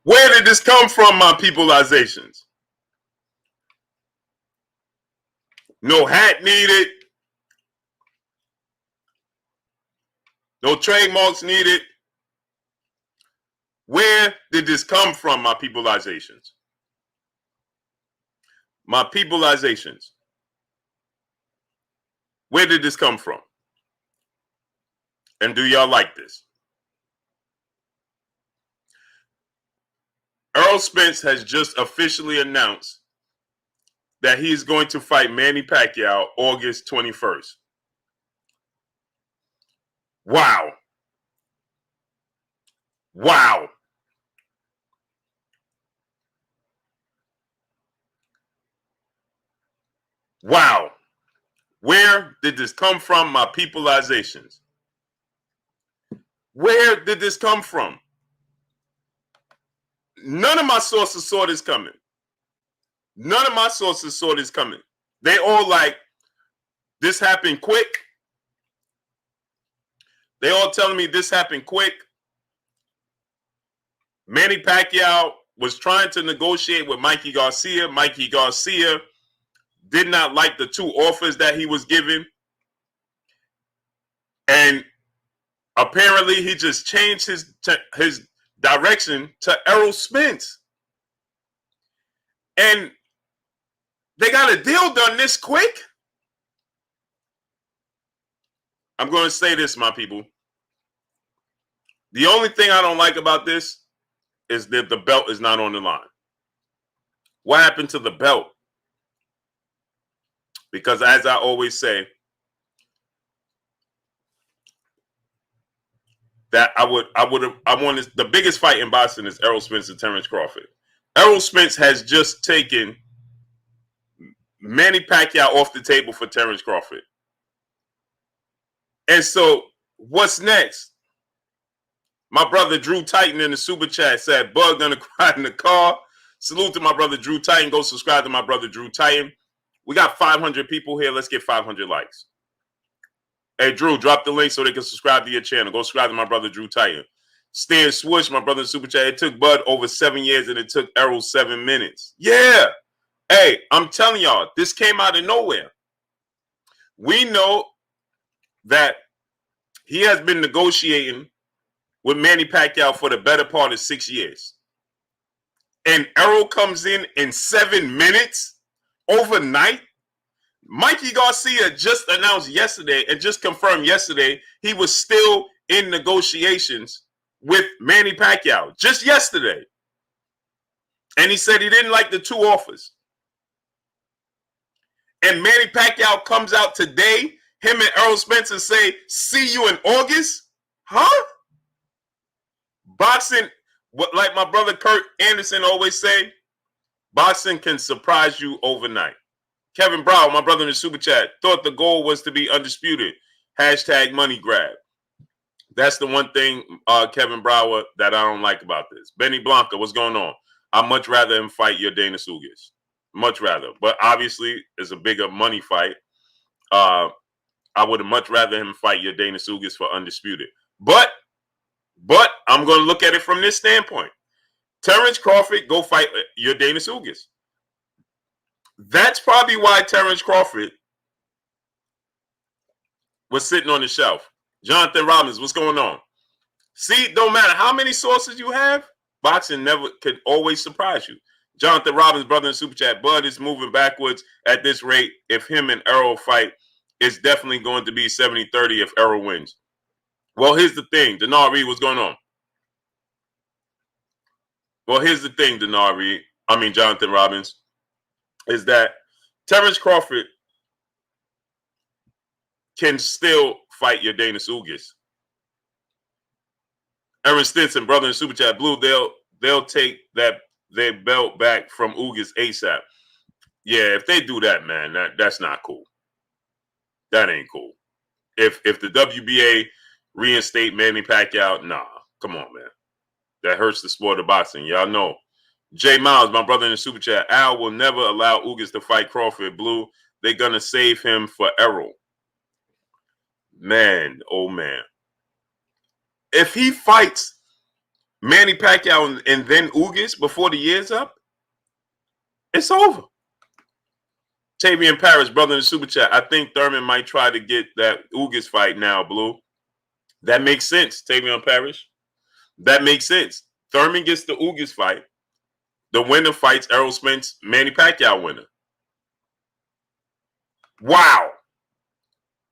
Where did this come from, my peopleizations? No hat needed. No trademarks needed. Where did this come from, my peopleizations? My peopleizations. Where did this come from? And do y'all like this? Errol Spence has just officially announced that he is going to fight Manny Pacquiao August 21st. Wow. Wow. Wow. Where did this come from, my peopleizations? Where did this come from? None of my sources saw this coming. None of my sources saw this coming. They all like, this happened quick. They all telling me this happened quick. Manny Pacquiao was trying to negotiate with Mikey Garcia. Mikey Garcia did not like the two offers that he was given. And apparently he just changed his direction to Errol Spence. And they got a deal done this quick. I'm going to say this, my people. The only thing I don't like about this is that the belt is not on the line. What happened to the belt? Because as I always say, that I wanted the biggest fight in boxing is Errol Spence and Terrence Crawford. Errol Spence has just taken Manny Pacquiao off the table for Terrence Crawford. And so what's next? My brother Drew Titan in the super chat said, Bug gonna cry in the car. Salute to my brother Drew Titan. Go subscribe to my brother Drew Titan. We got 500 people here. Let's get 500 likes. Hey, Drew, drop the link so they can subscribe to your channel. Go subscribe to my brother Drew Titan. Stan Swoosh, my brother in super chat. It took Bud over 7 years and it took Errol 7 minutes. Yeah. Hey, I'm telling y'all, this came out of nowhere. We know that he has been negotiating with Manny Pacquiao for the better part of 6 years. And Errol comes in 7 minutes overnight. Mikey Garcia just announced yesterday and just confirmed yesterday he was still in negotiations with Manny Pacquiao just yesterday. And he said he didn't like the two offers. And Manny Pacquiao comes out today, him and Errol Spence, and say, see you in August? Huh? Boxing, like my brother Kurt Anderson always say, boxing can surprise you overnight. Kevin Brown, my brother in the super chat, thought the goal was to be undisputed. Hashtag money grab. That's the one thing, Kevin Brower, that I don't like about this. Benny Blanca, what's going on? I'd much rather him fight your Dana Sugas. Much rather. But obviously, it's a bigger money fight. I would have much rather him fight your Dana Sugas for undisputed. But I'm going to look at it from this standpoint. Terrence Crawford, go fight your Dana Sugas. That's probably why Terrence Crawford was sitting on the shelf. Jonathan Robbins, what's going on? See, don't matter how many sources you have, boxing never could always surprise you. Jonathan Robbins, brother in super chat, Bud is moving backwards at this rate. If him and Errol fight, it's definitely going to be 70-30 if Errol wins. Well, here's the thing. Denard Reed, what's going on? Well, here's the thing, Jonathan Robbins, is that Terrence Crawford can still fight your Dana Sugas. Aaron Stinson, brother in super chat, Blue, they'll take their belt back from Ugas ASAP. Yeah, if they do that, man, that's not cool. That ain't cool. If the WBA reinstate Manny Pacquiao, nah, come on, man. That hurts the sport of boxing. Y'all know. Jay Miles, my brother in the super chat, Al will never allow Ugas to fight Crawford. Blue, they're going to save him for Errol. Man, oh man. If he fights Manny Pacquiao and then Ugas before the year's up, it's over. Tavian Paris, brother in the super chat. I think Thurman might try to get that Ugas fight now, Blue. That makes sense, Tavian Paris. That makes sense. Thurman gets the Ugas fight. The winner fights Errol Spence, Manny Pacquiao winner. Wow.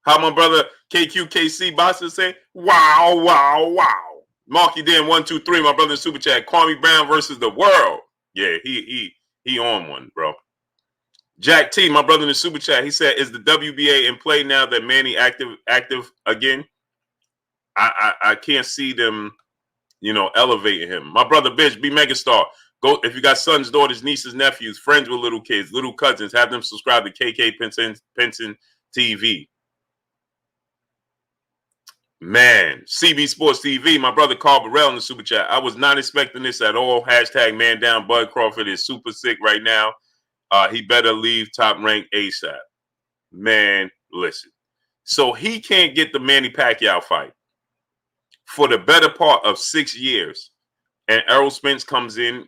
How my brother KQKC Boston say? Wow, wow, wow. Marky Dan 123, my brother in super chat. Kwame Brown versus the world. Yeah, he on one, bro. Jack T, my brother in the super chat, he said, "Is the WBA in play now that Manny active again?" I can't see them, elevating him. My brother, bitch, be megastar. Go if you got sons, daughters, nieces, nephews, friends with little kids, little cousins, have them subscribe to KK Penson TV. Man, CB Sports TV, my brother Carl Burrell in the super chat. I was not expecting this at all. Hashtag man down. Bud Crawford is super sick right now. He better leave Top Rank ASAP. Man, listen. So he can't get the Manny Pacquiao fight for the better part of 6 years. And Errol Spence comes in.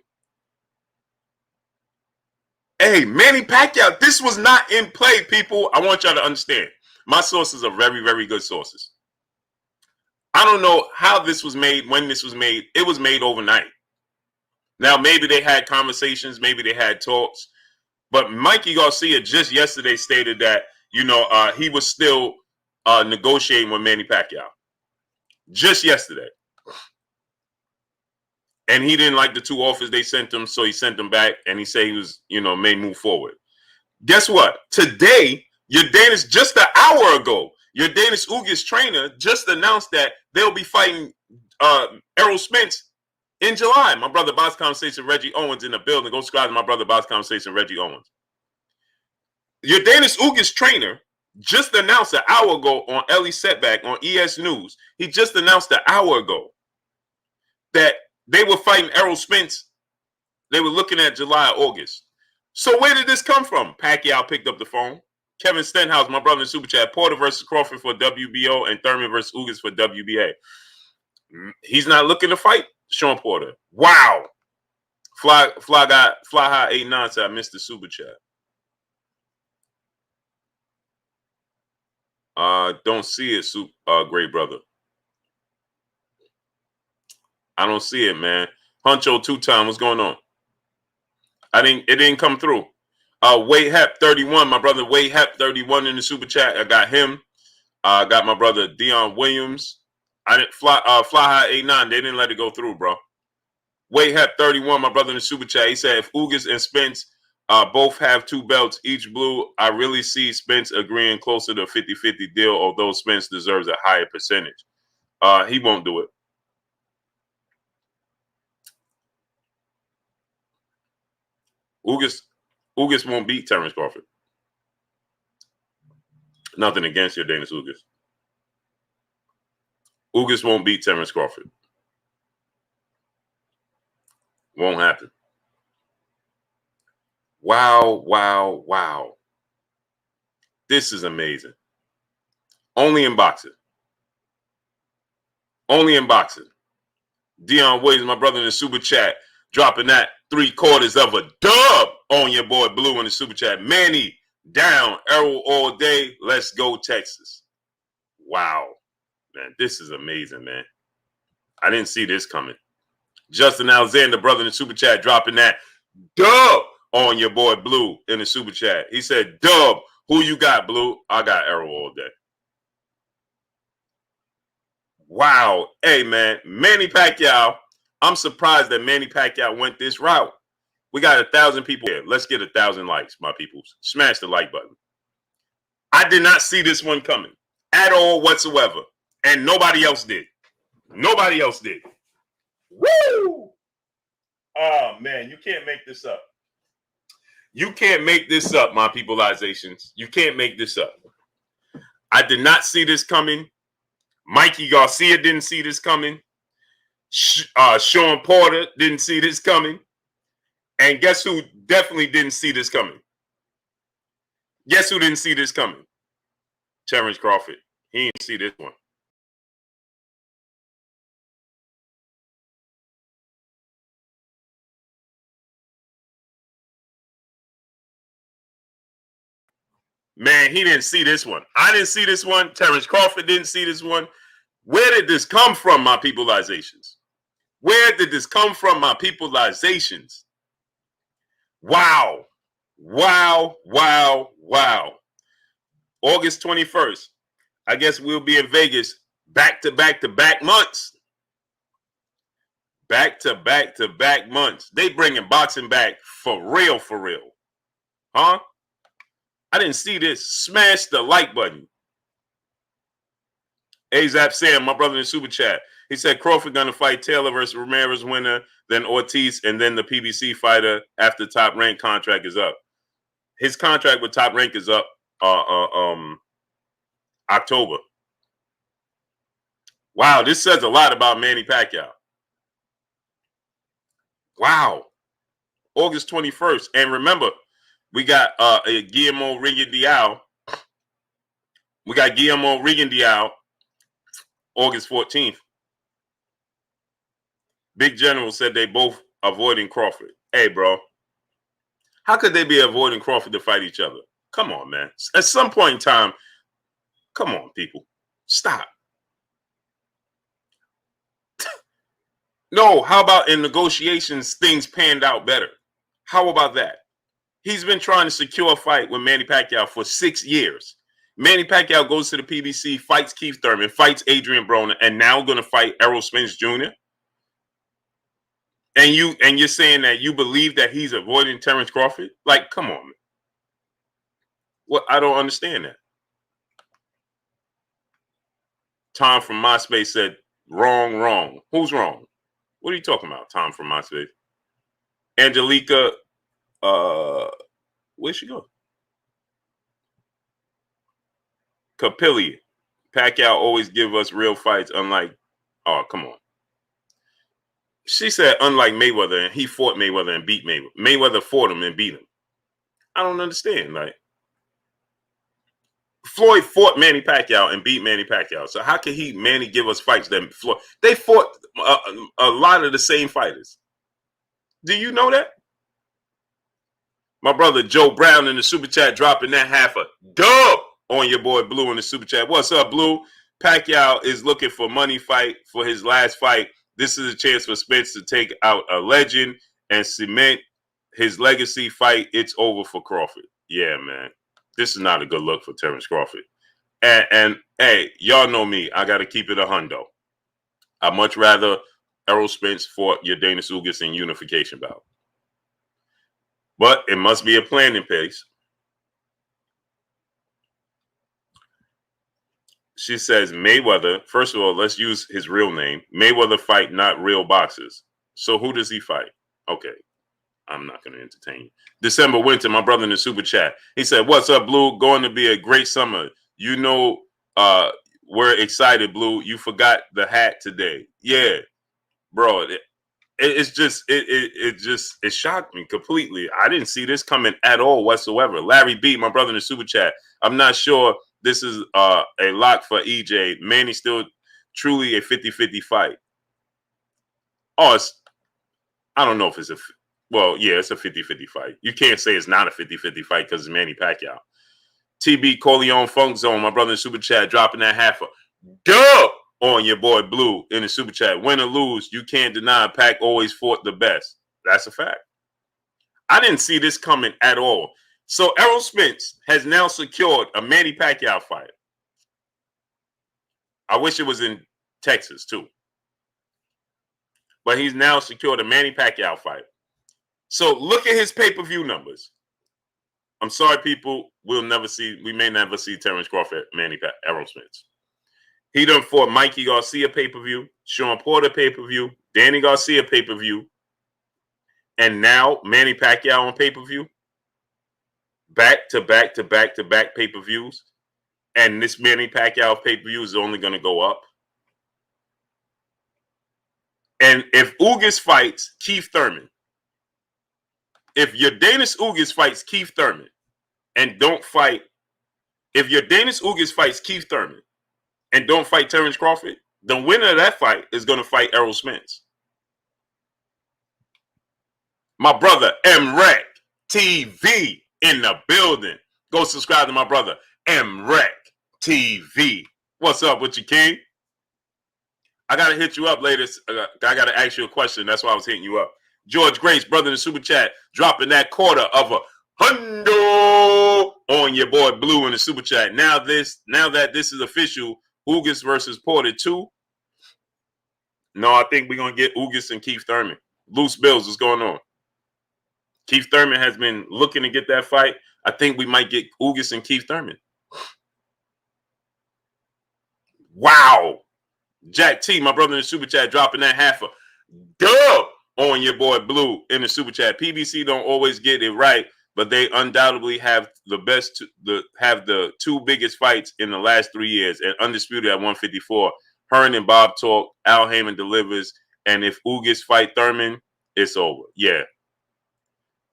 Hey, Manny Pacquiao, this was not in play, people. I want y'all to understand. My sources are very, very good sources. I don't know how this was made, when this was made. It was made overnight. Now, maybe they had conversations, maybe they had talks. But Mikey Garcia just yesterday stated that, he was still negotiating with Manny Pacquiao. Just yesterday. And he didn't like the 2 offers they sent him, so he sent them back, and he said he was, may move forward. Guess what? Today, Yordenis, just an hour ago, Yordenis Ugas trainer just announced that they'll be fighting Errol Spence in July. My brother Box Conversation, Reggie Owens in the building. Go subscribe to my brother Box Conversation, Reggie Owens. Yordenis Ugas trainer just announced an hour ago on Ellie Setback on ES News. He just announced an hour ago that they were fighting Errol Spence. They were looking at July or August. So where did this come from? Pacquiao picked up the phone. Kevin Stenhouse, my brother in super chat. Porter versus Crawford for WBO and Thurman versus Ugas for WBA. He's not looking to fight Sean Porter. Wow. Fly High 89 said I missed the super chat. Don't see it, great brother. I don't see it, man. Huncho 2-time, what's going on? It didn't come through. Wade Hep 31, my brother Wade Hep 31 in the super chat. I got him. I got my brother Dion Williams. I didn't Fly High 89. They didn't let it go through, bro. Wade Hep 31, my brother in the super chat. He said if Ugas and Spence both have 2 belts, each blue, I really see Spence agreeing closer to a 50-50 deal, although Spence deserves a higher percentage. He won't do it. Ugas won't beat Terrence Crawford. Nothing against your Dennis Ugas. Ugas won't beat Terrence Crawford. Won't happen. Wow, wow, wow. This is amazing. Only in boxing. Only in boxing. Dion Williams, my brother in the super chat, dropping that 3/4 of a dub on your boy Blue in the super chat. Manny down, Errol all day. Let's go, Texas. Wow. Man, this is amazing, man. I didn't see this coming. Justin Alexander, brother in the super chat, dropping that dub on your boy Blue in the super chat. He said, dub, who you got, Blue? I got Errol all day. Wow. Hey, man, Manny Pacquiao. I'm surprised that Manny Pacquiao went this route. We got 1,000 people here. Let's get 1,000 likes, my people. Smash the like button. I did not see this one coming at all whatsoever. And nobody else did. Nobody else did. Woo! Oh, man, you can't make this up. You can't make this up, my peopleizations. You can't make this up. I did not see this coming. Mikey Garcia didn't see this coming. Sean Porter didn't see this coming. And guess who definitely didn't see this coming? Guess who didn't see this coming? Terrence Crawford. He didn't see this one. Man, he didn't see this one. I didn't see this one. Terrence Crawford didn't see this one. Where did this come from, my peopleizations? Where did this come from, my peopleizations? Wow. Wow, wow, wow. August 21st. I guess we'll be in Vegas back to back months. Back to back months. They bringing boxing back for real, for real. Huh? I didn't see this. Smash the like button. Azap Sam, my brother in the super chat. He said Crawford gonna fight Taylor versus Ramirez winner, then Ortiz, and then the PBC fighter after Top Rank contract is up. His contract with Top Rank is up October. Wow, this says a lot about Manny Pacquiao. Wow. August 21st. And remember, we got Guillermo Rigondeaux. We got Guillermo Rigondeaux August 14th. Big General said they both avoiding Crawford. Hey, bro. How could they be avoiding Crawford to fight each other? Come on, man. At some point in time, come on, people. Stop. No, how about in negotiations, things panned out better? How about that? He's been trying to secure a fight with Manny Pacquiao for 6 years. Manny Pacquiao goes to the PBC, fights Keith Thurman, fights Adrian Broner, and now going to fight Errol Spence Jr. And you're saying that you believe that he's avoiding Terrence Crawford? Like, come on. Well, I don't understand that. Tom from MySpace said, wrong. Who's wrong? What are you talking about, Tom from MySpace? Angelica, where'd she go? Capilli. Pacquiao always give us real fights, unlike, oh, come on. She said, unlike Mayweather, and he fought Mayweather and beat Mayweather. Mayweather fought him and beat him. I don't understand. Like, Floyd fought Manny Pacquiao and beat Manny Pacquiao. So how can Manny give us fights that Floyd? They fought a lot of the same fighters. Do you know that? My brother Joe Brown in the super chat dropping that half a dub on your boy Blue in the super chat. What's up, Blue? Pacquiao is looking for money fight for his last fight. This is a chance for Spence to take out a legend and cement his legacy fight. It's over for Crawford. Yeah, man. This is not a good look for Terrence Crawford. And hey, y'all know me. I got to keep it a hundo. I'd much rather Errol Spence fought Yordenis Ugas in unification bout. But it must be a plan in place. She says Mayweather, first of all, let's use his real name. Mayweather fight not real boxers. So who does he fight? Okay. I'm not going to entertain you. December Winter, my brother in the super chat. He said, what's up, Blue? Going to be a great summer. You know, we're excited, Blue. You forgot the hat today. Yeah, bro. It shocked me completely. I didn't see this coming at all whatsoever. Larry B, my brother in the super chat. I'm not sure this is a lock for EJ. Manny still truly a 50-50 fight. Oh, I don't know if it's a... Well, yeah, it's a 50-50 fight. You can't say it's not a 50-50 fight because it's Manny Pacquiao. TB Corleone Funk Zone, my brother in the super chat, dropping that half a dub on your boy Blue in the super chat. Win or lose, you can't deny Pac always fought the best. That's a fact. I didn't see this coming at all. So Errol Spence has now secured a Manny Pacquiao fight. I wish it was in Texas too. But he's now secured a Manny Pacquiao fight. So look at his pay-per-view numbers. I'm sorry, people. We may never see Terrence Crawford, Errol Spence. He done fought Mikey Garcia pay-per-view, Sean Porter pay-per-view, Danny Garcia pay-per-view, and now Manny Pacquiao on pay-per-view. Back to back pay-per-views. And this Manny Pacquiao pay-per-view is only going to go up. And if Ugas fights Keith Thurman, if Yordenis Ugas fights Keith Thurman and don't fight, if Yordenis Ugas fights Keith Thurman and don't fight Terrence Crawford, the winner of that fight is going to fight Errol Spence. My brother M-Rec TV in the building. Go subscribe to my brother, MREC TV. What's up with you, King? I got to hit you up later. I got to ask you a question. That's why I was hitting you up. George Grace, brother in the super chat, dropping that quarter of a hundo on your boy Blue in the super chat. Now that this is official, Ugas versus Porter 2. No, I think we're going to get Ugas and Keith Thurman. Loose Bills, what's going on? Keith Thurman has been looking to get that fight. I think we might get Ugas and Keith Thurman. Wow. Jack T, my brother in the super chat, dropping that half a dub on your boy Blue in the super chat. PBC don't always get it right, but they undoubtedly have the two biggest fights in the last 3 years, and undisputed at 154. Hearn and Bob talk. Al Heyman delivers, and if Ugas fight Thurman, it's over. Yeah.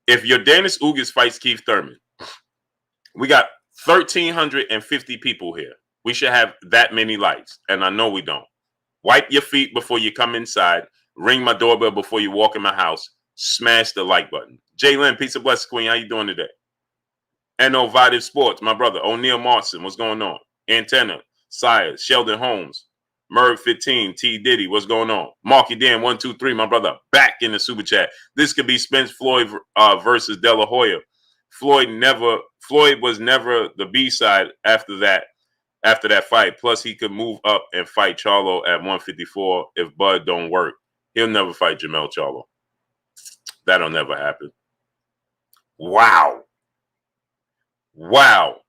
If Yordenis Ugas fights Keith Thurman, we got 1,350 people here. We should have that many likes, and I know we don't. Wipe your feet before you come inside. Ring my doorbell before you walk in my house. Smash the like button. Jalen, peace of blessing, Queen. How you doing today? NO Vitive Sports, my brother. O'Neal Marson, what's going on? Antenna, Sire, Sheldon Holmes, Merv 15, T Diddy, what's going on? Marky Dan 123, my brother, back in the super chat. This could be Spence Floyd versus De La Hoya. Floyd was never the B-side after that fight. Plus, he could move up and fight Charlo at 154 if Bud don't work. He'll never fight Jamel Charlo. That'll never happen. Wow. Wow.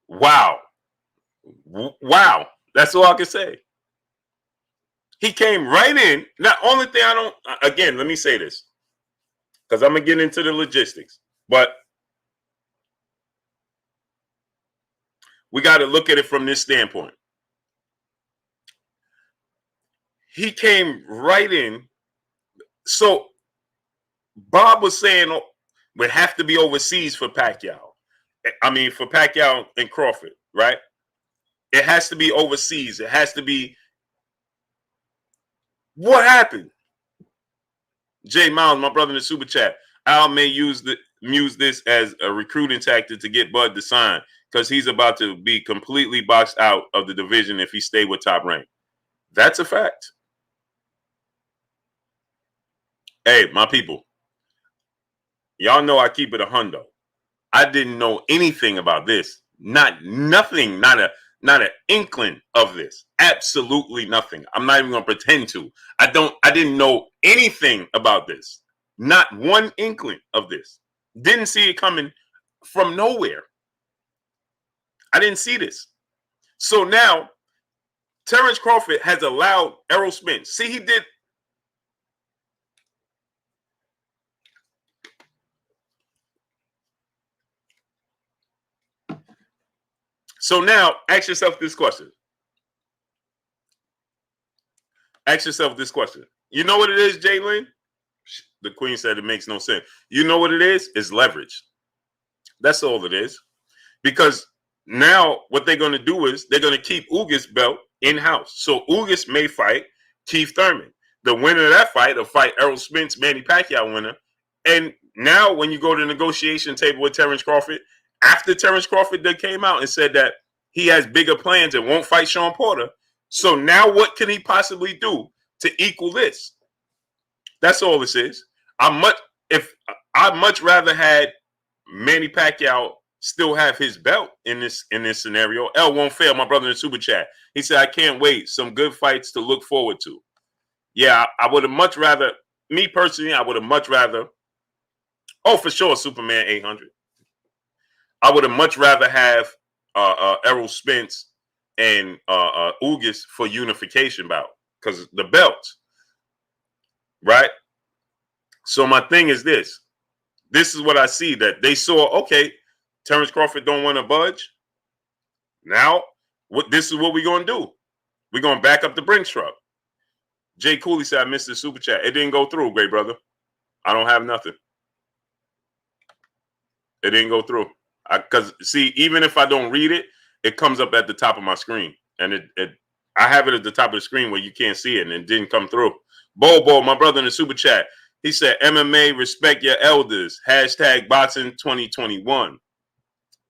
Wow. Wow. That's all I can say. He came right in. Now, only thing again, let me say this, because I'm going to get into the logistics. But we got to look at it from this standpoint. He came right in. So Bob was saying would have to be overseas for Pacquiao. I mean, for Pacquiao and Crawford, right? It has to be overseas. It has to be. What happened? Jay Miles, my brother in the super chat. Al may use this as a recruiting tactic to get Bud to sign, because he's about to be completely boxed out of the division if he stay with Top Rank. That's a fact. Hey, my people, y'all know I keep it a hundo. I didn't know anything about this. Nothing, not an inkling of this. Absolutely nothing. I'm not even going to pretend to. I didn't know anything about this. Not one inkling of this. Didn't see it coming from nowhere. I didn't see this. So now, Terrence Crawford has allowed Errol Spence. See, he did. So now, ask yourself this question. Ask yourself this question. You know what it is, Jalen? The Queen said it makes no sense. You know what it is? It's leverage. That's all it is. Because now what they're going to do is they're going to keep Ugas' belt in-house. So Ugas may fight Keith Thurman. The winner of that fight will fight Errol Spence, Manny Pacquiao winner. And now when you go to the negotiation table with Terrence Crawford, after Terrence Crawford came out and said that he has bigger plans and won't fight Sean Porter. So now what can he possibly do to equal this? That's all this is. I'd much rather had Manny Pacquiao still have his belt in this scenario. L won't fail, my brother in the super chat. He said, I can't wait. Some good fights to look forward to. Yeah, I would have much rather, me personally, I would have much rather, oh, for sure, Superman 800. I would have much rather have Errol Spence and Ugas for unification bout, because the belts, right? So my thing is this. This is what I see, that they saw, okay, Terrence Crawford don't want to budge. Now, this is what we're going to do. We're going to back up the Brinks truck. Jay Cooley said, I missed the super chat. It didn't go through, great brother. I don't have nothing. It didn't go through. Because, see, even if I don't read it, it comes up at the top of my screen. And I have it at the top of the screen where you can't see it, and it didn't come through. Bobo, my brother in the super chat, He said, MMA, respect your elders. Hashtag boxing 2021.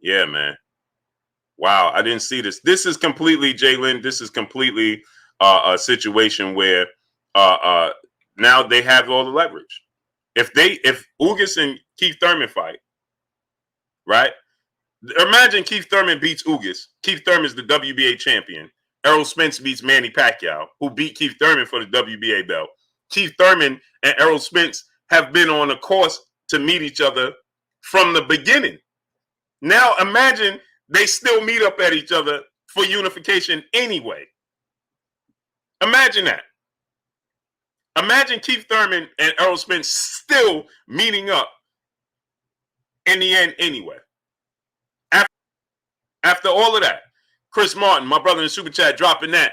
Yeah, man. Wow, I didn't see this. This is completely, Jalen, this is completely a situation where now they have all the leverage. If Ugas and Keith Thurman fight, right? Imagine Keith Thurman beats Ugas. Keith Thurman is the WBA champion. Errol Spence beats Manny Pacquiao, who beat Keith Thurman for the WBA belt. Keith Thurman and Errol Spence have been on a course to meet each other from the beginning. Now imagine they still meet up at each other for unification anyway. Imagine that. Imagine Keith Thurman and Errol Spence still meeting up in the end anyway. After all of that, Chris Martin, my brother in the super chat, dropping that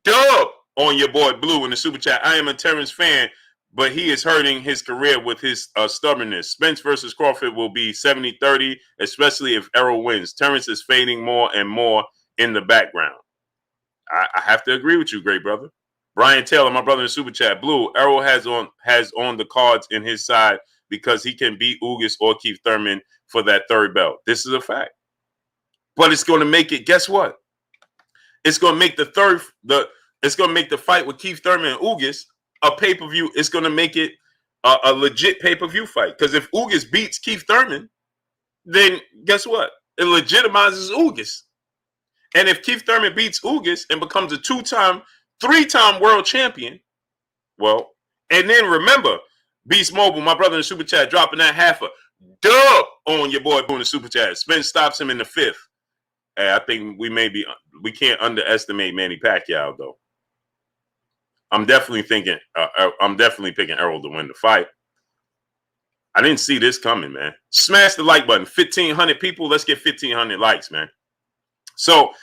dub on your boy Blue in the super chat. I am a Terrence fan, but he is hurting his career with his stubbornness. Spence versus Crawford will be 70-30, especially if Errol wins. Terrence is fading more and more in the background. I have to agree with you, great brother. Brian Taylor, my brother in the super chat. Blue, Errol has on the cards in his side because he can beat Ugas or Keith Thurman for that third belt. This is a fact. But it's going to make it, guess what? It's going to make it's going to make the fight with Keith Thurman and Ugas a pay-per-view. It's going to make it a legit pay-per-view fight. Because if Ugas beats Keith Thurman, then guess what? It legitimizes Ugas. And if Keith Thurman beats Ugas and becomes a three-time world champion, well, and then remember, Beast Mobile, my brother in the super chat, dropping that half a dub on your boy doing the super chat. Spence stops him in the fifth. Hey, I think we can't underestimate Manny Pacquiao though. I'm definitely picking Errol to win the fight. I didn't see this coming, man. Smash the like button. 1,500 people. Let's get 1,500 likes, man. So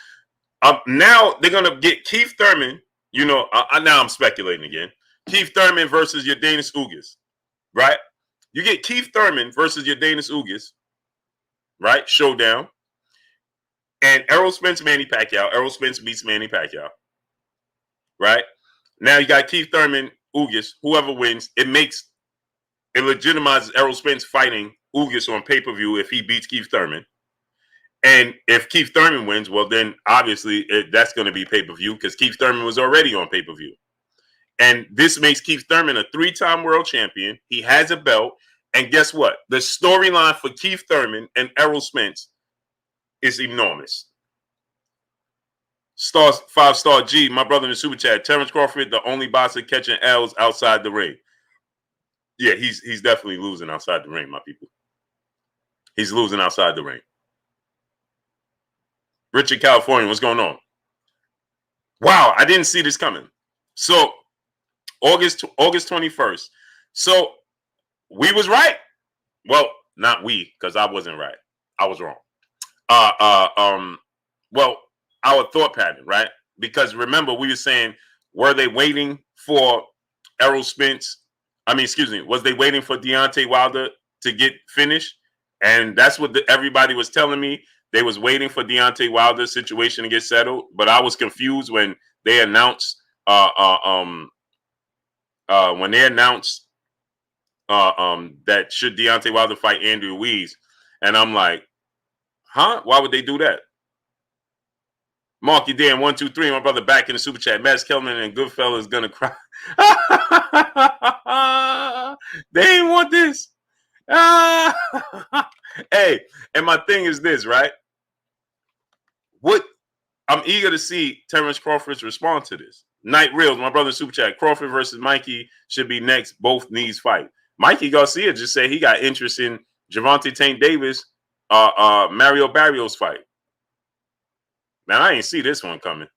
now they're gonna get Keith Thurman. You know, now I'm speculating again. Keith Thurman versus Yordenis Ugas, right? You get Keith Thurman versus Yordenis Ugas, right? Showdown. And Errol Spence, Manny Pacquiao. Errol Spence beats Manny Pacquiao, right? Now you got Keith Thurman, Ugas. Whoever wins, it legitimizes Errol Spence fighting Ugas on pay-per-view if he beats Keith Thurman. And if Keith Thurman wins, well, then obviously that's going to be pay-per-view because Keith Thurman was already on pay-per-view. And this makes Keith Thurman a three-time world champion. He has a belt. And guess what? The storyline for Keith Thurman and Errol Spence is enormous. Five-star G, my brother in the super chat. Terrence Crawford, the only boxer catching L's outside the ring. Yeah, he's definitely losing outside the ring, my people. He's losing outside the ring. Richard California, what's going on? Wow, I didn't see this coming. So August 21st. So we was right. Well, not we, because I wasn't right. I was wrong. Well, our thought pattern, right? Because remember, we were saying, were they waiting for Errol Spence? Was they waiting for Deontay Wilder to get finished? And that's what everybody was telling me. They was waiting for Deontay Wilder's situation to get settled. But I was confused when they announced that should Deontay Wilder fight Andrew Ruiz, and I'm like, huh? Why would they do that? Marky Dan 123, my brother back in the super chat. Max Kelman and Goodfellas gonna cry. They ain't want this. Hey, and my thing is this, right? What I'm eager to see Terrence Crawford's response to this. Night Reels, my brother super chat. Crawford versus Mikey should be next. Both knees fight. Mikey Garcia just said he got interest in Gervonta Tank Davis, Mario Barrios fight. Man, I ain't see this one coming.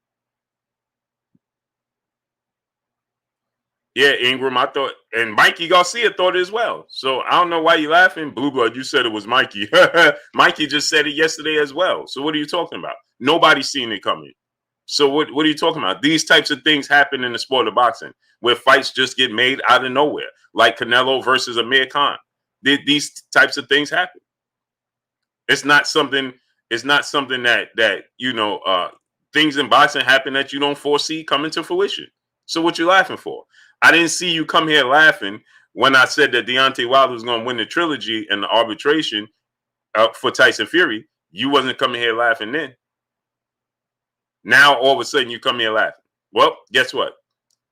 Yeah, Ingram, I thought, and Mikey Garcia thought it as well. So I don't know why you're laughing. Blue Blood, you said it was Mikey. Mikey just said it yesterday as well. So what are you talking about? Nobody's seen it coming. So what are you talking about? These types of things happen in the sport of boxing, where fights just get made out of nowhere, like Canelo versus Amir Khan. These types of things happen. It's not something that you know. Things in boxing happen that you don't foresee coming to fruition. So what you laughing for? I didn't see you come here laughing when I said that Deontay Wilder was going to win the trilogy and the arbitration for Tyson Fury, you wasn't coming here laughing then. Now, all of a sudden, you come here laughing. Well, guess what?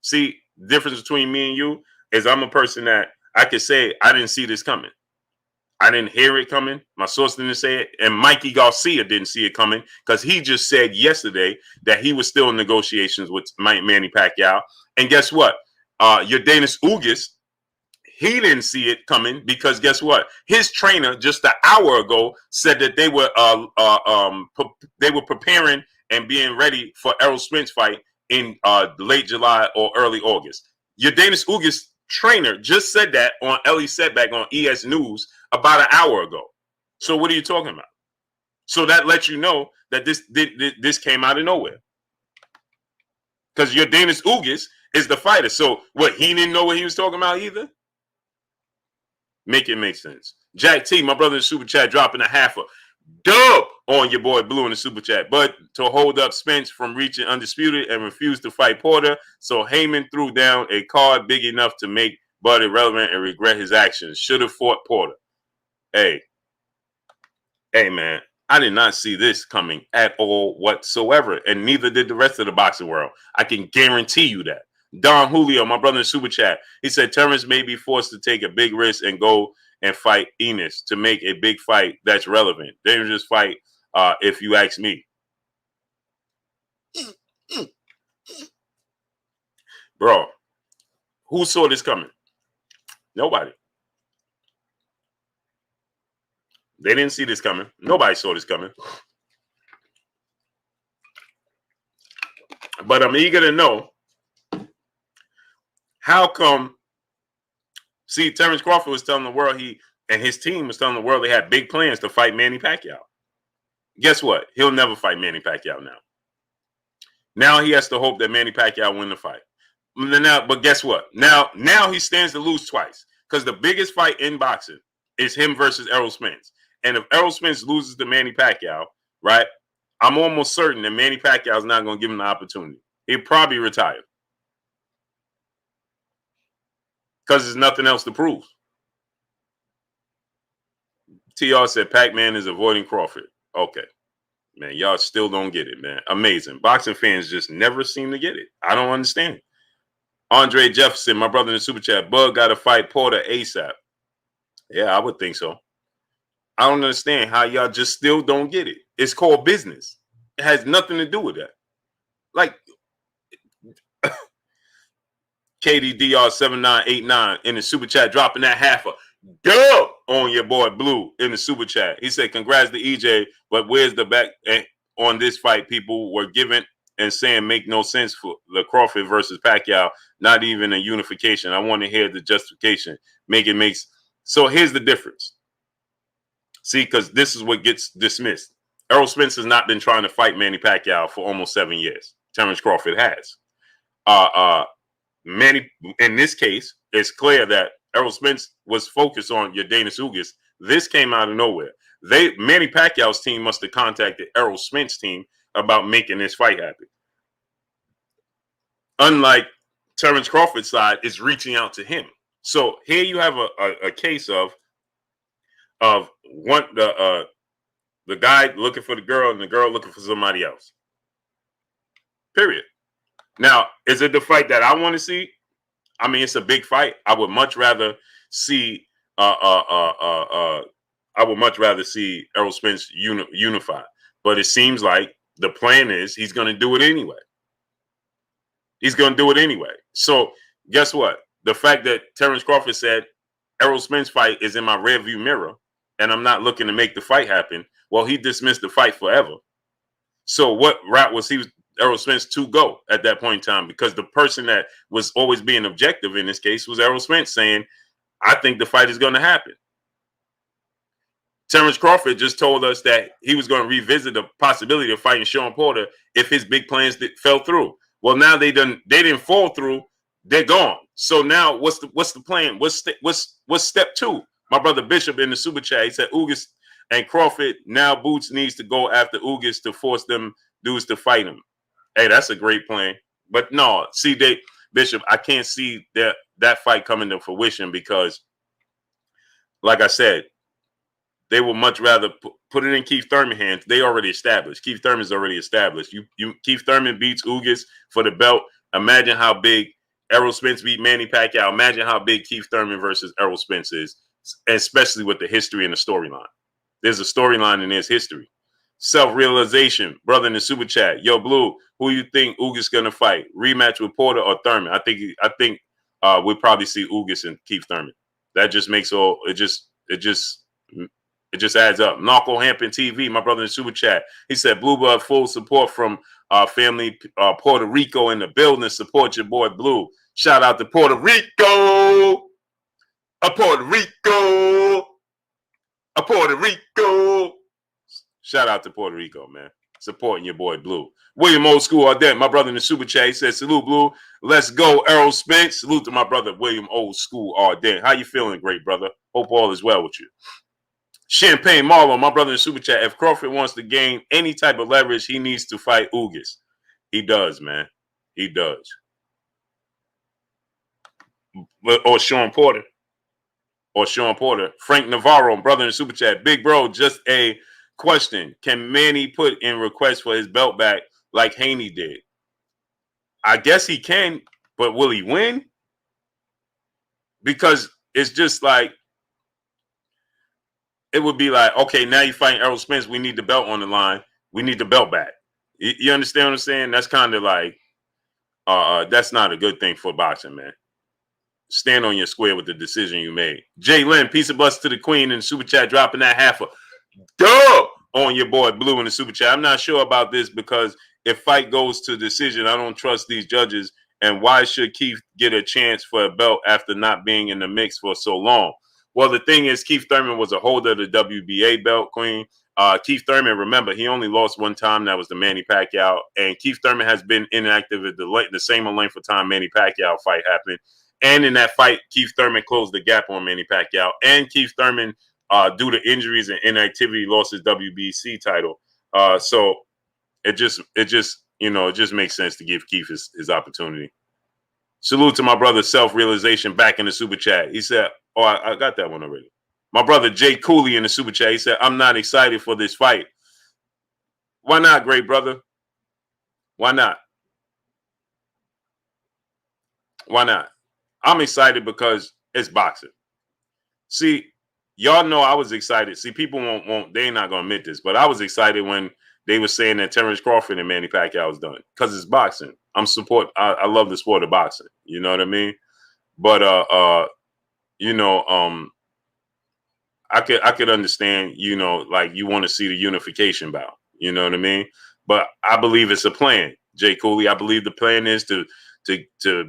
See, the difference between me and you is I'm a person that I could say I didn't see this coming. I didn't hear it coming. My source didn't say it. And Mikey Garcia didn't see it coming because he just said yesterday that he was still in negotiations with Manny Pacquiao. And guess what? Yordenis Ugas, he didn't see it coming because guess what? His trainer just an hour ago said that they were preparing and being ready for Errol Spence fight in late July or early August. Yordenis Ugas' trainer just said that on Ellie Setback on ES News about an hour ago. So what are you talking about? So that lets you know that this came out of nowhere. Because Yordenis Ugas is the fighter. So what, he didn't know what he was talking about either? Make it make sense. Jack T, my brother in the super chat, dropping a half a dub on your boy Blue in the super chat. But to hold up Spence from reaching undisputed and refuse to fight Porter, so Heyman threw down a card big enough to make Bud irrelevant and regret his actions. Should have fought Porter. Hey, man, I did not see this coming at all whatsoever, and neither did the rest of the boxing world. I can guarantee you that. Don Julio, my brother in the super chat, he said Terrence may be forced to take a big risk and go and fight Enos to make a big fight that's relevant. Dangerous fight, if you ask me. Bro, who saw this coming? Nobody. They didn't see this coming. Nobody saw this coming. But I'm eager to know, how come? See, Terrence Crawford was telling the world and his team was telling the world they had big plans to fight Manny Pacquiao. Guess what? He'll never fight Manny Pacquiao now. Now he has to hope that Manny Pacquiao win the fight. Now, but guess what? Now he stands to lose twice because the biggest fight in boxing is him versus Errol Spence. And if Errol Spence loses to Manny Pacquiao, right, I'm almost certain that Manny Pacquiao is not going to give him the opportunity. He'll probably retire. Because there's nothing else to prove. TR said Pac-Man is avoiding Crawford. Okay. Man, y'all still don't get it, man. Amazing. Boxing fans just never seem to get it. I don't understand. Andre Jefferson, my brother in the super chat, Bud got to fight Porter ASAP. Yeah, I would think so. I don't understand how y'all just still don't get it. It's called business. It has nothing to do with that. Like, KDDR7989 in the super chat, dropping that half a dub on your boy Blue in the super chat. He said, congrats to EJ, but where's the back on this fight? People were giving and saying make no sense for the Crawford versus Pacquiao, not even a unification. I want to hear the justification. So here's the difference. See, because this is what gets dismissed. Errol Spence has not been trying to fight Manny Pacquiao for almost 7 years. Terrence Crawford has. Manny, in this case, it's clear that Errol Spence was focused on Yordenis Ugas. This came out of nowhere. Manny Pacquiao's team must have contacted Errol Spence's team about making this fight happen. Unlike Terrence Crawford's side is reaching out to him. So here you have a case of one the guy looking for the girl and the girl looking for somebody else. Period. Now, is it the fight that I want to see? I mean, it's a big fight. I would much rather see Errol Spence unify. But it seems like the plan is he's going to do it anyway. He's going to do it anyway. So guess what? The fact that Terrence Crawford said Errol Spence fight is in my rearview mirror and I'm not looking to make the fight happen. Well, he dismissed the fight forever. So what route was Errol Spence to go at that point in time? Because the person that was always being objective in this case was Errol Spence saying, I think the fight is going to happen. Terrence Crawford just told us that he was going to revisit the possibility of fighting Sean Porter if his big plans fell through. Well, now they didn't fall through. They're gone. So now what's the plan? What's step two? My brother Bishop in the super chat, he said Ugas and Crawford, now Boots needs to go after Ugas to force them dudes to fight him. Hey, that's a great plan. But no, see, Bishop, I can't see that fight coming to fruition because, like I said, they would much rather put it in Keith Thurman's hands. They already established. Keith Thurman's already established. Keith Thurman beats Ugas for the belt. Imagine how big Errol Spence beat Manny Pacquiao. Imagine how big Keith Thurman versus Errol Spence is, especially with the history and the storyline. There's a storyline and there's history. Self-realization, brother in the super chat. Yo, Blue, who you think Ugas gonna fight? Rematch with Porter or Thurman? I think we'll probably see Ugas and Keith Thurman. That just makes all it just adds up. Narco Hampton TV, my brother in the super chat. He said, Bluebird, full support from family Puerto Rico in the building. Support your boy Blue. Shout out to Puerto Rico. Puerto Rico. Puerto Rico. Shout out to Puerto Rico, man. Supporting your boy Blue. William Old School Ardent, my brother in the super chat. He said, salute, Blue. Let's go, Errol Spence. Salute to my brother, William Old School Ardent. How you feeling, great brother? Hope all is well with you. Champagne Marlon, my brother in the super chat. If Crawford wants to gain any type of leverage, he needs to fight Ugas. He does, man. He does. Or Sean Porter. Frank Navarro, brother in the super chat. Big bro, just a question. Can Manny put in request for his belt back like Haney did? I guess he can, but will he win? Because it's just like, it would be like, okay, now you're fighting Errol Spence. We need the belt on the line. We need the belt back. You understand what I'm saying? That's kind of like, that's not a good thing for boxing, man. Stand on your square with the decision you made. Jay Lynn, peace of bless to the queen in the super chat, dropping that half a dub on your boy Blue in the super chat. I'm not sure about this because if fight goes to decision, I don't trust these judges. And why should Keith get a chance for a belt after not being in the mix for so long? Well, the thing is, Keith Thurman was a holder of the WBA belt, Queen. Keith Thurman, remember, he only lost one time. That was the Manny Pacquiao. And Keith Thurman has been inactive at the same length of time Manny Pacquiao fight happened. And in that fight, Keith Thurman closed the gap on Manny Pacquiao. And Keith Thurman, due to injuries and inactivity, lost his WBC title. So it just makes sense to give Keith his opportunity. Salute to my brother, Self-Realization, back in the super chat. He said, oh, I got that one already. My brother, Jay Cooley, in the super chat. He said, I'm not excited for this fight. Why not, great brother? Why not? Why not? I'm excited because it's boxing. See, y'all know I was excited. See, people they're not going to admit this, but I was excited when they were saying that Terrence Crawford and Manny Pacquiao was done because it's boxing. I love the sport of boxing. You know what I mean? But, I could understand, like you want to see the unification bout. You know what I mean? But I believe it's a plan, Jay Cooley. I believe the plan is to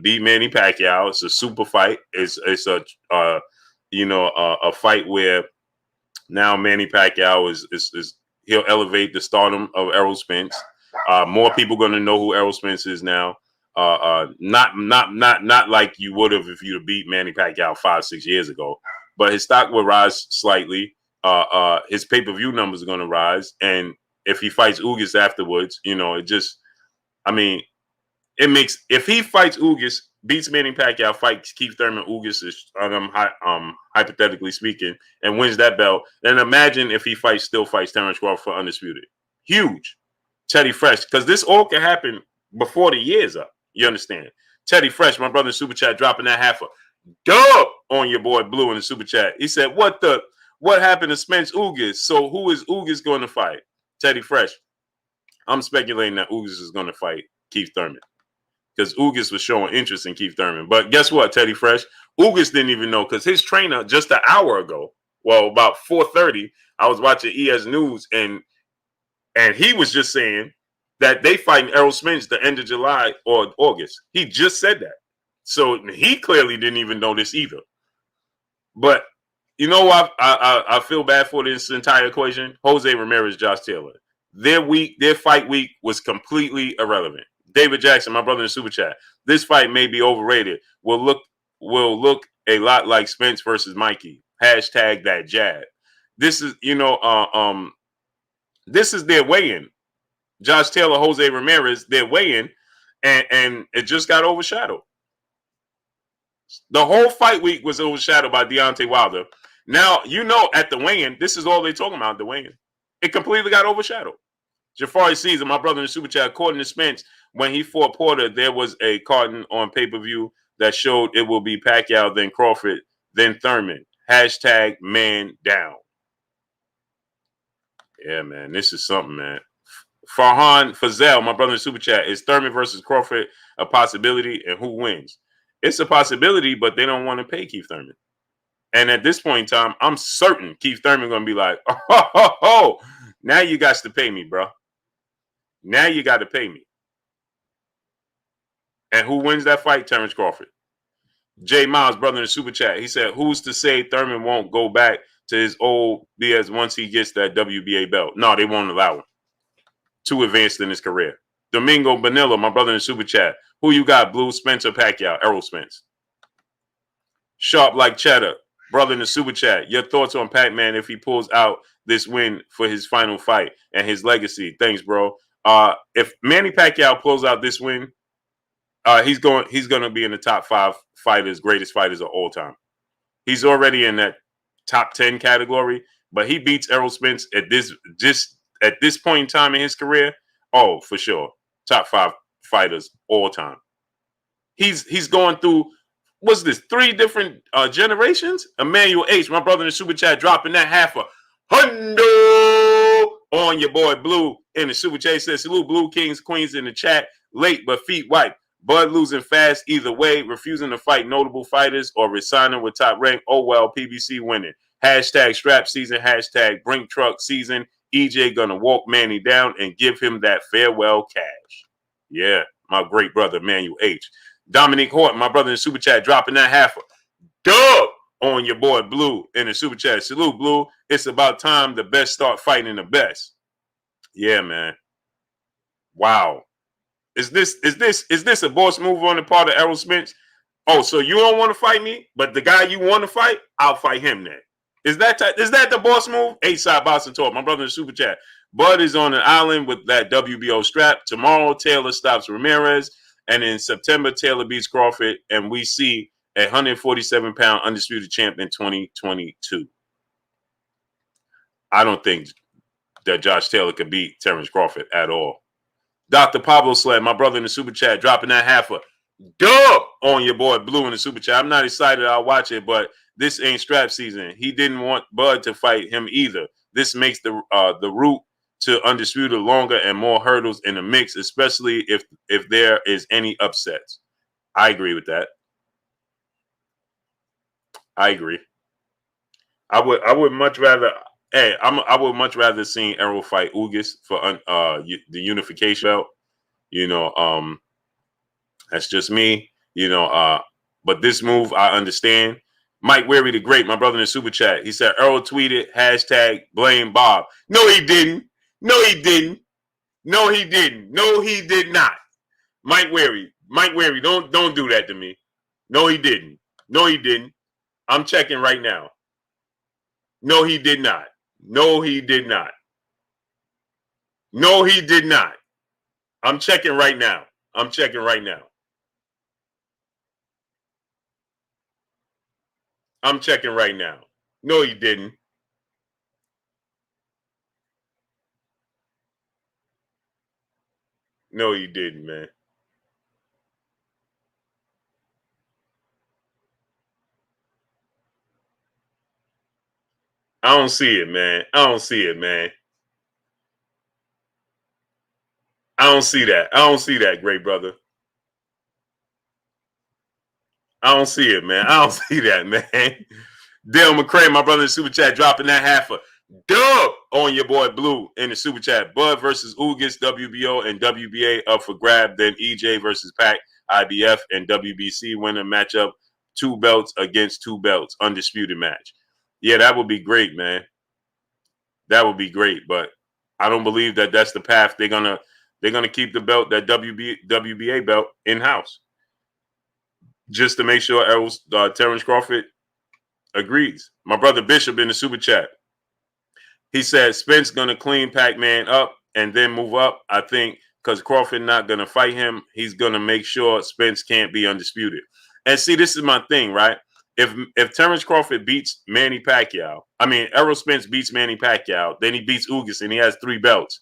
beat Manny Pacquiao. It's a super fight. It's a fight where now Manny Pacquiao is he'll elevate the stardom of Errol Spence. More people going to know who Errol Spence is now. Not like you would have if you'd beat Manny Pacquiao 5-6 years ago, but his stock will rise slightly. His pay-per-view numbers are going to rise, and if he fights Ugas afterwards, if he fights Ugas, beats Manny Pacquiao, fights Keith Thurman, Ugas is hypothetically speaking, and wins that belt, then imagine if he still fights Terrence Crawford for undisputed. Huge. Teddy Fresh, because this all can happen before the year's up. You understand? Teddy Fresh, my brother in super chat, dropping that half a dub on your boy Blue in the super chat. He said, what happened to Spence Ugas? So who is Ugas going to fight? Teddy Fresh. I'm speculating that Ugas is going to fight Keith Thurman because Ugas was showing interest in Keith Thurman. But guess what, Teddy Fresh? Ugas didn't even know because his trainer just an hour ago, well, about 4:30, I was watching ES News and he was just saying that they fighting Errol Spence the end of July or August. He just said that. So he clearly didn't even know this either. But you know what? I feel bad for this entire equation. Jose Ramirez, Josh Taylor. Their fight week was completely irrelevant. David Jackson, my brother in the super chat. This fight may be overrated. Will look a lot like Spence versus Mikey. Hashtag that jab. This is, this is their weigh-in. Josh Taylor, Jose Ramirez, their weigh-in, and it just got overshadowed. The whole fight week was overshadowed by Deontay Wilder. Now, you know, at the weigh-in, this is all they're talking about, the weigh-in. It completely got overshadowed. Jafari Caesar, my brother in the super chat, according to Spence, when he fought Porter, there was a carton on pay-per-view that showed it will be Pacquiao, then Crawford, then Thurman. Hashtag man down. Yeah, man, this is something, man. Farhan Fazel, my brother in the super chat, is Thurman versus Crawford a possibility, and who wins? It's a possibility, but they don't want to pay Keith Thurman. And at this point in time, I'm certain Keith Thurman going to be like, oh, now you got to pay me, bro. Now you got to pay me. And who wins that fight? Terrence Crawford. Jay Miles, brother in the super chat, he said, who's to say Thurman won't go back to his old BS once he gets that WBA belt? No, they won't allow him. Too advanced in his career. Domingo Bonilla, my brother in the super chat, who you got, Blue, Spencer, Pacquiao? Errol Spence. Sharp like cheddar, brother in the super chat, your thoughts on Pac-Man if he pulls out this win for his final fight and his legacy? Thanks, bro. If Manny Pacquiao pulls out this win, he's going to be in the top 5 fighters, greatest fighters of all time. He's already in that top 10 category, but he beats Errol Spence at this point in time in his career. Oh, for sure, top 5 fighters all time. He's going through, what's this, 3 different generations? Emmanuel H, my brother in the super chat, dropping that half a hundo on your boy Blue in the super chat. He says, salute Blue Kings, Queens in the chat. Late but feet white. Bud losing fast either way, refusing to fight notable fighters or resigning with top rank. Oh well, PBC winning. Hashtag strap season, hashtag brink truck season. EJ gonna walk Manny down and give him that farewell cash. Yeah, my great brother, Emmanuel H. Dominique Horton, my brother in the super chat, dropping that half a dub on your boy Blue in the super chat. Salute, Blue. It's about time the best start fighting the best. Yeah, man. Wow. Is this a boss move on the part of Errol Spence? Oh, so you don't want to fight me, but the guy you want to fight, I'll fight him then. Is that the boss move? A-side Boston Talk, my brother in the super chat. Bud is on an island with that WBO strap. Tomorrow, Taylor stops Ramirez. And in September, Taylor beats Crawford. And we see a 147-pound undisputed champ in 2022. I don't think that Josh Taylor could beat Terrence Crawford at all. Dr. Pablo Sled, my brother in the super chat, dropping that half a dub on your boy Blue in the super chat. I'm not excited. I'll watch it, but this ain't strap season. He didn't want Bud to fight him either. This makes the route to undisputed longer and more hurdles in the mix, especially if there is any upsets. I agree with that. I agree. I would much rather. Hey, I would much rather see Errol fight Ugas for the unification belt. You know, that's just me. You know, but this move I understand. Mike Weary the Great, my brother in the super chat, he said Errol tweeted hashtag blame Bob. No, he didn't. No, he didn't. No, he didn't. No, he did not. Mike Weary, don't do that to me. No, he didn't. No, he didn't. I'm checking right now. No, he did not. No, he did not. No, he did not. I'm checking right now. I'm checking right now. I'm checking right now. No, he didn't. No, he didn't, man. I don't see it, man. I don't see it, man. I don't see that. I don't see that, great brother. I don't see it, man. I don't see that, man. Dale McCray, my brother in the super chat, dropping that half a dub on your boy Blue in the super chat. Bud versus Ugas, WBO and WBA up for grab. Then EJ versus Pac, IBF and WBC winner matchup. 2 belts against 2 belts, undisputed match. Yeah, that would be great, man. That would be great, but I don't believe that that's the path. They're gonna keep the belt, that WBA belt, in house, just to make sure Terrence Crawford agrees. My brother Bishop in the super chat, he said Spence gonna clean Pac-Man up and then move up. I think because Crawford not gonna fight him, he's gonna make sure Spence can't be undisputed. And see, this is my thing, right? If Terrence Crawford beats Manny Pacquiao, I mean, Errol Spence beats Manny Pacquiao, then he beats Ugas and he has 3 belts.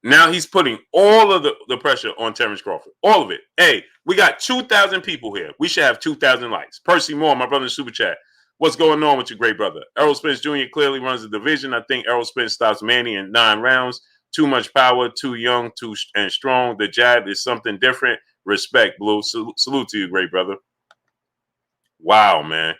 Now he's putting all of the pressure on Terrence Crawford. All of it. Hey, we got 2,000 people here. We should have 2,000 likes. Percy Moore, my brother in Super Chat. What's going on with your great brother? Errol Spence Jr. clearly runs the division. I think Errol Spence stops Manny in 9 rounds. Too much power, too young, and strong. The jab is something different. Respect, Blue. Salute to you, great brother. Wow, man.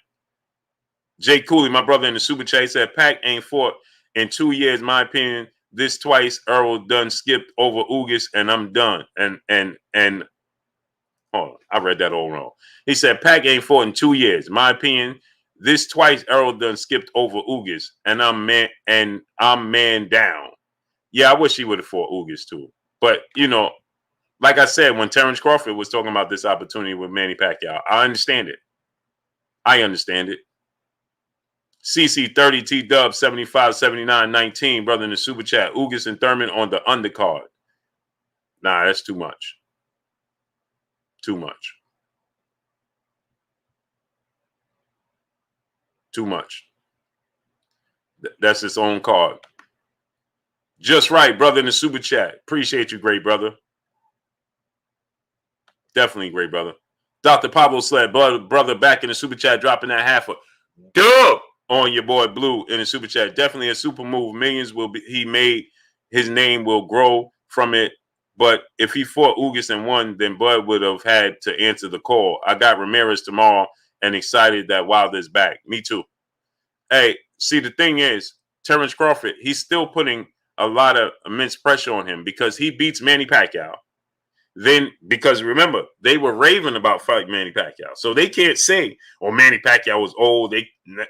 Jay Cooley, my brother in the Super Chat, said Pac ain't fought in 2 years, my opinion. This twice, Errol done skipped over Ugas, and I'm done. And hold on, I read that all wrong. He said Pac ain't fought in 2 years. My opinion, this twice, Errol done skipped over Ugas, and I'm man down. Yeah, I wish he would have fought Ugas too. But you know, like I said, when Terrence Crawford was talking about this opportunity with Manny Pacquiao, I understand it. I understand it. CC30 T Dub 75 79 19, brother in the Super Chat. Ugas and Thurman on the undercard. Nah, that's too much. Too much. Too much. That's its own card. Just right, brother in the Super Chat. Appreciate you, great brother. Definitely great brother. Dr. Pablo Sled, brother back in the Super Chat, dropping that half a dub on your boy Blue in the Super Chat. Definitely a super move. Millions will be he made. His name will grow from it. But if he fought Ugas and won, then Bud would have had to answer the call. I got Ramirez tomorrow and excited that Wilder's back. Me too. Hey, see, the thing is, Terrence Crawford, he's still putting a lot of immense pressure on him because he beats Manny Pacquiao. Then, because remember, they were raving about fighting Manny Pacquiao. So they can't say, oh, Manny Pacquiao was old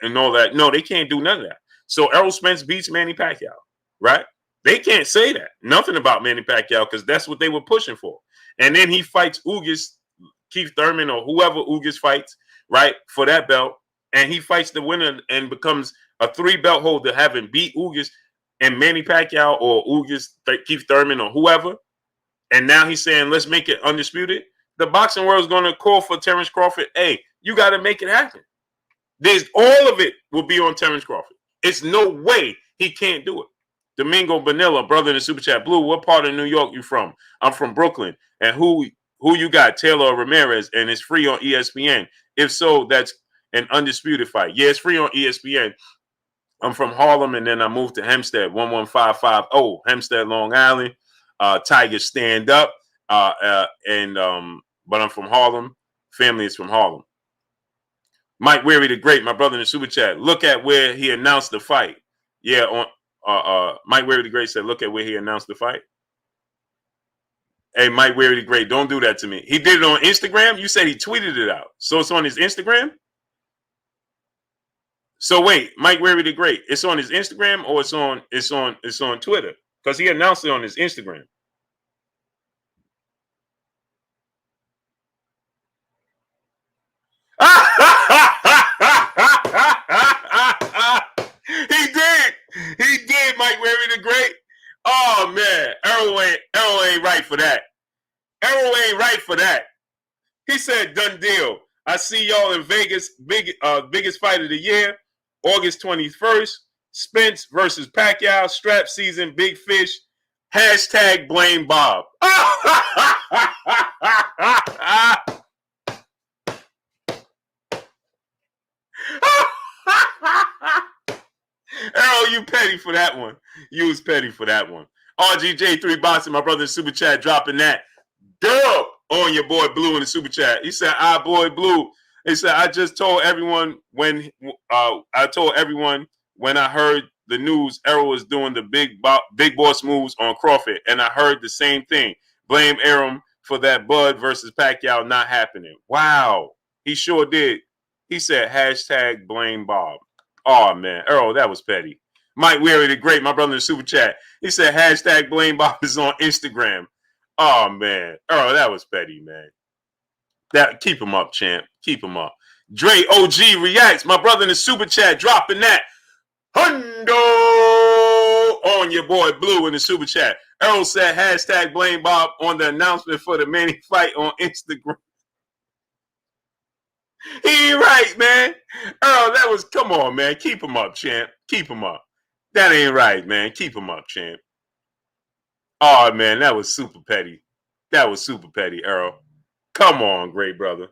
and all that. No, they can't do none of that. So Errol Spence beats Manny Pacquiao, right? They can't say that. Nothing about Manny Pacquiao because that's what they were pushing for. And then he fights Ugas, Keith Thurman, or whoever Ugas fights, right, for that belt. And he fights the winner and becomes a 3-belt holder, having beat Ugas and Manny Pacquiao or Ugas, Keith Thurman, or whoever. And now he's saying, let's make it undisputed. The boxing world is going to call for Terrence Crawford. Hey, you got to make it happen. All of it will be on Terrence Crawford. It's no way he can't do it. Domingo Bonilla, brother in the Super Chat. Blue, what part of New York you from? I'm from Brooklyn. And who you got? Taylor or Ramirez? And it's free on ESPN. If so, that's an undisputed fight. Yeah, it's free on ESPN. I'm from Harlem, and then I moved to Hempstead, 11550, Hempstead, Long Island. Tigers stand up. But I'm from Harlem. Family is from Harlem. Mike Weary the Great, my brother in the Super Chat. Look at where he announced the fight. Yeah, on Mike Weary the Great said, look at where he announced the fight. Hey, Mike Weary the Great, don't do that to me. He did it on Instagram. You said he tweeted it out. So it's on his Instagram? So wait, Mike Weary the Great, it's on his Instagram or it's on Twitter? Because he announced it on his Instagram. He did, Mike Weary the Great. Oh man, Errol ain't right for that. Errol ain't right for that. He said, done deal. I see y'all in Vegas, biggest fight of the year, August 21st. Spence versus Pacquiao, strap season, big fish. Hashtag blame Bob. Errol, you petty for that one. You was petty for that one. RGJ3 Boxing, my brother in Super Chat, dropping that dub on your boy Blue in the Super Chat. He said, boy Blue. He said, I told everyone when I heard the news Errol was doing the big boss moves on Crawford, and I heard the same thing. Blame Errol for that Bud versus Pacquiao not happening. Wow. He sure did. He said, hashtag blame Bob. Oh, man. Errol, that was petty. Mike Weary the Great, my brother in the Super Chat. He said, hashtag blame Bob is on Instagram. Oh, man. Errol, that was petty, man. Keep him up, champ. Keep him up. Dre OG reacts. My brother in the Super Chat dropping that. Hundo on your boy Blue in the Super Chat. Errol said, hashtag blame Bob on the announcement for the Manny fight on Instagram. He ain't right, man. Earl, that was, come on, man. Keep him up, champ. Keep him up. That ain't right, man. Keep him up, champ. Oh, man, that was super petty. That was super petty, Earl. Come on, great brother.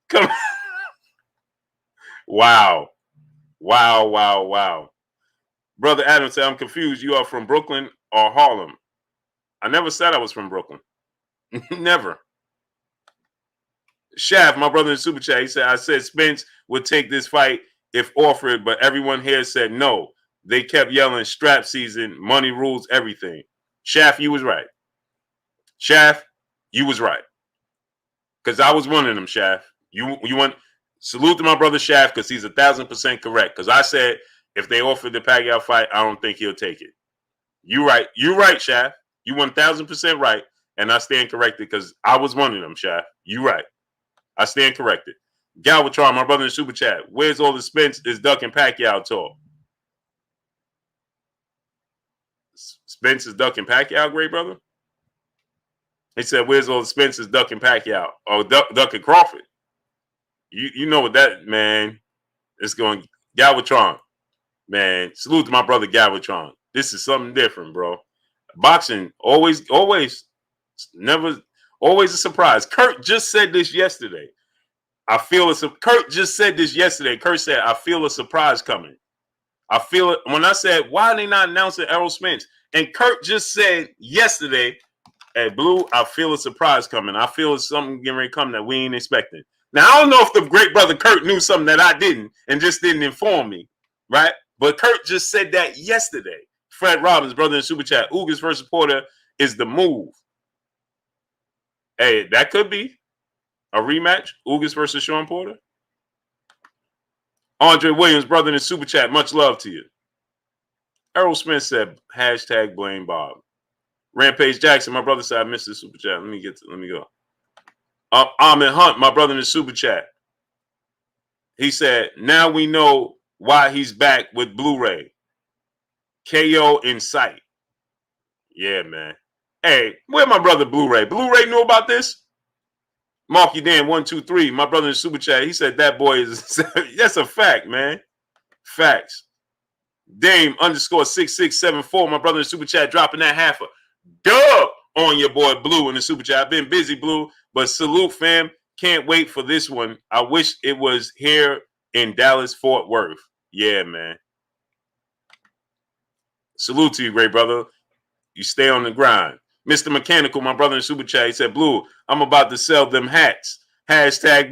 Come on. Wow. Wow, wow, wow. Brother Adam said, I'm confused. You are from Brooklyn or Harlem? I never said I was from Brooklyn. Never. Shaft, my brother in Super Chat, he said, I said Spence would take this fight if offered, but everyone here said no. They kept yelling strap season, money rules, everything. Shaft, you was right. Shaft, you was right. Because I was one of them, Shaft. You want salute to my brother Shaft because he's 1,000% correct. Because I said if they offered the Pacquiao fight, I don't think he'll take it. You right. You right, Shaft. You 1,000% right. And I stand corrected because I was one of them, Shaft. You right. I stand corrected. Galvatron, my brother in Super Chat. Where's all the Spence is ducking Pacquiao talk? Spence is ducking Pacquiao, great brother? He said, where's all the Spence is ducking Pacquiao? Oh, ducking Crawford. You know what that, man. It's going Galvatron. Man, salute to my brother Galvatron. This is something different, bro. Boxing, always never, always a surprise. Kurt just said this yesterday. Kurt just said this yesterday. Kurt said, I feel a surprise coming. I feel it. When I said, why are they not announcing Errol Spence? And Kurt just said yesterday, hey, Blue, I feel a surprise coming. I feel something getting ready to come that we ain't expecting. Now, I don't know if the great brother Kurt knew something that I didn't and just didn't inform me, right? But Kurt just said that yesterday. Fred Robbins, brother in Super Chat, Ugas versus Porter is the move. Hey, that could be a rematch, Ugas versus Sean Porter. Andre Williams, brother in Super Chat, much love to you. Errol Spence said, hashtag blame Bob. Rampage Jackson, my brother said, I missed the Super Chat. Let me go. Ahmed Hunt, my brother in the Super Chat. He said, now we know why he's back with Blu-ray. KO in sight. Yeah, man. Hey, where my brother Blu-ray? Blu-ray knew about this? Marky Dan 123, my brother in Super Chat. He said that boy is that's a fact, man. Facts. Dame _ 6674, my brother in Super Chat, dropping that half a dub on your boy Blue in the Super Chat. I've been busy, Blue, but salute, fam. Can't wait for this one. I wish it was here in Dallas, Fort Worth. Yeah, man. Salute to you, great brother. You stay on the grind. Mr. Mechanical, my brother in Super Chat, he said, Blue, I'm about to sell them hats. Hashtag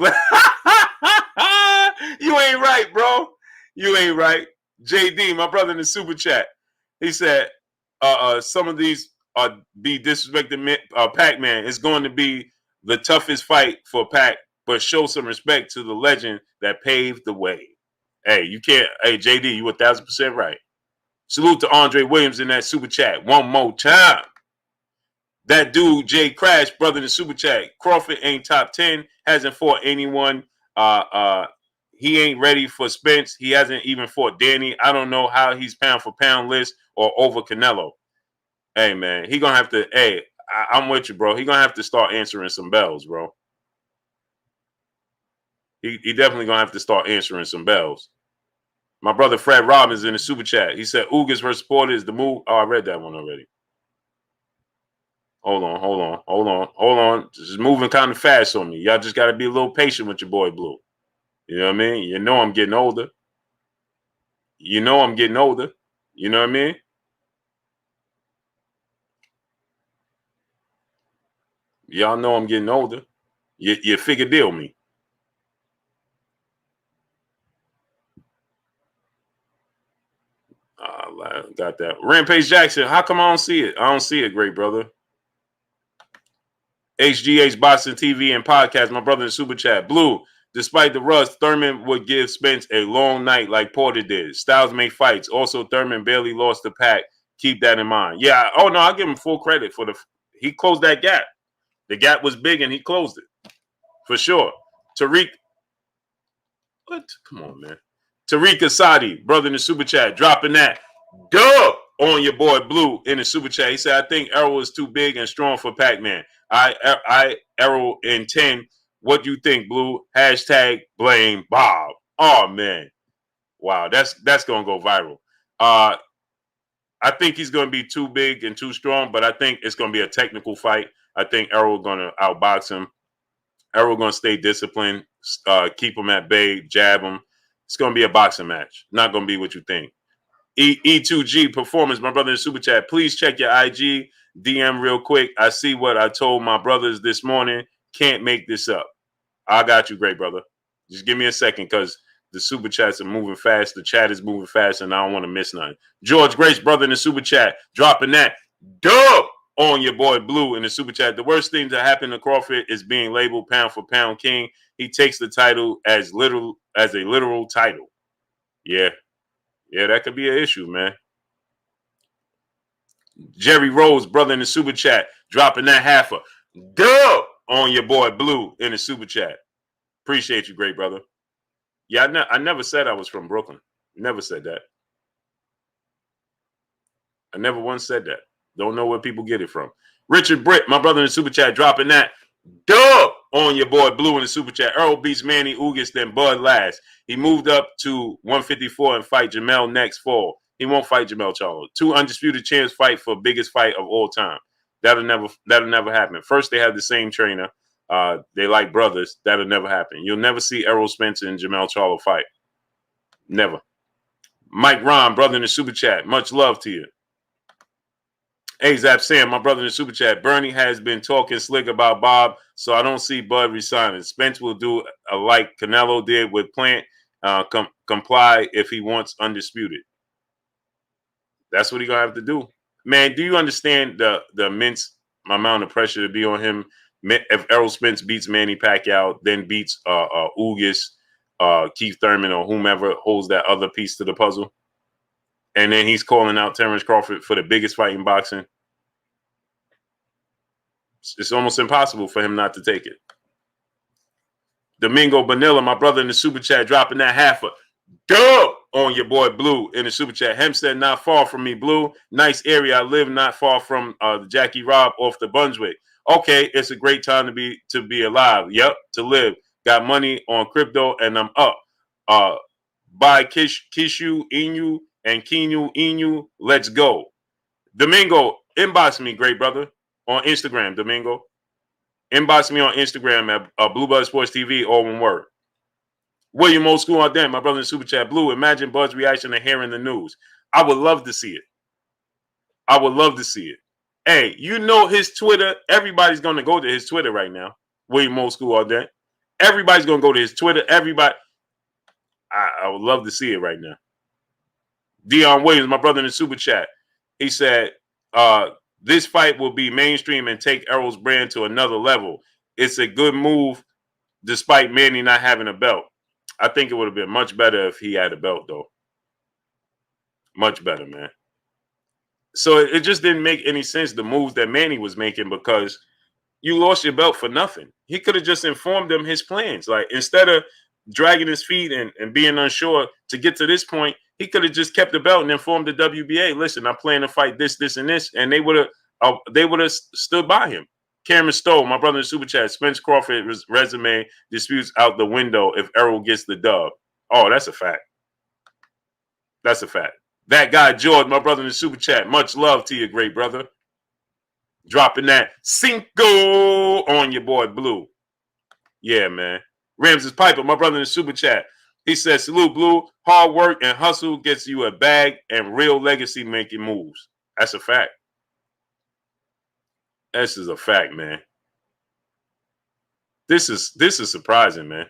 you ain't right, bro. You ain't right. JD, my brother in the Super Chat, he said, some of these be disrespected Pac-Man. It's going to be the toughest fight for Pac, but show some respect to the legend that paved the way. Hey, you can't. Hey, JD, you 1,000% right. Salute to Andre Williams in that Super Chat. One more time. That dude, Jay Crash, brother in the Super Chat. Crawford ain't top 10. Hasn't fought anyone. He ain't ready for Spence. He hasn't even fought Danny. I don't know how he's pound for pound list or over Canelo. Hey, man, he going to have to, hey, I'm with you, bro. He going to have to start answering some bells, bro. He definitely going to have to start answering some bells. My brother Fred Robbins in the Super Chat. He said, Ugas versus Porter is the move. Oh, I read that one already. Hold on. This is moving kind of fast on me. Y'all just got to be a little patient with your boy Blue. You know what I mean? You know I'm getting older. You know I'm getting older. You know what I mean? Y'all know I'm getting older. You figure deal me. Got that. Rampage Jackson, how come I don't see it? I don't see it, great brother. HGH Boxing TV and Podcast, my brother in Super Chat. Blue, despite the rust, Thurman would give Spence a long night like Porter did. Styles make fights. Also, Thurman barely lost the Pac. Keep that in mind. Yeah. Oh, no, I'll give him full credit for he closed that gap. The gap was big and he closed it. For sure. Tariq. What? Come on, man. Tariq Asadi, brother in the Super Chat, dropping that dub on your boy Blue in the Super Chat. He said, I think Errol is too big and strong for Pac-Man. I Errol in 10 What do you think, Blue? Hashtag blame Bob. Oh man. Wow, that's gonna go viral. I think he's gonna be too big and too strong, but I think it's gonna be a technical fight. I think Errol gonna outbox him. Errol gonna stay disciplined, keep him at bay, jab him. It's gonna be a boxing match. Not gonna be what you think. E2G Performance, my brother in Super Chat. Please check your IG DM real quick. I see what I told my brothers this morning. Can't make this up. I got you, great brother. Just give me a second because the Super Chats are moving fast. The chat is moving fast, and I don't want to miss nothing. George Grace, brother in the Super Chat, dropping that dub on your boy Blue in the Super Chat. The worst thing to happen to Crawford is being labeled pound for pound king. He takes the title as a literal title. Yeah. Yeah, that could be an issue, man. Jerry Rose, brother in the Super Chat, dropping that half a dub on your boy Blue in the Super Chat. Appreciate you, great brother. Yeah, I never said I was from Brooklyn. Never said that. I never once said that. Don't know where people get it from. Richard Britt, my brother in the Super Chat, dropping that dub on your boy Blue in the Super Chat. Errol beats Manny Ugas, then Bud last. He moved up to 154 and fight Jamel next fall. He won't fight Jamel Charlo. 2 undisputed champs fight for biggest fight of all time. That'll never happen. First, they have the same trainer. They like brothers. That'll never happen. You'll never see Errol Spence and Jamel Charlo fight. Never. Mike Ron, brother in the Super Chat. Much love to you. Hey, Zap Sam, my brother in the Super Chat. Bernie has been talking slick about Bob, so I don't see Bud resigning. Spence will do like Canelo did with Plant, comply if he wants undisputed. That's what he's going to have to do. Man, do you understand the immense amount of pressure to be on him? If Errol Spence beats Manny Pacquiao, then beats Ugas, Keith Thurman, or whomever holds that other piece to the puzzle, and then he's calling out Terrence Crawford for the biggest fight in boxing. It's almost impossible for him not to take it. Domingo Bonilla, my brother in the Super Chat, dropping that half a dub on your boy Blue in the Super Chat. Hempstead, not far from me, Blue. Nice area. I live not far from the Jackie Robb off the Bunswick. Okay, it's a great time to be alive. Yep, to live. Got money on crypto, and I'm up. Buy Kishu Inu and Kinu Inu. Let's go. Domingo, inbox me, great brother, on Instagram. Domingo, inbox me on Instagram at Blue Sports TV, all one word. William Old School on them, my brother in Super Chat. Blue, imagine Bud's reaction to hearing the news. I would love to see it. I would love to see it. Hey, you know his Twitter. Everybody's going to go to his Twitter right now. William Old School on them. Everybody's going to go to his Twitter. Everybody. I would love to see it right now. Dion Williams, my brother in the Super Chat. He said, this fight will be mainstream and take Errol's brand to another level. It's a good move despite Manny not having a belt. I think it would have been much better if he had a belt, though. Much better, man. So it just didn't make any sense, the moves that Manny was making, because you lost your belt for nothing. He could have just informed them his plans. Like, instead of dragging his feet and being unsure to get to this point, he could have just kept the belt and informed the WBA, listen, I'm planning to fight this, this, and this, and they would have stood by him. Cameron Stowe, my brother in Super Chat, Spence Crawford's resume disputes out the window if Errol gets the dub. Oh, that's a fact. That's a fact. That guy, George, my brother in the Super Chat, much love to you, great brother. Dropping that Cinco on your boy Blue. Yeah, man. Ramses Piper, my brother in the Super Chat. He says, salute, Blue. Hard work and hustle gets you a bag and real legacy making moves. That's a fact. This is a fact, man. This is surprising, man.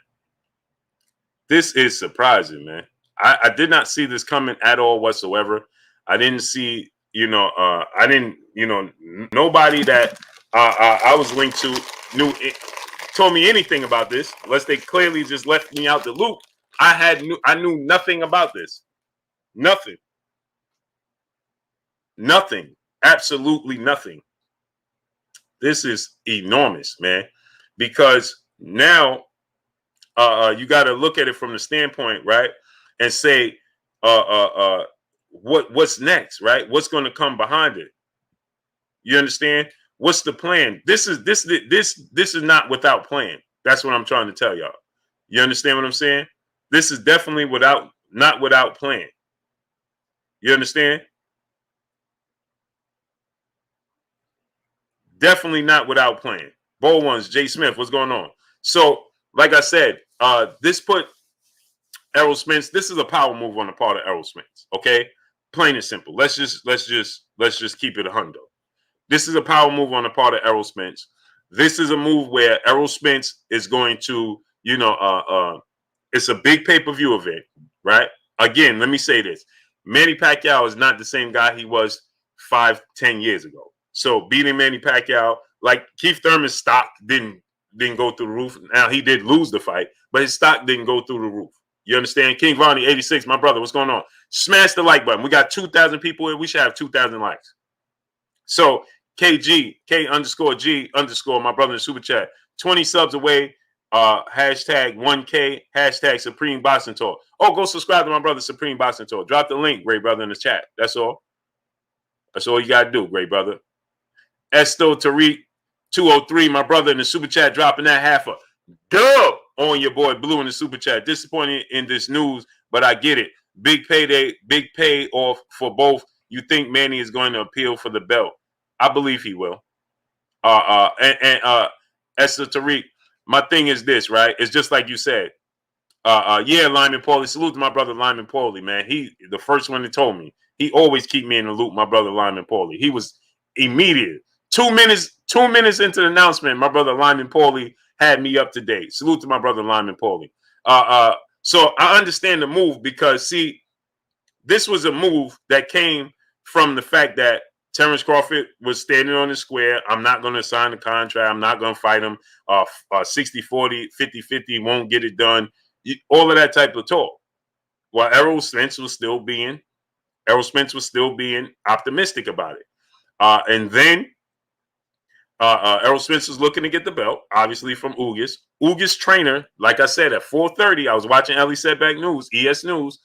This is surprising, man. I did not see this coming at all whatsoever. I didn't see, nobody that I was linked to told me anything about this, unless they clearly just left me out the loop. I knew nothing about this. Nothing. Nothing. Absolutely nothing. This is enormous, man, because now you got to look at it from the standpoint, right, and say what's next, right? What's going to come behind it? You understand? What's the plan? This is not without plan. That's what I'm trying to tell y'all. You understand what I'm saying? This is definitely not without plan. You understand? Definitely not without plan. Bold ones, Jay Smith, what's going on? So, like I said, this put Errol Spence. This is a power move on the part of Errol Spence. Okay, plain and simple. Let's just keep it a hundo. This is a power move on the part of Errol Spence. This is a move where Errol Spence is going to, it's a big pay-per-view event, right? Again, let me say this. Manny Pacquiao is not the same guy he was 5-10 years ago. So beating Manny Pacquiao, like Keith Thurman's stock didn't go through the roof. Now, he did lose the fight, but his stock didn't go through the roof. You understand? King Vonnie, 86, my brother, what's going on? Smash the like button. We got 2,000 people here. We should have 2,000 likes. So KG, K_G_, my brother in the super chat, 20 subs away, hashtag 1K, hashtag Supreme Boxing Talk. Oh, go subscribe to my brother Supreme Boxing Talk. Drop the link, great brother, in the chat. That's all. That's all you got to do, great brother. Esto Tariq, 203, my brother in the super chat, dropping that half a dub on your boy Blue in the super chat. Disappointed in this news, but I get it. Big payday, big payoff for both. You think Manny is going to appeal for the belt? I believe he will. Esther Tariq, my thing is this, right? It's just like you said. Yeah, Lyman Paulie. Salute to my brother Lyman Paulie, man. He the first one that told me. He always keep me in the loop, my brother Lyman Paulie. He was immediate. 2 minutes into the announcement, my brother Lyman Paulie had me up to date. Salute to my brother Lyman Paulie. So I understand the move because, see, this was a move that came from the fact that Terrence Crawford was standing on the square. I'm not going to sign the contract. I'm not going to fight him. 60-40, 50-50, won't get it done. All of that type of talk. While Errol Spence was still being optimistic about it. And then Errol Spence was looking to get the belt, obviously from Ugas. Ugas' trainer, like I said, at 4:30, I was watching Ellie Setback News, ES News.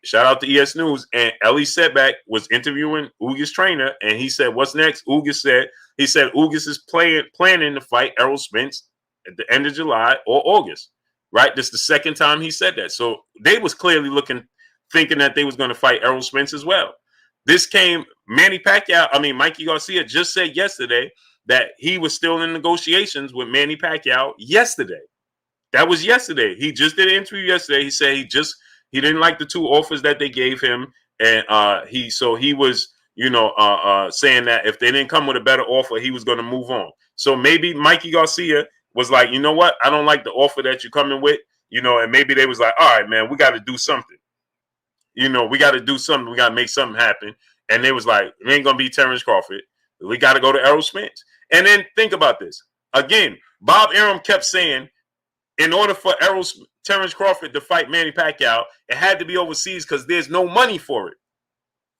Shout out to ES News. And Ellie Setback was interviewing Ugas' trainer, and he said, "What's next?" Ugas said, Ugas is planning to fight Errol Spence at the end of July or August. Right? This is the second time he said that. So they was clearly thinking that they was going to fight Errol Spence as well. This came, Mikey Garcia just said yesterday that he was still in negotiations with Manny Pacquiao yesterday. That was yesterday. He just did an interview yesterday. He said he didn't like the two offers that they gave him. And he was, saying that if they didn't come with a better offer, he was going to move on. So maybe Mikey Garcia was like, you know what? I don't like the offer that you're coming with, and maybe they was like, all right, man, we got to do something. We got to do something. We got to make something happen. And they was like, it ain't going to be Terrence Crawford. We got to go to Errol Spence. And then think about this. Again, Bob Arum kept saying, in order for Terrence Crawford to fight Manny Pacquiao, it had to be overseas because there's no money for it.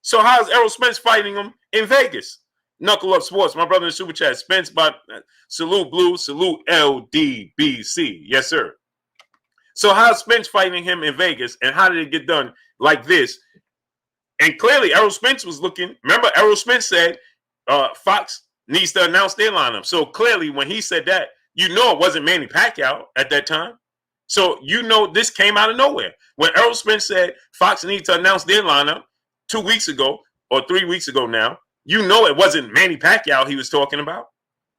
So how is Errol Spence fighting him in Vegas? Knuckle Up Sports, my brother in the super chat. Spence, salute Blue, salute LDBC. Yes, sir. So how's Spence fighting him in Vegas, and how did it get done like this? And clearly, Errol Spence was looking. Remember, Errol Spence said Fox needs to announce their lineup. So clearly, when he said that, it wasn't Manny Pacquiao at that time. So this came out of nowhere. When Errol Spence said Fox needs to announce their lineup 2 weeks ago or 3 weeks ago now, it wasn't Manny Pacquiao he was talking about.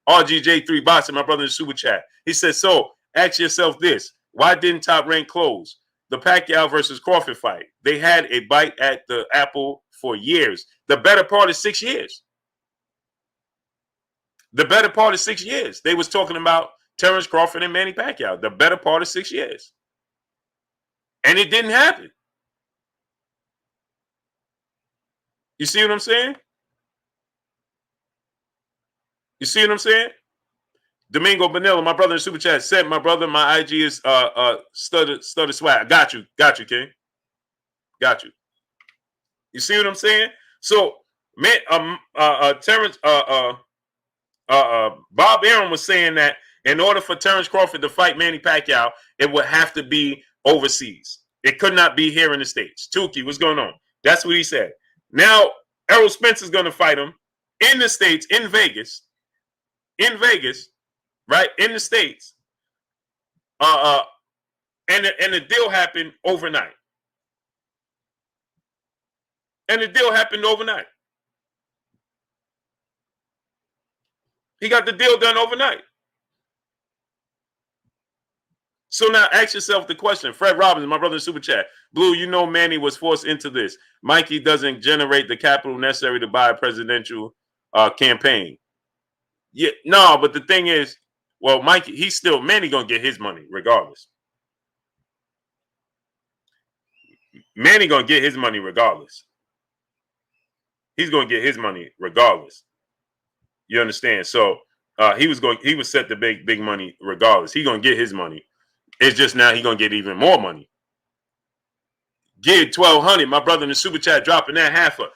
RGJ3 Boxing, my brother in the super chat. He said, so ask yourself this. Why didn't Top Rank close the Pacquiao versus Crawford fight? They had a bite at the apple for years. The better part of 6 years. The better part of 6 years. They was talking about Terrence Crawford and Manny Pacquiao. The better part of 6 years. And it didn't happen. You see what I'm saying? You see what I'm saying? Domingo Bonilla, my brother in super chat, said, my brother, my IG is stutter swag. Got you, King. Got you. You see what I'm saying? So, Terrence, Bob Arum was saying that in order for Terrence Crawford to fight Manny Pacquiao, it would have to be overseas. It could not be here in the States. Tukey, what's going on? That's what he said. Now, Errol Spence is going to fight him in the States, in Vegas, right? In the States. And the deal happened overnight. And the deal happened overnight. He got the deal done overnight. So now ask yourself the question. Fred Robbins, my brother in Super Chat. Blue, you know Manny was forced into this. Mikey doesn't generate the capital necessary to buy a presidential campaign. Yeah, no, but the thing is, well, Mikey, Manny gonna get his money regardless. Manny gonna get his money regardless. He's gonna get his money regardless. You understand? So he was set to big money regardless. He gonna get his money. It's just now he gonna get even more money. Get 1,200. My brother in the Super Chat dropping that half a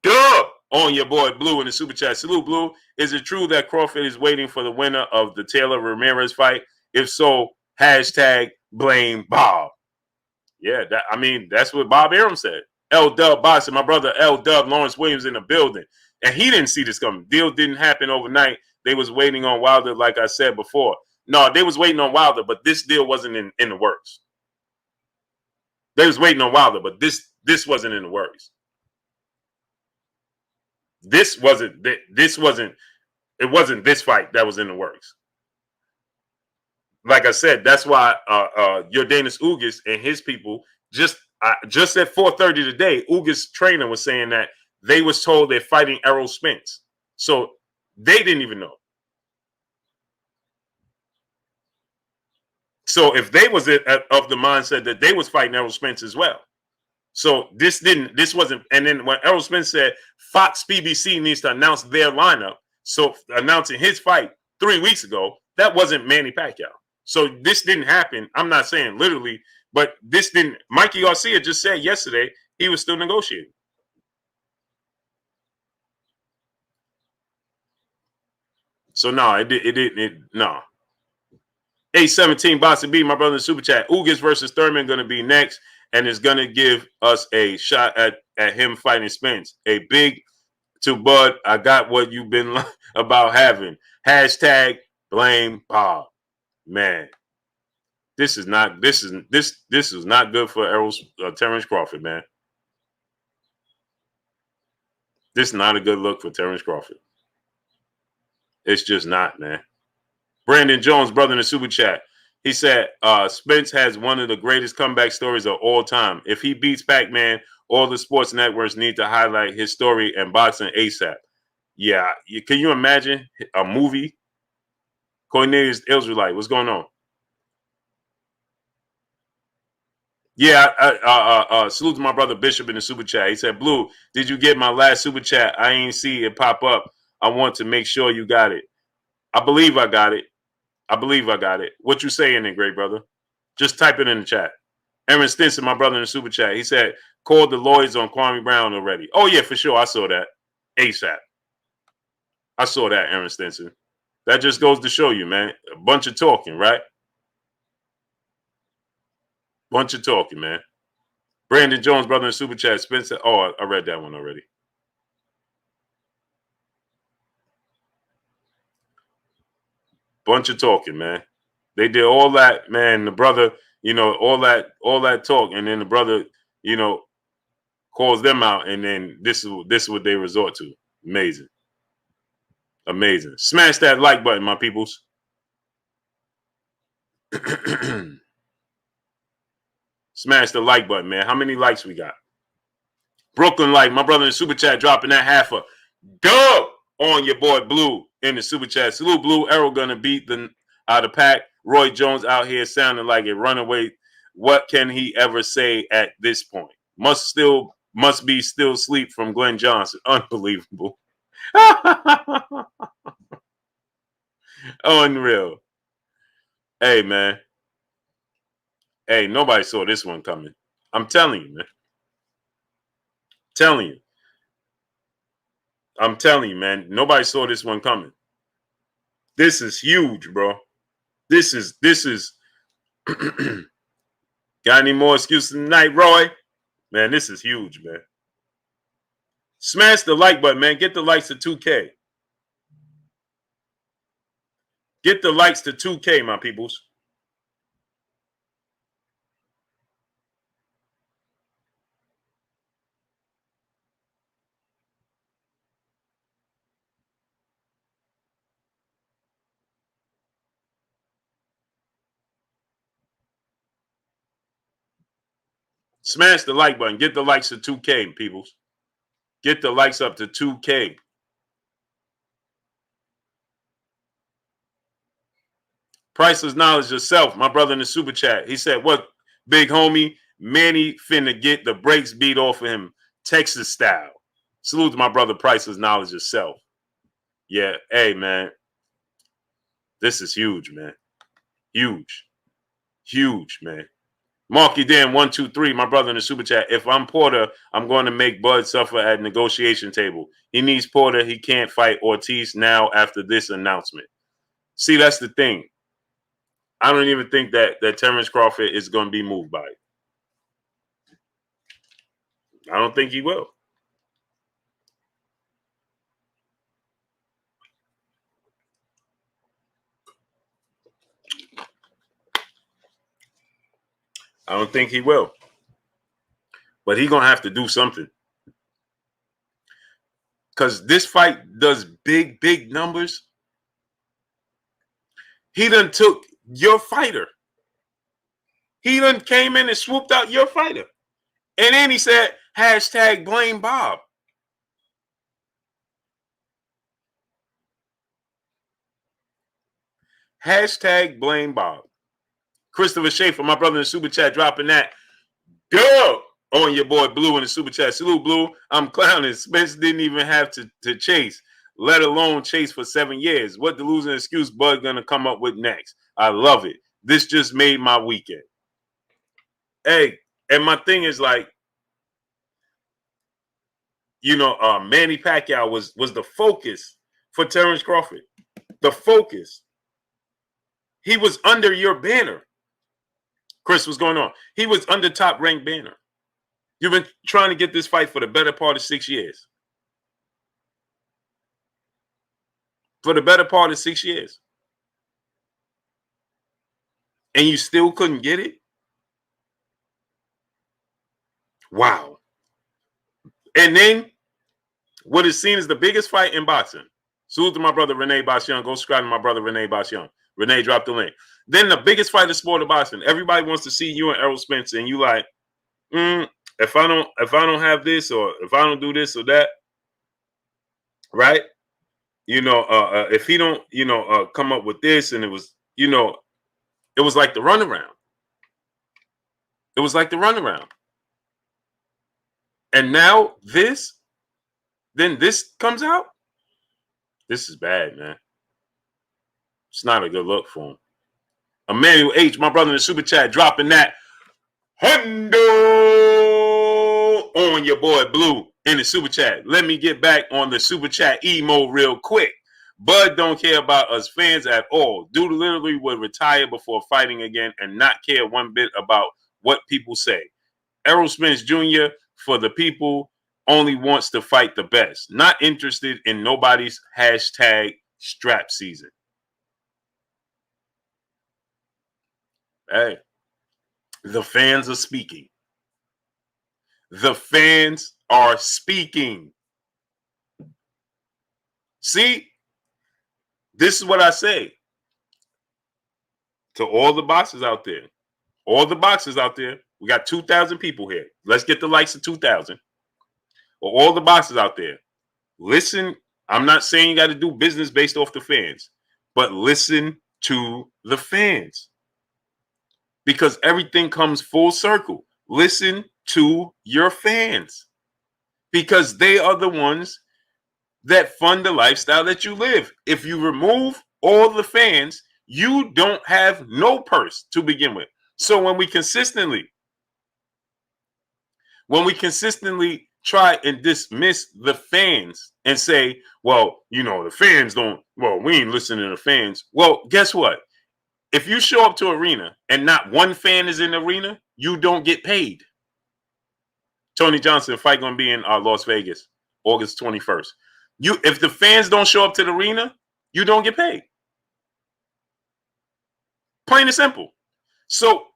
duh on your boy Blue in the Super Chat. Salute, Blue. Is it true that Crawford is waiting for the winner of the Taylor Ramirez fight? If so, hashtag blame Bob. Yeah, that's what Bob Arum said. L Dub Boxing, my brother L Dub Lawrence Williams in the building. And he didn't see this coming. Deal didn't happen overnight. They was waiting on Wilder, like I said before. No, they was waiting on Wilder, but this deal wasn't in the works. They was waiting on Wilder, but this wasn't in the works. It wasn't this fight that was in the works. Like I said, that's why Jordanis Ugas and his people just at 4:30 today, Ugas' trainer was saying that they was told they're fighting Errol Spence. So they didn't even know. So if they was of the mindset that they was fighting Errol Spence as well. So this wasn't, and then when Errol Spence said Fox PBC needs to announce their lineup, so announcing his fight 3 weeks ago, that wasn't Manny Pacquiao. So this didn't happen. I'm not saying literally, but this didn't. Mikey Garcia just said yesterday he was still negotiating. So no, it didn't. No. 817 Boxing B, my brother in Super Chat. Ugas versus Thurman going to be next, and it's going to give us a shot at him fighting Spence. A big to Bud. I got what you've been about having. Hashtag blame Bob. Man, this is not good for Terrence Crawford, man. This is not a good look for Terrence Crawford. It's just not, man. Brandon Jones, brother in the Super Chat. He said, Spence has one of the greatest comeback stories of all time. If he beats Pac-Man, all the sports networks need to highlight his story and boxing ASAP. Yeah. Can you imagine a movie? Cornelius Israelite, what's going on? Yeah, salute to my brother Bishop in the Super Chat. He said, Blue, did you get my last Super Chat? I ain't see it pop up. I want to make sure you got it. I believe I got it. What you saying then, great brother? Just type it in the chat. Aaron Stinson, my brother in the Super Chat. He said, called the lawyers on Kwame Brown already. Oh, yeah, for sure. I saw that. ASAP. I saw that, Aaron Stinson. That just goes to show you, man. A bunch of talking, right? Bunch of talking, man. Brandon Jones, brother in the Super Chat. Spencer. Oh, I read that one already. Bunch of talking, man. They did all that, man. The brother, all that talk, and then the brother, calls them out, and then this is what they resort to. Amazing. Amazing. Smash that like button, my peoples. Smash the like button, man. How many likes we got? Brooklyn Light, my brother in the Super Chat, dropping that half a dub on your boy Blue in the Super Chat. Salute, Blue. Errol gonna beat the out of Pac. Roy Jones out here sounding like a runaway. What can he ever say at this point? Must be still sleep from Glenn Johnson. Unbelievable. Unreal. Hey, man. Hey, nobody saw this one coming. I'm telling you, man. I'm telling you, man. Nobody saw this one coming. This is huge, bro. This is got any more excuses tonight, Roy? Man, this is huge, man. Smash the like button, man. Get the likes to 2K. Get the likes to 2K, my peoples. Smash the like button. Get the likes to 2K, peoples. Get the likes up to 2K. Priceless knowledge yourself. My brother in the super chat. He said, what, big homie? Manny finna get the brakes beat off of him, Texas style. Salute to my brother Priceless knowledge yourself. Yeah, hey, man. This is huge, man. Huge. Huge, man. Marky Dan 123, my brother in the super chat. If I'm Porter, I'm going to make Bud suffer at negotiation table. He needs Porter. He can't fight Ortiz now after this announcement. See, that's the thing. I don't even think that Terrence Crawford is going to be moved by it. I don't think he will. I don't think he will. But he's going to have to do something. Because this fight does big, big numbers. He done took your fighter. He done came in and swooped out your fighter. And then he said, hashtag blame Bob. Hashtag blame Bob. Christopher Schaefer, my brother in the super chat, dropping that dub on your boy Blue in the super chat. Salute, Blue. I'm clowning. Spence didn't even have to chase, let alone chase for 7 years. What the losing excuse Bud gonna come up with next? I love it. This just made my weekend. Hey, and my thing is like, you know, Manny Pacquiao was the focus for Terrence Crawford. The focus. He was under your banner. Chris, what's going on? He was under top ranked banner. You've been trying to get this fight for the better part of 6 years. For the better part of 6 years. And you still couldn't get it? Wow. And then what is seen as the biggest fight in boxing. Salute to my brother Renee Bashan. Go subscribe to my brother Renee Bashan. Renee dropped the link. Then the biggest fight in the sport of boxing. Everybody wants to see you and Errol Spence, and you like, if I don't have this, or if I don't do this or that, right? You know, if he don't, you know, come up with this, and it was, you know, it was like the runaround. It was like the runaround. And now this, then this comes out. This is bad, man. It's not a good look for him. Emmanuel H, my brother in the super chat, dropping that hundo on your boy Blue in the super chat. Let me get back on the super chat emo real quick. Bud don't care about us fans at all. Dude literally would retire before fighting again and not care one bit about what people say. Errol Spence Jr. for the people only wants to fight the best. Not interested in nobody's hashtag strap season. Hey, the fans are speaking. The fans are speaking. See, this is what I say to all the boxers out there. All the boxers out there. We got 2,000 people here. Let's get the likes of 2,000. All the boxers out there. Listen, I'm not saying you got to do business based off the fans, but listen to the fans. Because everything comes full circle. Listen to your fans. Because they are the ones that fund the lifestyle that you live. If you remove all the fans, you don't have no purse to begin with. So when we consistently try and dismiss the fans and say, well, you know, the fans don't, well, we ain't listening to the fans. Well, guess what? If you show up to arena and not one fan is in the arena, you don't get paid. Tony Johnson, fight going to be in Las Vegas, August 21st. If the fans don't show up to the arena, you don't get paid. Plain and simple. So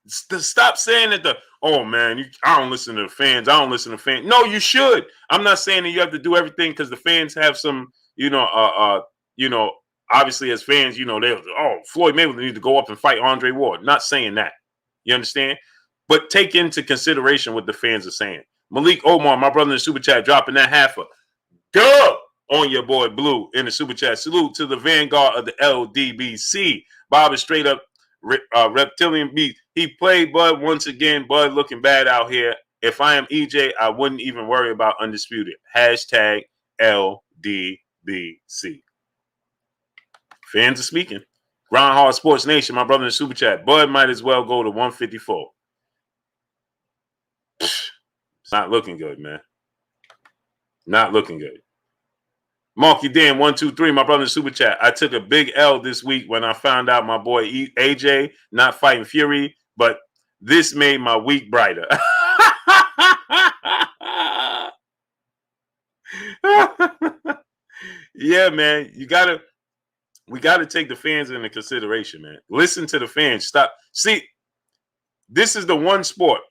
stop saying that oh man, I don't listen to the fans. I don't listen to fans. No, you should. I'm not saying that you have to do everything because the fans have some, obviously as fans, Floyd Mayweather need to go up and fight Andre Ward. Not saying that. You understand? But take into consideration what the fans are saying. Malik Omar, my brother in the super chat, dropping that halfer. Go on your boy Blue in the super chat. Salute to the vanguard of the LDBC. Bob is straight up reptilian beat. He played Bud once again. Bud looking bad out here. If I am EJ, I wouldn't even worry about undisputed. Hashtag LDBC. Fans are speaking. Groundhog Sports Nation, my brother in the super chat. Bud might as well go to 154. It's not looking good, man. Not looking good. Marky Dan 123, my brother in the super chat. I took a big L this week when I found out my boy AJ not fighting Fury, but this made my week brighter. Yeah, man. We gotta take the fans into consideration, man. Listen to the fans. Stop. See, this is the one sport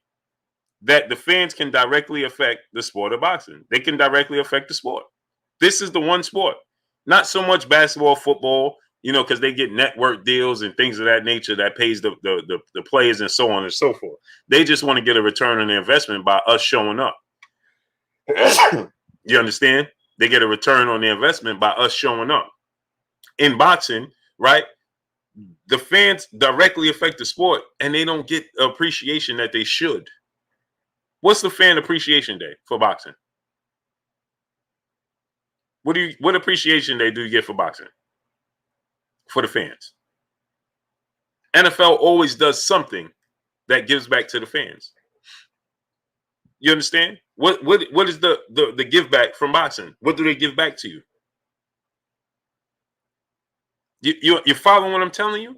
that the fans can directly affect the sport of boxing. They can directly affect the sport. This is the one sport. Not so much basketball, football, because they get network deals and things of that nature that pays the players and so on and so forth. They just want to get a return on their investment by us showing up. You understand? They get a return on their investment by us showing up. In boxing, right? The fans directly affect the sport and they don't get the appreciation that they should. What's the fan appreciation day for boxing? What appreciation day do you get for boxing? For the fans. NFL always does something that gives back to the fans. You understand? What is the give back from boxing? What do they give back to you? You following what I'm telling you?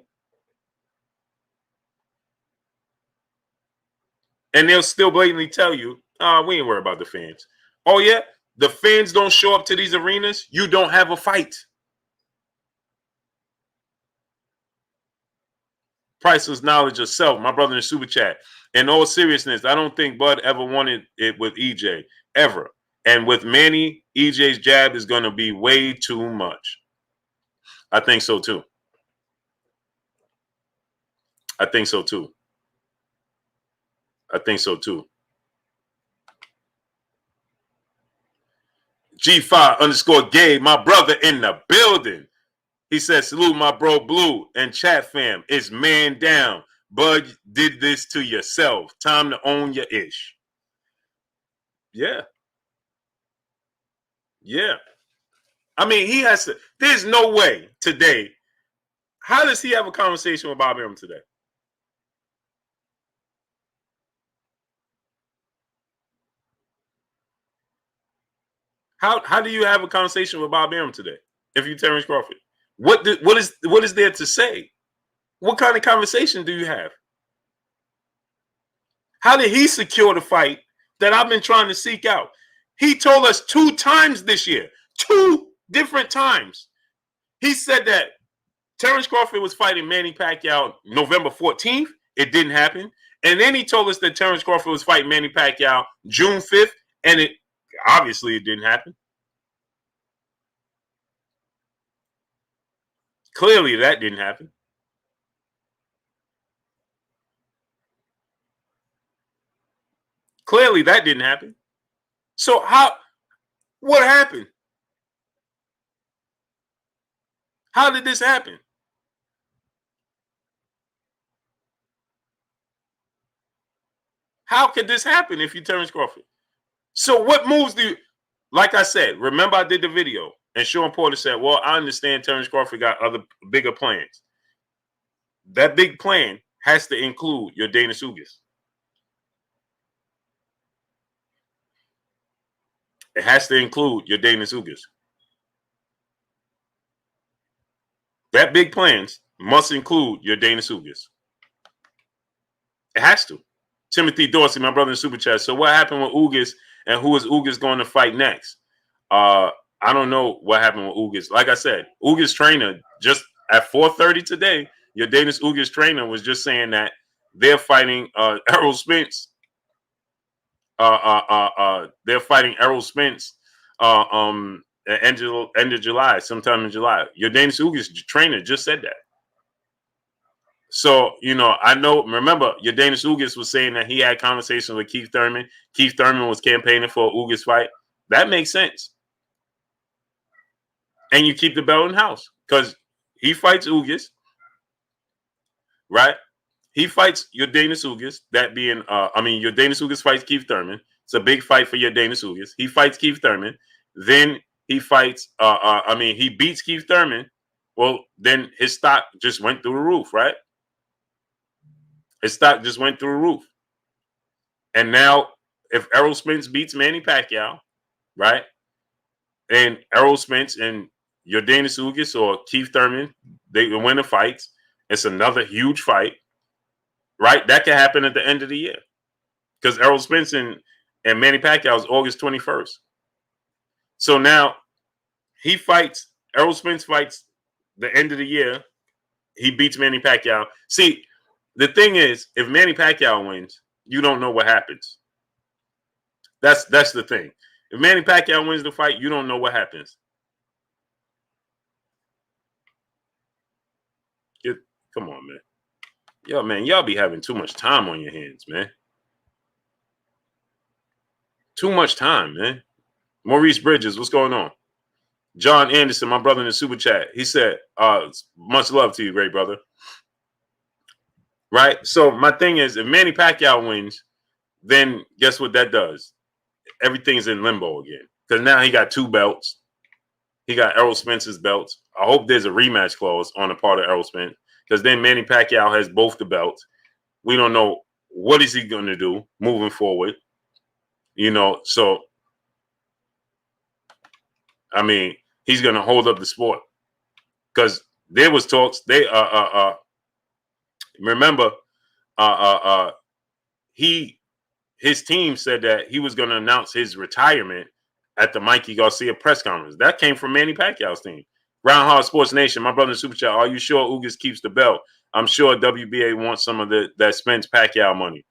And they'll still blatantly tell you, we ain't worried about the fans. Oh, yeah? The fans don't show up to these arenas, you don't have a fight. Priceless knowledge of self, my brother in the super chat. In all seriousness, I don't think Bud ever wanted it with EJ, ever. And with Manny, EJ's jab is going to be way too much. I think so, too. I think so, too. I think so, too. G5_Gabe, my brother in the building. He says, salute my bro Blue and chat fam. It's man down. Bud did this to yourself. Time to own your ish. Yeah. Yeah. I mean, he has to. There's no way today. How does he have a conversation with Bob Arum today? How do you have a conversation with Bob Arum today if you Terrence Crawford? What is there to say? What kind of conversation do you have? How did he secure the fight that I've been trying to seek out? He told us 2 times this year, 2 different times. He said that Terrence Crawford was fighting Manny Pacquiao November 14th. It didn't happen. And then he told us that Terrence Crawford was fighting Manny Pacquiao June 5th. And it didn't happen. Clearly, that didn't happen. Clearly, that didn't happen. So what happened? How did this happen? How could this happen if you Terrence Crawford? So what moves do you, like I said, remember I did the video and Sean Porter said, well, I understand Terrence Crawford got other bigger plans. That big plan has to include your Dana Sugas. It has to include your Dana Sugas. That big plans must include your Dana Sugas. It has to. Timothy Dorsey, my brother in Super Chat. So what happened with Ugas and who is Ugas going to fight next? I don't know what happened with Ugas. Like I said, Ugas trainer just at 4:30 today, your Danish Ugas trainer was just saying that they're fighting Errol Spence. They're fighting Errol Spence end of July, sometime in July. Your Danish Ugas trainer just said that. So, I know, remember, Yordenis Ugas was saying that he had conversations with Keith Thurman. Keith Thurman was campaigning for a Ugas fight. That makes sense. And you keep the belt in house because he fights Ugas, right? He fights Yordenis Ugas. That being, Yordenis Ugas fights Keith Thurman. It's a big fight for Yordenis Ugas. He fights Keith Thurman. Then he fights, he beats Keith Thurman. Well, then his stock just went through the roof, right? His stock just went through the roof. And now, if Errol Spence beats Manny Pacquiao, right, and Errol Spence and Yordenis Ugas or Keith Thurman, they win the fights, it's another huge fight, right? That could happen at the end of the year because Errol Spence and Manny Pacquiao is August 21st. So now Errol Spence fights the end of the year. He beats Manny Pacquiao. See, the thing is, if Manny Pacquiao wins, you don't know what happens. That's the thing. If Manny Pacquiao wins the fight, you don't know what happens. Come on, man. Yo, man, y'all be having too much time on your hands, man. Too much time, man. Maurice Bridges, what's going on? John Anderson, my brother in the super chat, he said, much love to you, great brother. Right? So my thing is, if Manny Pacquiao wins, then guess what that does? Everything's in limbo again. Because now he got 2 belts. He got Errol Spence's belts. I hope there's a rematch clause on the part of Errol Spence. Because then Manny Pacquiao has both the belts. We don't know what is he going to do moving forward. So, he's going to hold up the sport. Because there was talks. They, remember, his team said that he was going to announce his retirement at the Mikey Garcia press conference. That came from Manny Pacquiao's team. Groundhog Sports Nation, my brother in Super Chat, are you sure Ugas keeps the belt? I'm sure WBA wants some of that Spence Pacquiao money.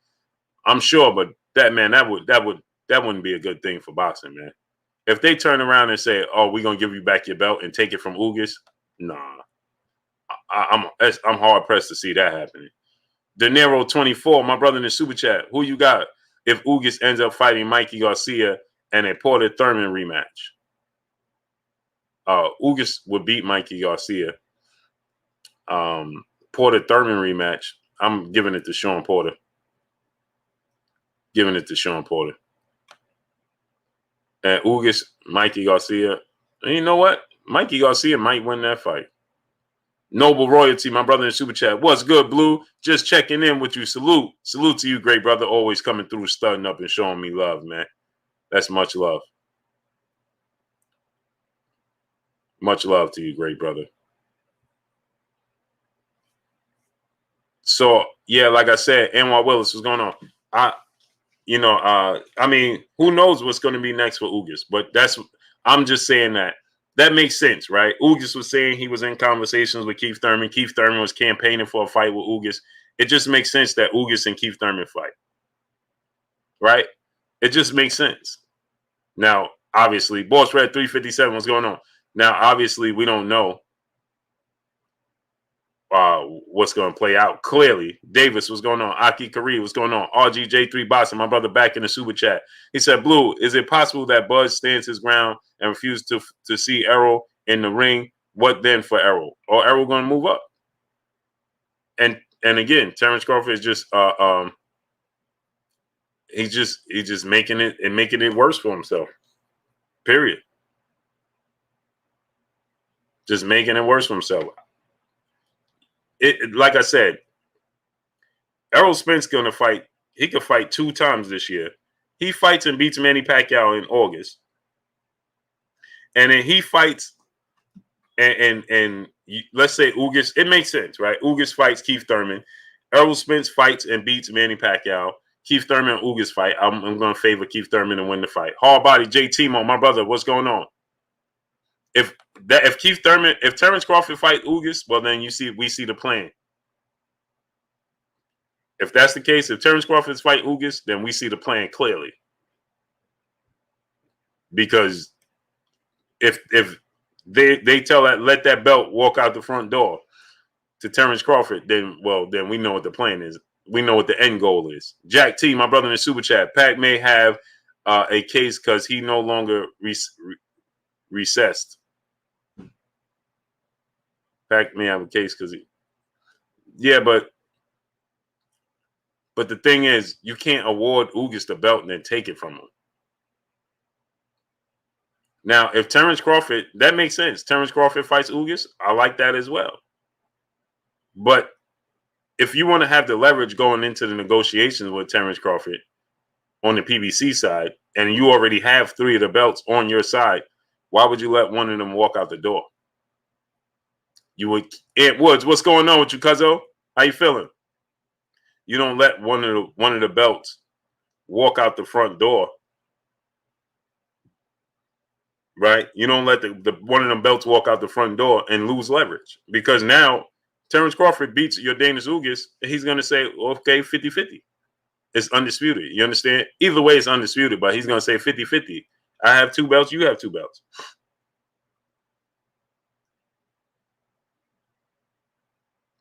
I'm sure, but that wouldn't be a good thing for boxing, man. If they turn around and say, "Oh, we're gonna give you back your belt and take it from Ugas," nah, I'm hard pressed to see that happening. De Niro 24, my brother in the Super Chat, who you got if Ugas ends up fighting Mikey Garcia and a Porter Thurman rematch? Ugas would beat Mikey Garcia. Porter Thurman rematch, I'm giving it to Sean Porter. And Ugas, Mikey Garcia. And you know what? Mikey Garcia might win that fight. Noble Royalty, my brother in Super Chat. What's good, Blue? Just checking in with you. Salute to you, great brother. Always coming through, studding up and showing me love, man. That's much love. Much love to you, great brother. So, yeah, like I said, Anwar Willis, what's going on? Who knows what's going to be next for Ugas? But I'm just saying that makes sense, right? Ugas was saying he was in conversations with Keith Thurman. Keith Thurman was campaigning for a fight with Ugas. It just makes sense that Ugas and Keith Thurman fight, right? It just makes sense. Now, obviously, Boss Red 357, what's going on? Now, obviously, we don't know what's going to play out. Clearly, Davis, what's going on? Aki Kari, what's going on? RGJ3 Boston, my brother back in the super chat. He said, Blue, is it possible that Buzz stands his ground and refuses to see Errol in the ring? What then for Errol? Or Errol going to move up? And again, Terrence Crawford is just he's just making it worse for himself. Period. Just making it worse for himself. Like I said, Errol Spence going to fight. He could fight 2 times this year. He fights and beats Manny Pacquiao in August. And then he fights and let's say Ugas. It makes sense, right? Ugas fights Keith Thurman. Errol Spence fights and beats Manny Pacquiao. Keith Thurman and Ugas fight. I'm going to favor Keith Thurman to win the fight. Hard body, J. Timo, my brother, what's going on? If Terrence Crawford fight Ugas, well then we see the plan. If that's the case, if Terrence Crawford fight Ugas, then we see the plan clearly. Because if they let that belt walk out the front door to Terrence Crawford, then we know what the plan is. We know what the end goal is. Jack T, my brother in the super chat, Pac may have a case because he no longer recessed. Pac may have a case because he, yeah, but the thing is, you can't award Ugas the belt and then take it from him. Now, if Terrence Crawford, that makes sense. Terrence Crawford fights Ugas, I like that as well. But if you want to have the leverage going into the negotiations with Terrence Crawford on the PBC side, and you already have 3 of the belts on your side, why would you let one of them walk out the door? You would. Ant Woods, what's going on with you, cuzzo? How you feeling? You don't let one of the belts walk out the front door, right? You don't let the one of them belts walk out the front door and lose leverage, because now Terrence Crawford beats your Danis Ugas, and he's going to say, okay, 50-50. It's undisputed. You understand? Either way, it's undisputed, but he's going to say 50-50. I have 2 belts, you have 2 belts.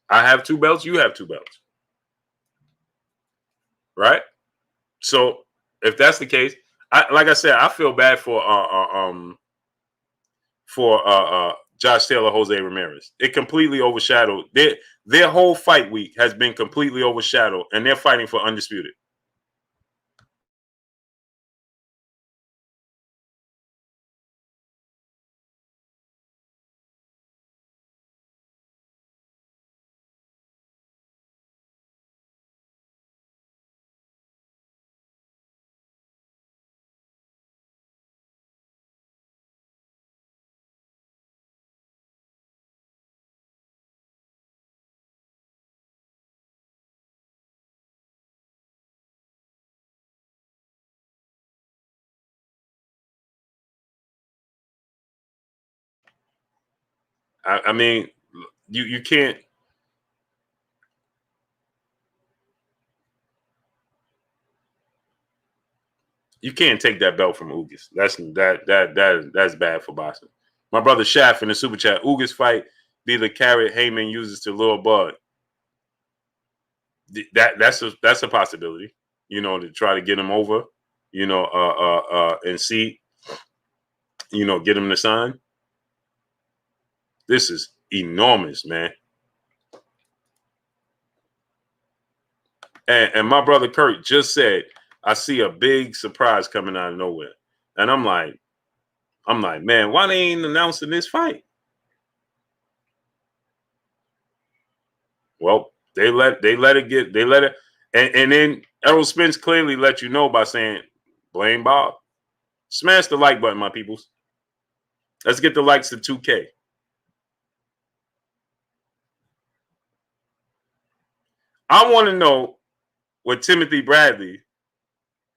I have 2 belts, you have 2 belts. Right? So if that's the case, like I said, I feel bad for Josh Taylor, Jose Ramirez. It completely overshadowed their whole fight week has been completely overshadowed, and they're fighting for undisputed. I mean, you can't. You can't take that belt from Ugas. That's bad for boxing. My brother Shaft in the super chat. Ugas fight be the carrot Heyman uses to lure Bud. That's a possibility. You know, to try to get him over. You know, and see. You know, get him to sign. This is enormous, man. And my brother Kurt just said, I see a big surprise coming out of nowhere. And I'm like, man, why they ain't announcing this fight? Well, they let it, and then Errol Spence clearly let you know by saying, blame Bob. Smash the like button, my peoples. Let's get the likes to 2K. I want to know what Timothy Bradley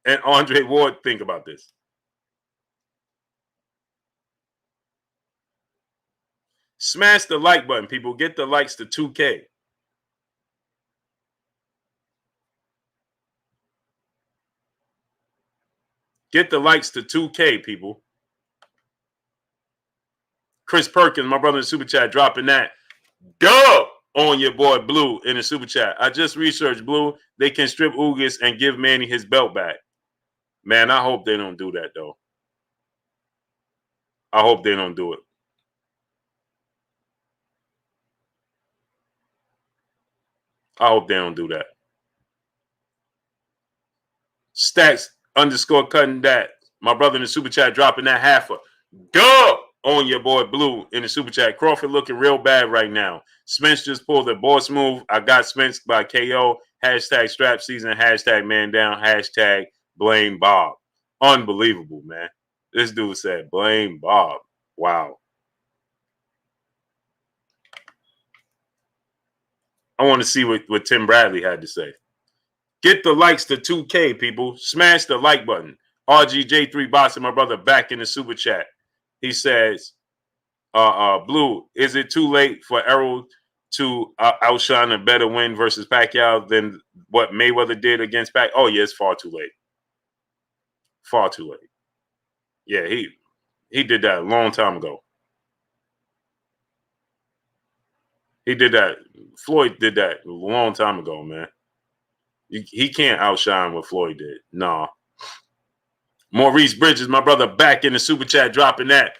and Andre Ward think about this. Smash the like button, people. Get the likes to 2K. Get the likes to 2K, people. Chris Perkins, my brother in the super chat, dropping that dub on your boy Blue in the super chat. I just researched Blue. They can strip Ugas and give Manny his belt back. Man, I hope they don't do that, though. I hope they don't do it. I hope they don't do that. Stacks _ cutting that. My brother in the super chat dropping that halfer. Dub on your boy Blue in the super chat. Crawford looking real bad right now. Spence just pulled a boss move. I got Spence by KO. Hashtag strap season. Hashtag man down. Hashtag blame Bob. Unbelievable, man. This dude said blame Bob. Wow. I want to see what Tim Bradley had to say. Get the likes to 2K, people. Smash the like button. RGJ3 Boxing, my brother, back in the super chat. He says, Blue, is it too late for Errol to outshine a better win versus Pacquiao than what Mayweather did against Pacquiao? Oh, yeah, it's far too late. Far too late. Yeah, he did that a long time ago. He did that. Floyd did that a long time ago, man. He can't outshine what Floyd did. No. Maurice Bridges, my brother, back in the super chat, dropping that.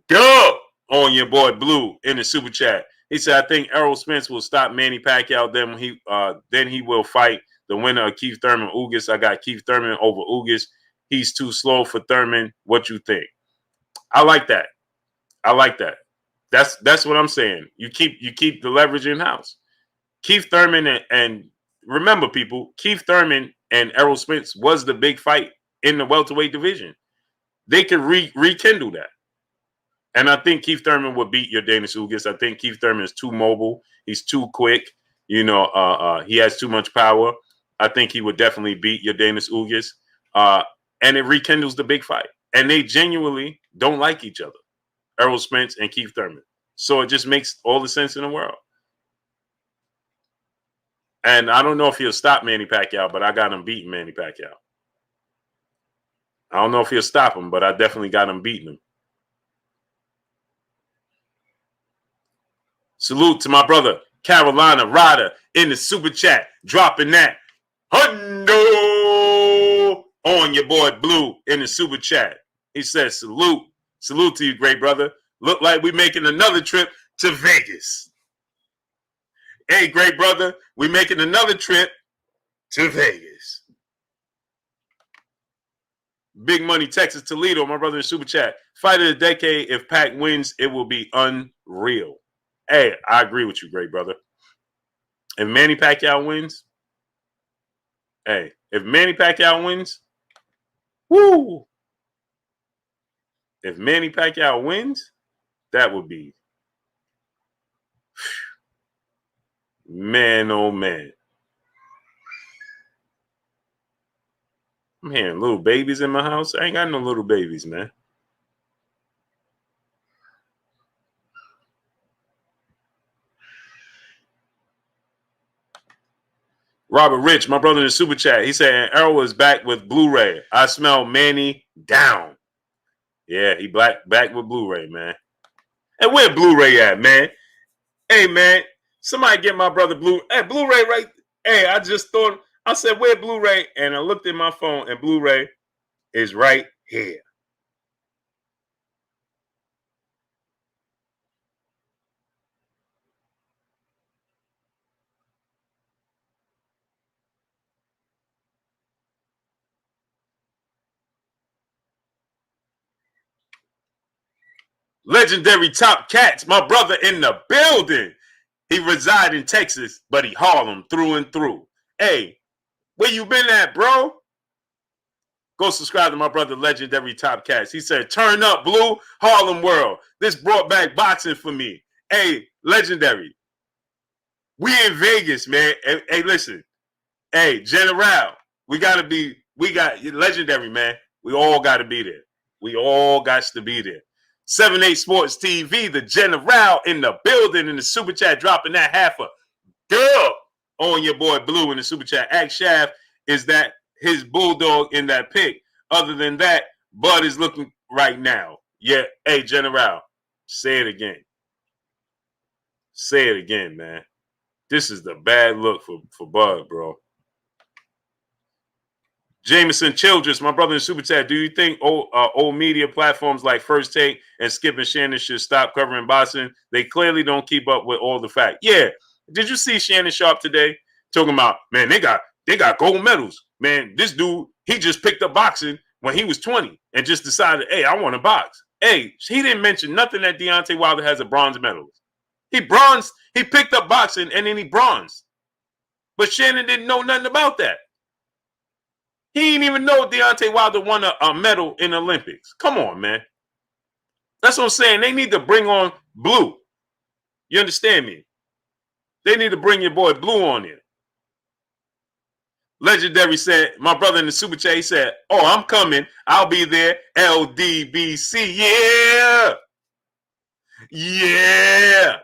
Duh! On your boy Blue in the super chat. He said, I think Errol Spence will stop Manny Pacquiao. Then he will fight the winner of Keith Thurman Ugas. I got Keith Thurman over Ugas. He's too slow for Thurman. What you think? I like that. I like that. That's what I'm saying. You keep the leverage in house. Keith Thurman and remember, people, Keith Thurman and Errol Spence was the big fight in the welterweight division. They could rekindle that. And I think Keith Thurman would beat your Danish Ugas. I think Keith Thurman is too mobile. He's too quick. You know, he has too much power. I think he would definitely beat your Danish Ugas. And it rekindles the big fight. And they genuinely don't like each other, Errol Spence and Keith Thurman. So it just makes all the sense in the world. And I don't know if he'll stop Manny Pacquiao, but I got him beating Manny Pacquiao. I don't know if he'll stop him, but I definitely got him beating him. Salute to my brother, Carolina Ryder, in the super chat, dropping that. Hundo on your boy Blue in the super chat. He says, salute. Salute to you, great brother. Look like we're making another trip to Vegas. Hey, great brother, we're making another trip to Vegas. Big Money, Texas, Toledo, my brother in super chat. Fight of the decade. If Pac wins, it will be unreal. Hey, I agree with you, great brother. If Manny Pacquiao wins, hey, if Manny Pacquiao wins, woo! If Manny Pacquiao wins, that would be, man, oh man. I'm hearing little babies in my house. I ain't got no little babies, man. Robert Rich, my brother in the super chat, he said, Errol is back with Blu-ray. I smell Manny down. Yeah, he back with Blu-ray, man. And where Blu-ray at, man? Hey, man, somebody get my brother Hey, Blu-ray right. Hey, I just thought, I said, where Blu-ray? And I looked at my phone, and Blu-ray is right here. Legendary Top Cats, my brother in the building. He reside in Texas, but he Harlem through and through. Hey, where you been at, bro? Go subscribe to my brother, Legendary Top Cats. He said, turn up, Blue, Harlem World. This brought back boxing for me. Hey, Legendary. We in Vegas, man. Hey, listen. Hey, General, we got Legendary, man. We all got to be there. We all got to be there. 7-8 Sports TV, the General in the building in the super chat, dropping that half a dub on your boy Blue in the super chat. Act Shaft, is that his bulldog in that pick? Other than that, Bud is looking right now. Yeah, hey, General, say it again. Say it again, man. This is the bad look for Bud, bro. Jameson Childress, my brother in super chat, do you think old media platforms like First Take and Skip and Shannon should stop covering boxing? They clearly don't keep up with all the facts. Yeah. Did you see Shannon Sharp today talking about, man, they got gold medals. Man, this dude, he just picked up boxing when he was 20 and just decided, hey, I want to box. Hey, he didn't mention nothing that Deontay Wilder has a bronze medal. He picked up boxing and then he bronzed. But Shannon didn't know nothing about that. He didn't even know Deontay Wilder won a medal in the Olympics. Come on, man. That's what I'm saying. They need to bring on Blue. You understand me? They need to bring your boy Blue on here. Legendary said, my brother in the super chat, he said, oh, I'm coming. I'll be there. LDBC. Yeah. Yeah.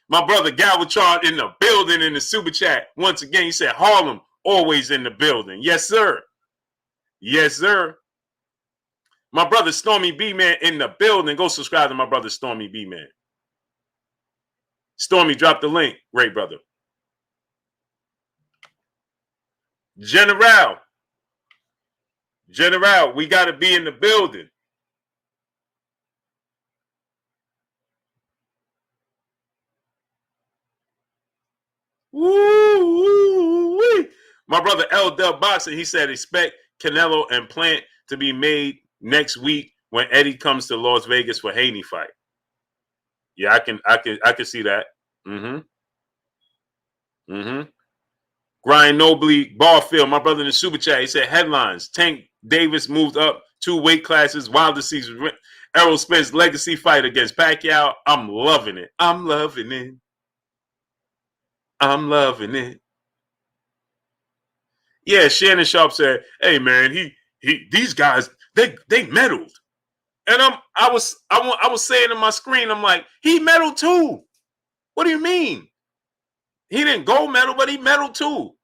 My brother Galvatron in the building in the super chat. Once again, he said, Harlem, always in the building. Yes, sir. Yes, sir. My brother Stormy B-Man in the building. Go subscribe to my brother Stormy B-Man. Stormy, drop the link. Great brother. General, we got to be in the building. Woo! My brother L Dub Boxing, he said expect Canelo and Plant to be made next week when Eddie comes to Las Vegas for Haney fight. Yeah, I can see that. Brian Nobley, Barfield, my brother in the super chat, he said headlines: Tank Davis moved up 2 weight classes. Wilder sees Errol Spence legacy fight against Pacquiao. I'm loving it. I'm loving it. I'm loving it. Yeah, Shannon Sharp said, "Hey man, these guys they medaled," and I was saying in my screen, I'm like, he medaled too. What do you mean? He didn't gold medal, but he medaled too.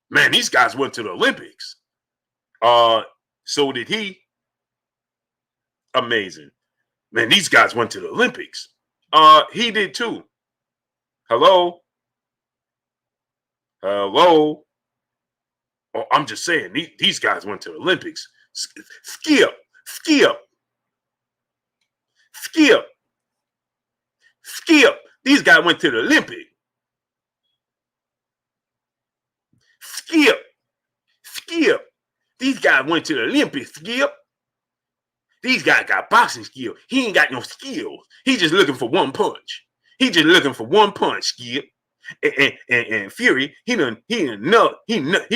Man, these guys went to the Olympics. So did he. Amazing. Man, these guys went to the Olympics. He did too. Hello. Oh, I'm just saying, these guys went to the Olympics. Skip. These guys went to the Olympics. Skip. These guys went to the Olympics. Skip. These guys got boxing skill. He ain't got no skills. He just looking for one punch. Skip. And Fury, he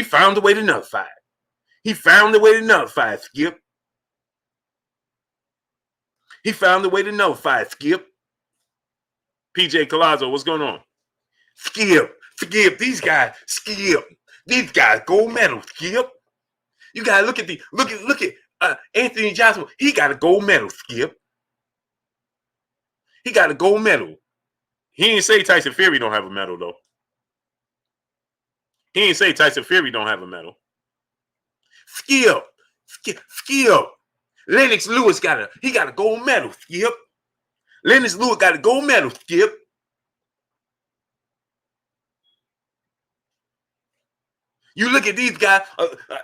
found a way to nullify. Skip. He found a way to nullify it, Skip. PJ Colazzo, what's going on? Skip. These guys, Skip. These guys, gold medal, Skip. You gotta look at Anthony Johnson. He got a gold medal, Skip. He got a gold medal. He didn't say Tyson Fury don't have a medal, though. Skip. Lennox Lewis got a gold medal, Skip. Lennox Lewis got a gold medal, Skip. You look at these guys,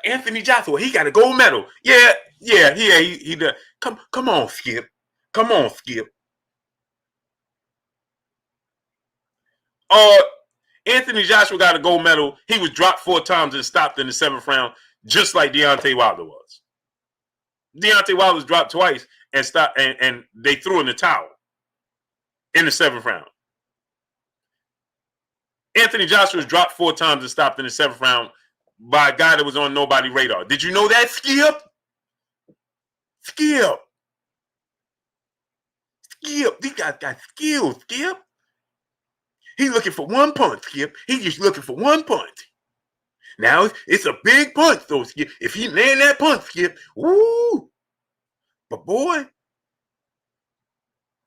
Anthony Joshua, he got a gold medal. Yeah, he does. Come on, Skip. Anthony Joshua got a gold medal. He was dropped 4 times and stopped in the 7th round, just like Deontay Wilder was. Deontay Wilder was dropped twice and stopped, and they threw in the towel in the 7th round. Anthony Joshua was dropped 4 times and stopped in the 7th round by a guy that was on nobody's radar. Did you know that, Skip? These guys got skills, Skip. He's looking for one punch, Skip. He's just looking for one punch. Now, it's a big punch, though, Skip. If he land that punch, Skip, woo! But, boy,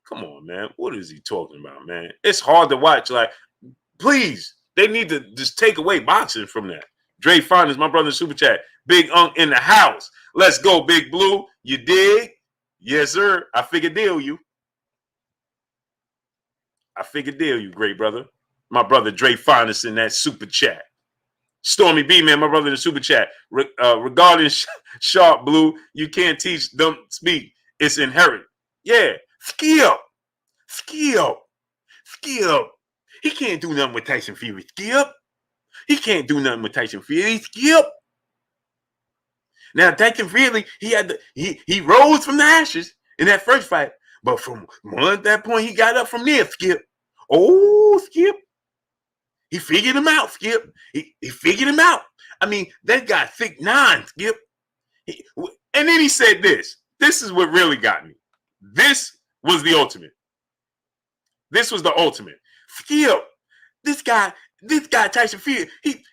come on, man. What is he talking about, man? It's hard to watch. Like, please, they need to just take away boxing from that. Dre Fonders, my brother in Super Chat. Big Unk in the house. Let's go, Big Blue. You dig? Yes, sir. I figured deal you. Great brother. My brother Dre Fonders in that Super Chat. Stormy B, man, my brother in the Super Chat. Regarding Sharp Blue, you can't teach them speak. It's inherent. Yeah. Skip. He can't do nothing with Tyson Fury, Skip. Skip. Now, Tyson Fury, he rose from the ashes in that first fight. But from at that point, he got up from there, Skip. Oh, Skip. He figured him out, Skip. He figured him out. I mean, that guy 6'9", Skip. And then he said this. This is what really got me. This was the ultimate. Skip. This guy, Tyson Fury, he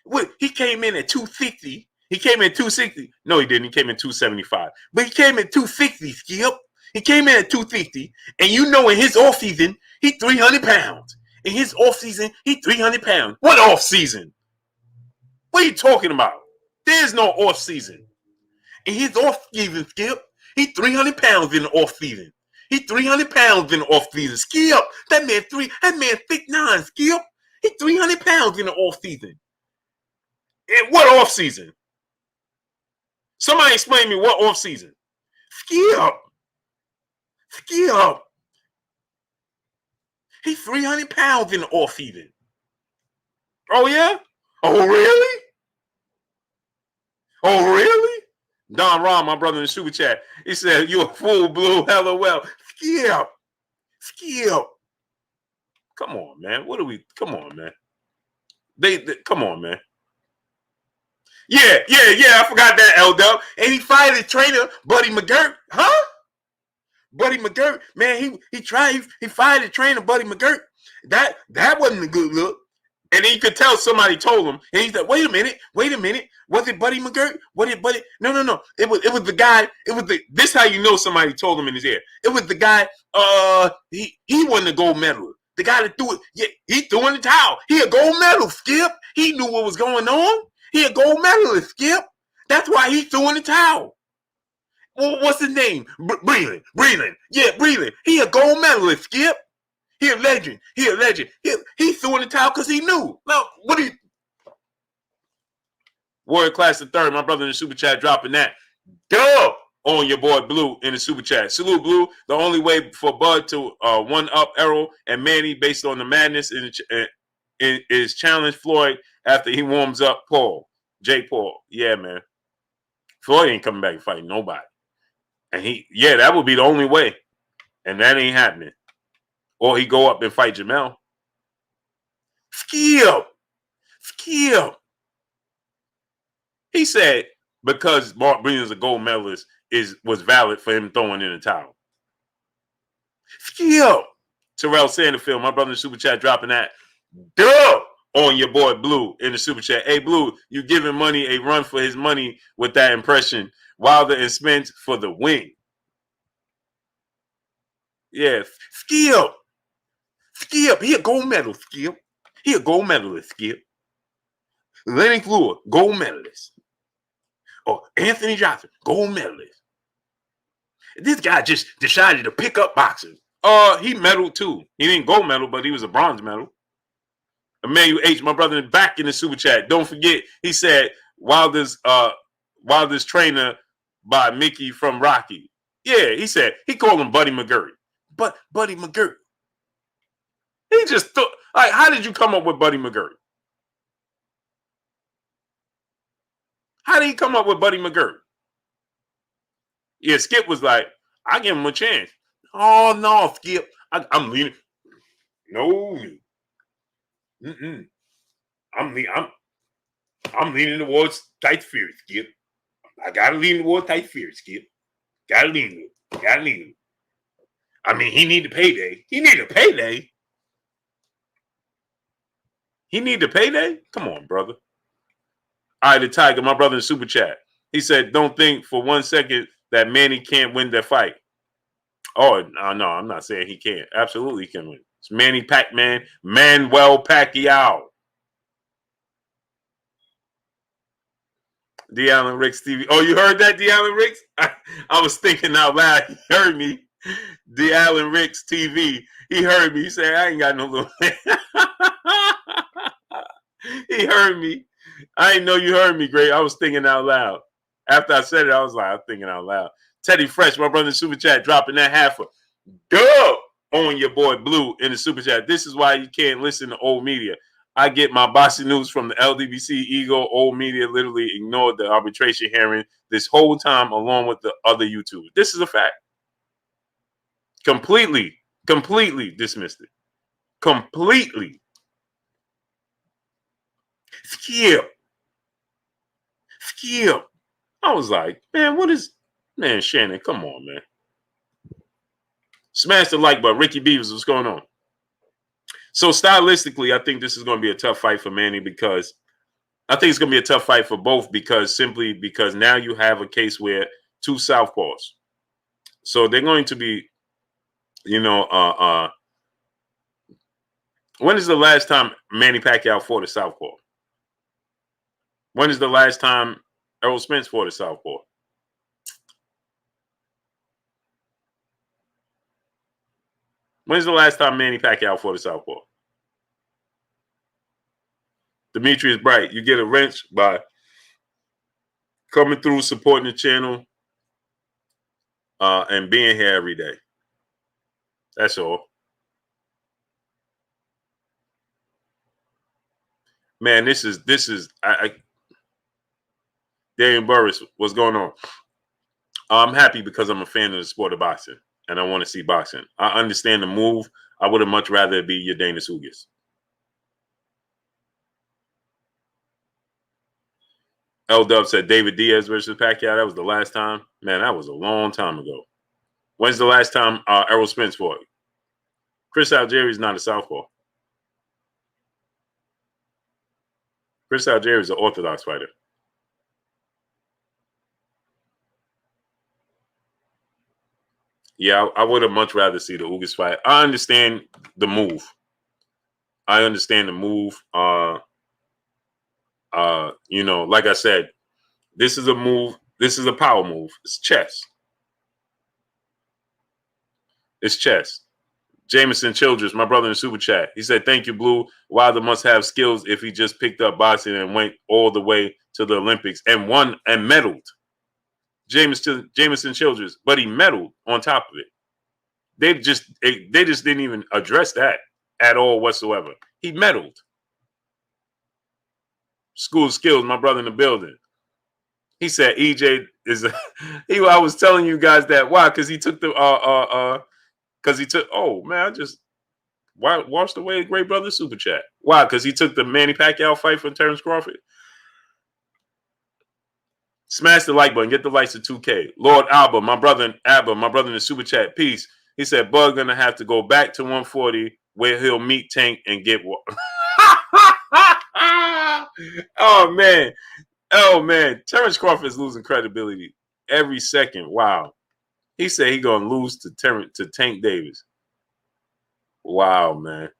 came in at 260. No, he didn't. He came in 275. But he came in 260, Skip. He came in at 250. And you know in his offseason, he 300 pounds. In his offseason, he 300 pounds. What offseason? What are you talking about? There's no offseason. In his offseason, Skip, he 300 pounds in the offseason. He 300 pounds in the off season. Skip. That man 6'9", Skip. He 300 pounds in the off season. In what off season? Somebody explain me what off season. Skip. He's 300 pounds in the off season. Oh yeah? Oh really? Oh really? Don Ron, my brother in the super chat, he said, "You a fool, Blue. LOL." Skip. Come on, man. Come on, man. They come on, man. Yeah. I forgot that, L-Dub. And he fired his trainer, Buddy McGirt. Huh? Buddy McGirt, man, he fired his trainer, Buddy McGirt. That wasn't a good look. And then you could tell somebody told him, and he said, wait a minute. Was it Buddy McGirt? Was it Buddy? No. It was the guy. This how you know somebody told him in his ear. It was the guy, he wasn't a gold medalist. The guy that threw it, yeah, he threw in the towel. He a gold medalist, Skip. He knew what was going on. He a gold medalist, Skip. That's why he threw in the towel. Well, what's his name? Breland. Yeah, Breland. He a gold medalist, Skip. He a legend. He threw in the towel because he knew. Now, what do you... Warrior Class the Third, my brother in the super chat dropping that. Duh! On your boy Blue in the super chat. Salute, Blue. The only way for Bud to one-up Errol and Manny based on the madness is challenge Floyd after he warms up Paul. Jake Paul. Yeah, man. Floyd ain't coming back and fighting nobody. And that would be the only way. And that ain't happening. Or he go up and fight Jamel. Skip. He said because Mark Breen's a gold medalist was valid for him throwing in the towel. Skip. Terrell Sanderfield, my brother in the super chat dropping that. Duh! On your boy Blue in the super chat. Hey, Blue, you giving Money a run for his money with that impression. Wilder and Spence for the win. Yeah, Skip. He a gold medal, Skip. He a gold medalist, Skip. Lenny Fluor, gold medalist. Or Anthony Johnson, gold medalist. This guy just decided to pick up boxing. He medaled too. He didn't gold medal, but he was a bronze medal. Emmanuel H, my brother, back in the super chat. Don't forget, he said Wilder's trainer by Mickey from Rocky. Yeah, he said he called him Buddy McGirt. But Buddy McGirt. He just thought, like, how did you come up with Buddy McGirt? How did he come up with Buddy McGirt? Yeah, Skip was like, I give him a chance. Oh no, Skip. I'm leaning. No. I'm leaning towards tight fear, Skip. I gotta lean towards tight fear, Skip. Gotta lean. I mean, he need a payday. He need a payday? Come on, brother. All right, the Tiger, my brother in super chat. He said, don't think for 1 second that Manny can't win that fight. Oh, no, I'm not saying he can't. Absolutely he can win. It's Manny Manuel Pacquiao. D. Allen Ricks TV. Oh, you heard that, D. Allen Ricks? I was thinking out loud. He heard me. D. Allen Ricks TV. He heard me. He said, I ain't got no little... He heard me. I didn't know you heard me, Gray. I was thinking out loud. After I said it, I was like, I'm thinking out loud. Teddy Fresh, my brother in the super chat, dropping that halfer. Duh! On your boy Blue in the super chat. This is why you can't listen to old media. I get my boxing news from the LDBC Ego. Old media literally ignored the arbitration hearing this whole time along with the other YouTubers. This is a fact. Completely dismissed it. Completely. Skip. I was like, man, man, Shannon, come on, man. Smash the like button. Ricky Beavers, what's going on? So stylistically, I think this is going to be a tough fight for Manny because I think it's going to be a tough fight for both because now you have a case where two southpaws. So they're going to be, when is the last time Manny Pacquiao fought a southpaw? When is the last time Errol Spence fought a southpaw? When's the last time Manny Pacquiao fought a southpaw? Demetrius Bright, you get a wrench by coming through, supporting the channel, and being here every day. That's all. Man, this is Darian Burris, what's going on? I'm happy because I'm a fan of the sport of boxing, and I want to see boxing. I understand the move. I would have much rather it be your Dana Sugas. L-Dub said David Diaz versus Pacquiao. That was the last time. Man, that was a long time ago. When's the last time Errol Spence fought? Chris Algieri is not a southpaw. Chris Algieri is an orthodox fighter. Yeah, I would have much rather see the Ugas fight. I understand the move. I understand the move. You know, like I said, this is a move. This is a power move. It's chess. It's chess. Jameson Childress, my brother in the super chat, he said, "Thank you, Blue. Wilder must have skills if he just picked up boxing and went all the way to the Olympics and won and medaled." Jameson Childress, but he medaled on top of it. They just didn't even address that at all whatsoever. He medaled. School skills, my brother in the building. He said EJ is I was telling you guys that. Why? Because he took the oh man, I just washed away a great brother super chat. Why? Because he took the Manny Pacquiao fight from Terrence Crawford. Smash the like button. Get the likes to 2K. Lord Alba, my brother in the super chat. Peace. He said Bug gonna have to go back to 140 where he'll meet Tank and get what? Oh man. Terrence Crawford is losing credibility every second. Wow. He said he gonna lose to Tank Davis. Wow, man.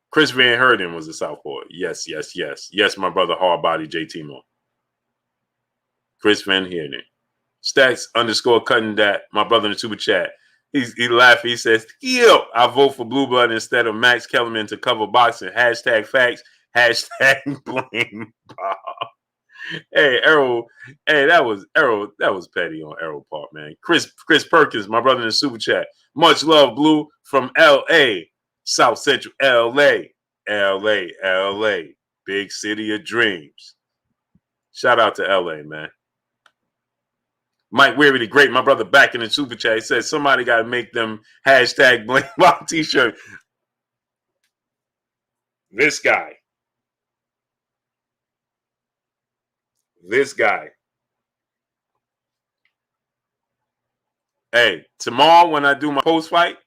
Chris Van Herden was a southpaw. Yes. Yes, my brother hard body JT Mo. Chris Van Herden. Stacks _ cutting that. My brother in the super chat. He laughed. He says, "Yo, I vote for Blue Blood instead of Max Kellerman to cover boxing. Hashtag facts. Hashtag blame Bob." Hey, Errol. Hey, that was petty on Errol part, man. Chris Perkins, my brother in the super chat. Much love, Blue, from LA, South Central LA. LA. Big city of dreams. Shout out to LA, man. Mike Weary the Great, my brother back in the super chat. He says somebody got to make them hashtag blame Bob t-shirt. This guy. Hey, tomorrow when I do my post fight,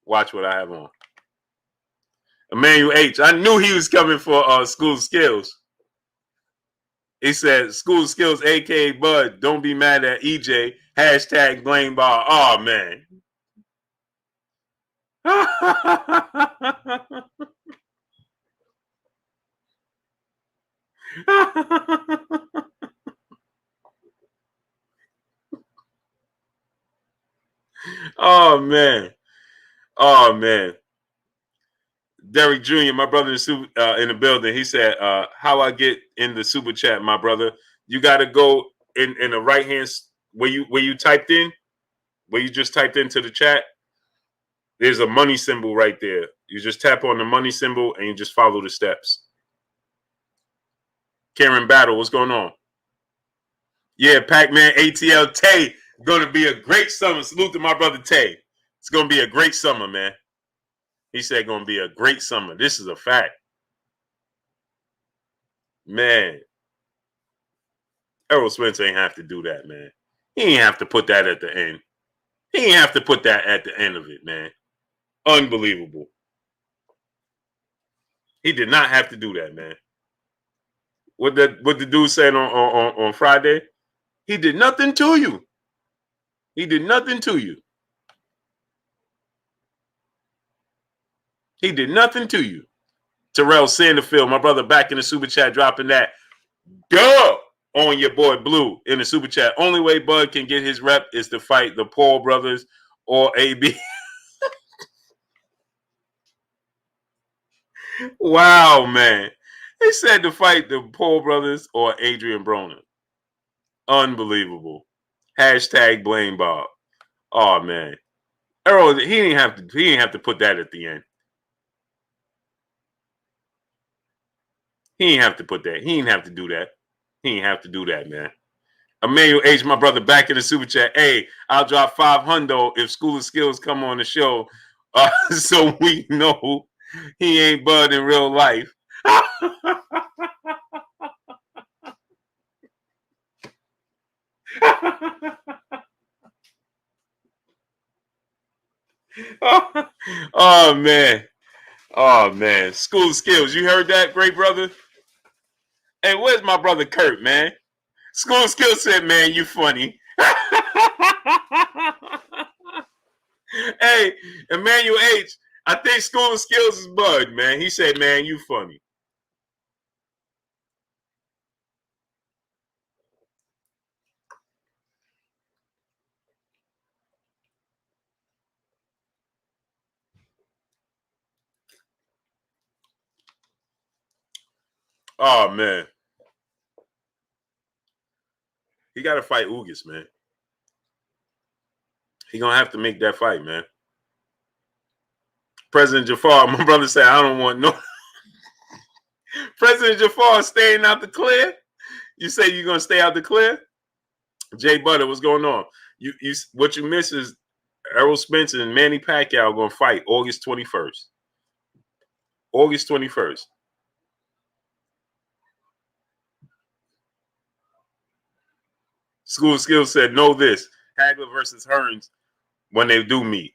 watch what I have on. Emmanuel H. I knew he was coming for School Skills. He said, "School Skills, aka Bud, don't be mad at EJ. Hashtag blame Bob." Oh man. Oh man. Derek Jr., my brother in the building, he said, "How I get in the super chat, my brother? You got to go in the right hand where you typed in, where you just typed into the chat. There's a money symbol right there. You just tap on the money symbol and you just follow the steps." Karen Battle, what's going on? Yeah, Pac-Man ATL Tay, going to be a great summer. Salute to my brother Tay. It's going to be a great summer, man. He said going to be a great summer. This is a fact. Man. Errol Spence ain't have to do that, man. He ain't have to put that at the end. He ain't have to put that at the end of it, man. Unbelievable. He did not have to do that, man. What the dude said on Friday? He did nothing to you. He did nothing to you. He did nothing to you. Terrell Sanderfield, my brother back in the super chat, dropping that duh on your boy Blue in the super chat. Only way Bud can get his rep is to fight the Paul brothers or AB. Wow, man. He said to fight the Paul brothers or Adrian Broner. Unbelievable. Hashtag blame Bob. Oh man. Errol, he didn't have to put that at the end. He didn't have to put that. He didn't have to do that. He didn't have to do that, man. Emmanuel H, my brother, back in the super chat. Hey, I'll drop 500 if School of Skills come on the show, so we know he ain't Bud in real life. Oh man. Oh man. School of Skills. You heard that, great brother? Hey, where's my brother Kurt, man? School of Skills said, man, you funny. Hey, Emmanuel H, I think School of Skills is Bud, man. He said, man, you funny. Oh man. He got to fight Ugas, man. He gonna have to make that fight, man. President Jafar, my brother said, I don't want no. President Jafar staying out the clear. You say you're gonna stay out the clear? Jay Butter, what's going on? You what you miss is Errol Spence and Manny Pacquiao are gonna fight August 21st. August 21st. School of Skills said, know this. Hagler versus Hearns when they do meet.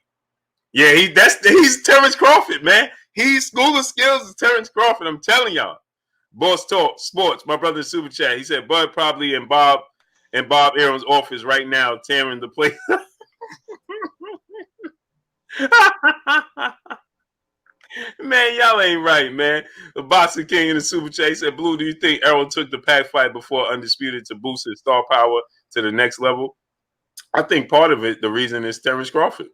Yeah, he's Terrence Crawford, man. He's School of Skills is Terrence Crawford. I'm telling y'all. Boss Talk Sports, my brother Super Chat. He said Bud probably in Bob Aaron's office right now, tearing the place. Man, y'all ain't right, man. The Boxing King in the Super Chat. He said, Blue, do you think Errol took the Pac fight before Undisputed to boost his star power to the next level? I think part of it, the reason is Terrence Crawford.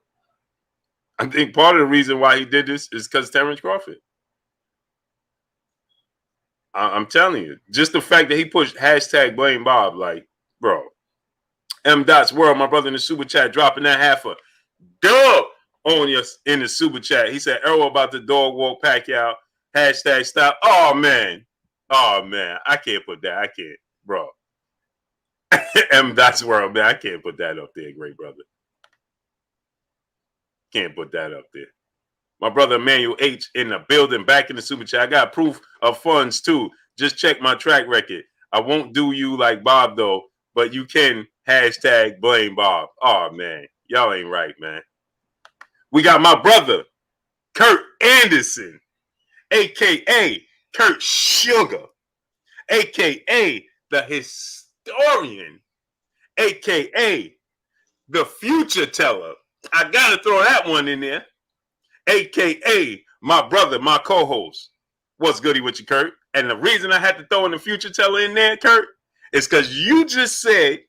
I think part of the reason why he did this is because Terrence Crawford. I'm telling you, just the fact that he pushed hashtag blame Bob, like, bro. M. Dot's World, my brother in the Super Chat, dropping that half a dub on us in the Super Chat. He said, Errol about the dog walk Pacquiao. Hashtag stop. Oh, man. Oh, man. I can't put that. I can't, bro. M. Dot's World, man. I can't put that up there, great brother. Can't put that up there. My brother Emmanuel H in the building, back in the Super Chat. I got proof of funds, too. Just check my track record. I won't do you like Bob, though, but you can hashtag blame Bob. Oh, man. Y'all ain't right, man. We got my brother, Kurt Anderson, a.k.a. Kurt Sugar, a.k.a. the historian, a.k.a. the future teller. I got to throw that one in there. A.k.a. my brother, my co-host. What's goody with you, Kurt? And the reason I had to throw in the future teller in there, Kurt, is because you just said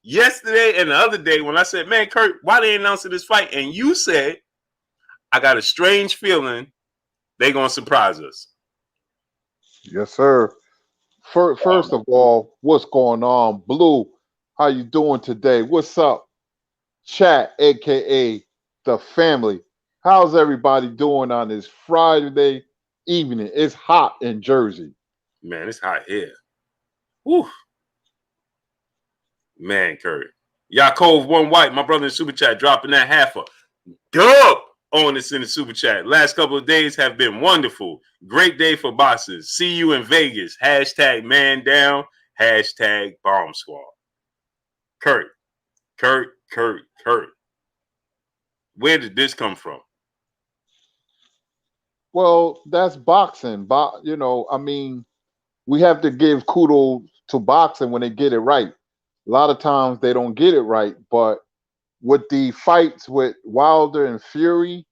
yesterday and the other day when I said, man, Kurt, why they announcing this fight? And you said, I got a strange feeling they're going to surprise us. Yes, sir. First of all, what's going on? Blue, how you doing today? What's up? Chat, a.k.a. the family. How's everybody doing on this Friday evening? It's hot in Jersey. Man, it's hot here. Whew. Man, Kurt. Yaakov One White, my brother in Super Chat, dropping that half a dub on us in the Super Chat. Last couple of days have been wonderful. Great day for boxers. See you in Vegas. Hashtag man down. Hashtag bomb squad. Kurt. Where did this come from? Well, that's boxing. You know, I mean, we have to give kudos to boxing when they get it right. A lot of times they don't get it right, but with the fights with Wilder and Fury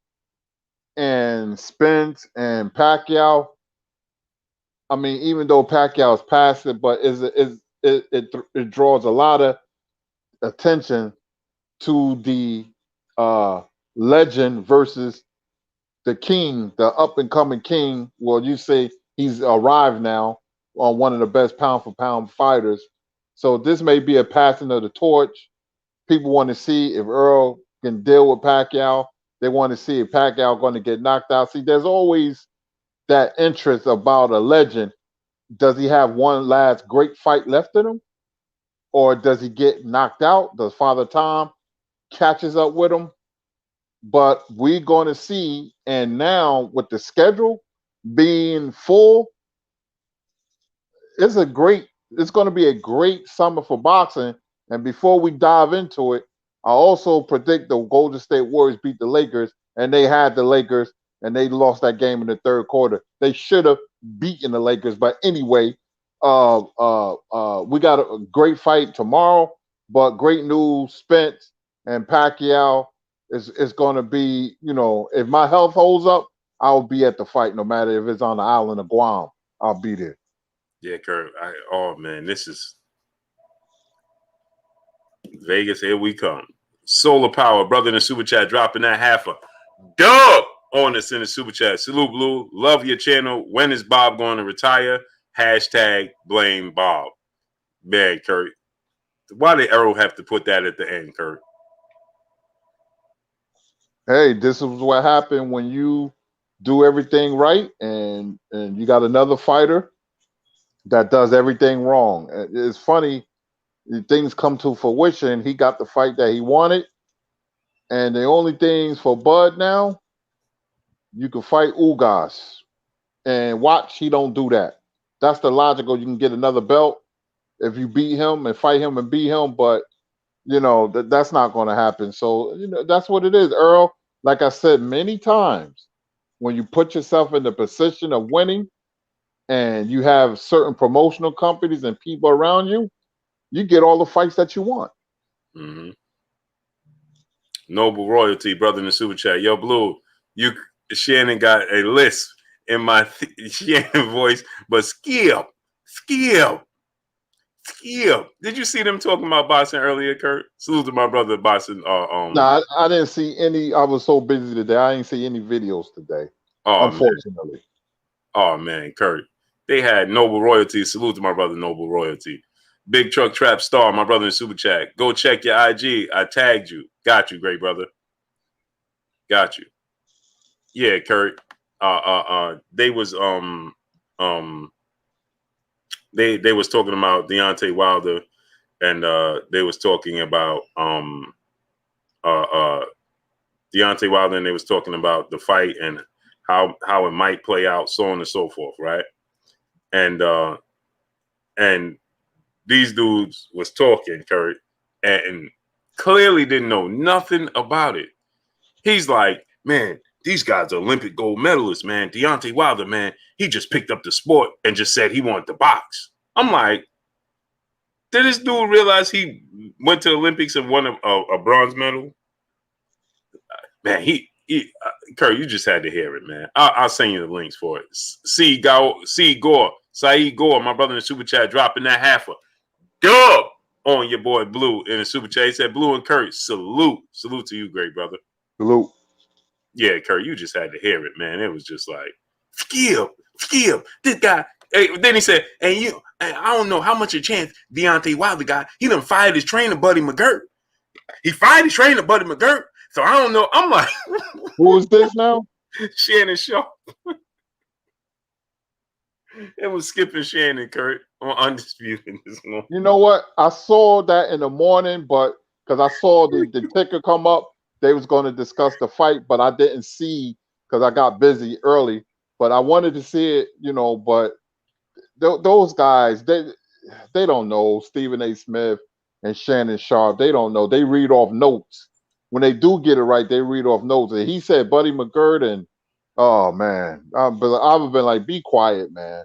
and Spence and Pacquiao, I mean, even though Pacquiao's past it, but is it draws a lot of attention to the legend versus the king, the up and coming king. Well, you say he's arrived now on one of the best pound for pound fighters. So this may be a passing of the torch. People want to see if Earl can deal with Pacquiao. They want to see if Pacquiao going to get knocked out. See, there's always that interest about a legend. Does he have one last great fight left in him? Or does he get knocked out? Does Father Tom catches up with him? But we're going to see, and now with the schedule being full, it's going to be a great summer for boxing. And before we dive into it, I also predict the Golden State Warriors beat the Lakers, and they had the Lakers, and they lost that game in the third quarter. They should have beaten the Lakers, but anyway, we got a great fight tomorrow. But great news, Spence and Pacquiao is going to be, if my health holds up, I'll be at the fight, no matter if it's on the island of Guam. I'll be there. Yeah, Kurt. Oh man, this is Vegas. Here we come. Solar Power, brother in the super chat, dropping that half a dub on us in the super chat. Salute, Blue. Love your channel. When is Bob going to retire? Hashtag blame Bob. Man, Kurt. Why did Errol have to put that at the end, Kurt? Hey, this is what happened when you do everything right and you got another fighter that does everything wrong. It's funny, things come to fruition. He got the fight that he wanted, and the only things for Bud now, you can fight Ugas, and watch he don't do that. That's the logical. You can get another belt if you beat him and fight him and beat him, but that's not going to happen. So that's what it is, Earl. Like I said many times, when you put yourself in the position of winning, and you have certain promotional companies and people around you, you get all the fights that you want. Mm-hmm. Noble Royalty, brother in the super chat. Yo, Blue, Shannon got a list in my Shannon voice, but Skip. Did you see them talking about boxing earlier, Kurt? Salute to my brother boxing. No, I didn't see any. I was so busy today. I didn't see any videos today, unfortunately. Man. Oh, man, Kurt. They had Noble Royalty. Salute to my brother, Noble Royalty. Big Truck Trap Star, my brother in super chat. Go check your IG. I tagged you. Got you, great brother. Got you. Yeah, Kurt. They was they was talking about Deontay Wilder, and they was talking about Deontay Wilder, and they was talking about the fight and how it might play out, so on and so forth, right? And these dudes was talking, Kurt, and clearly didn't know nothing about it. He's like, man, these guys are Olympic gold medalists, man. Deontay Wilder, man, he just picked up the sport and just said he wanted to box. I'm like, did this dude realize he went to the Olympics and won a bronze medal? Man, Kurt, you just had to hear it, man. I'll send you the links for it. Saeed Gore, my brother in the super chat, dropping that half a dub on your boy Blue in the super chat. He said, Blue and Kurt, salute to you, great brother. Salute. Yeah, Kurt, you just had to hear it, man. It was just like, Skip, this guy. Hey, then he said, I don't know how much a chance Deontay Wilder got. He done fired his trainer, Buddy McGirt. So I don't know. I'm like, who is this now? Shannon Sharp. It was Skip and Shannon, Kurt, on Undisputed this morning. You know what? I saw that in the morning, but because I saw the ticker come up, they was going to discuss the fight, but I didn't see because I got busy early. But I wanted to see it, but those guys, they don't know. Stephen A. Smith and Shannon Sharp, they don't know. They read off notes. When they do get it right, they read off notes. And he said Buddy McGirt, and oh man, I've been like, be quiet, man.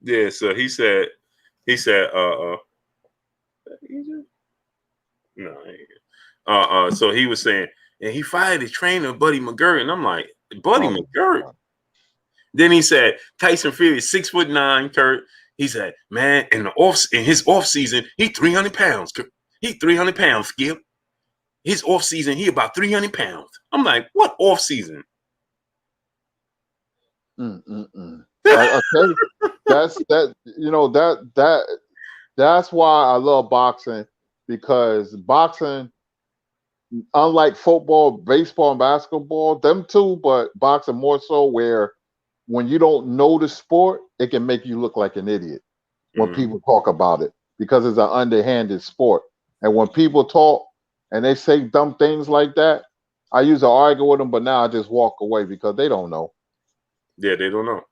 Yeah, so he said, no, so he was saying, and he fired his trainer, Buddy McGirt, and I'm like, Buddy McGirt. Then he said, Tyson Fury is 6'9", Kurt. He said, man, in his off season, he 300 pounds. He 300 pounds, Skip. His off season, he about 300 pounds. I'm like, what off season? Okay, that's why I love boxing, because boxing, unlike football, baseball, and basketball, them too, but boxing more so, where when you don't know the sport, it can make you look like an idiot when people talk about it, because it's an underhanded sport. And when people talk and they say dumb things like that, I used to argue with them, but now I just walk away because they don't know. Yeah, they don't know.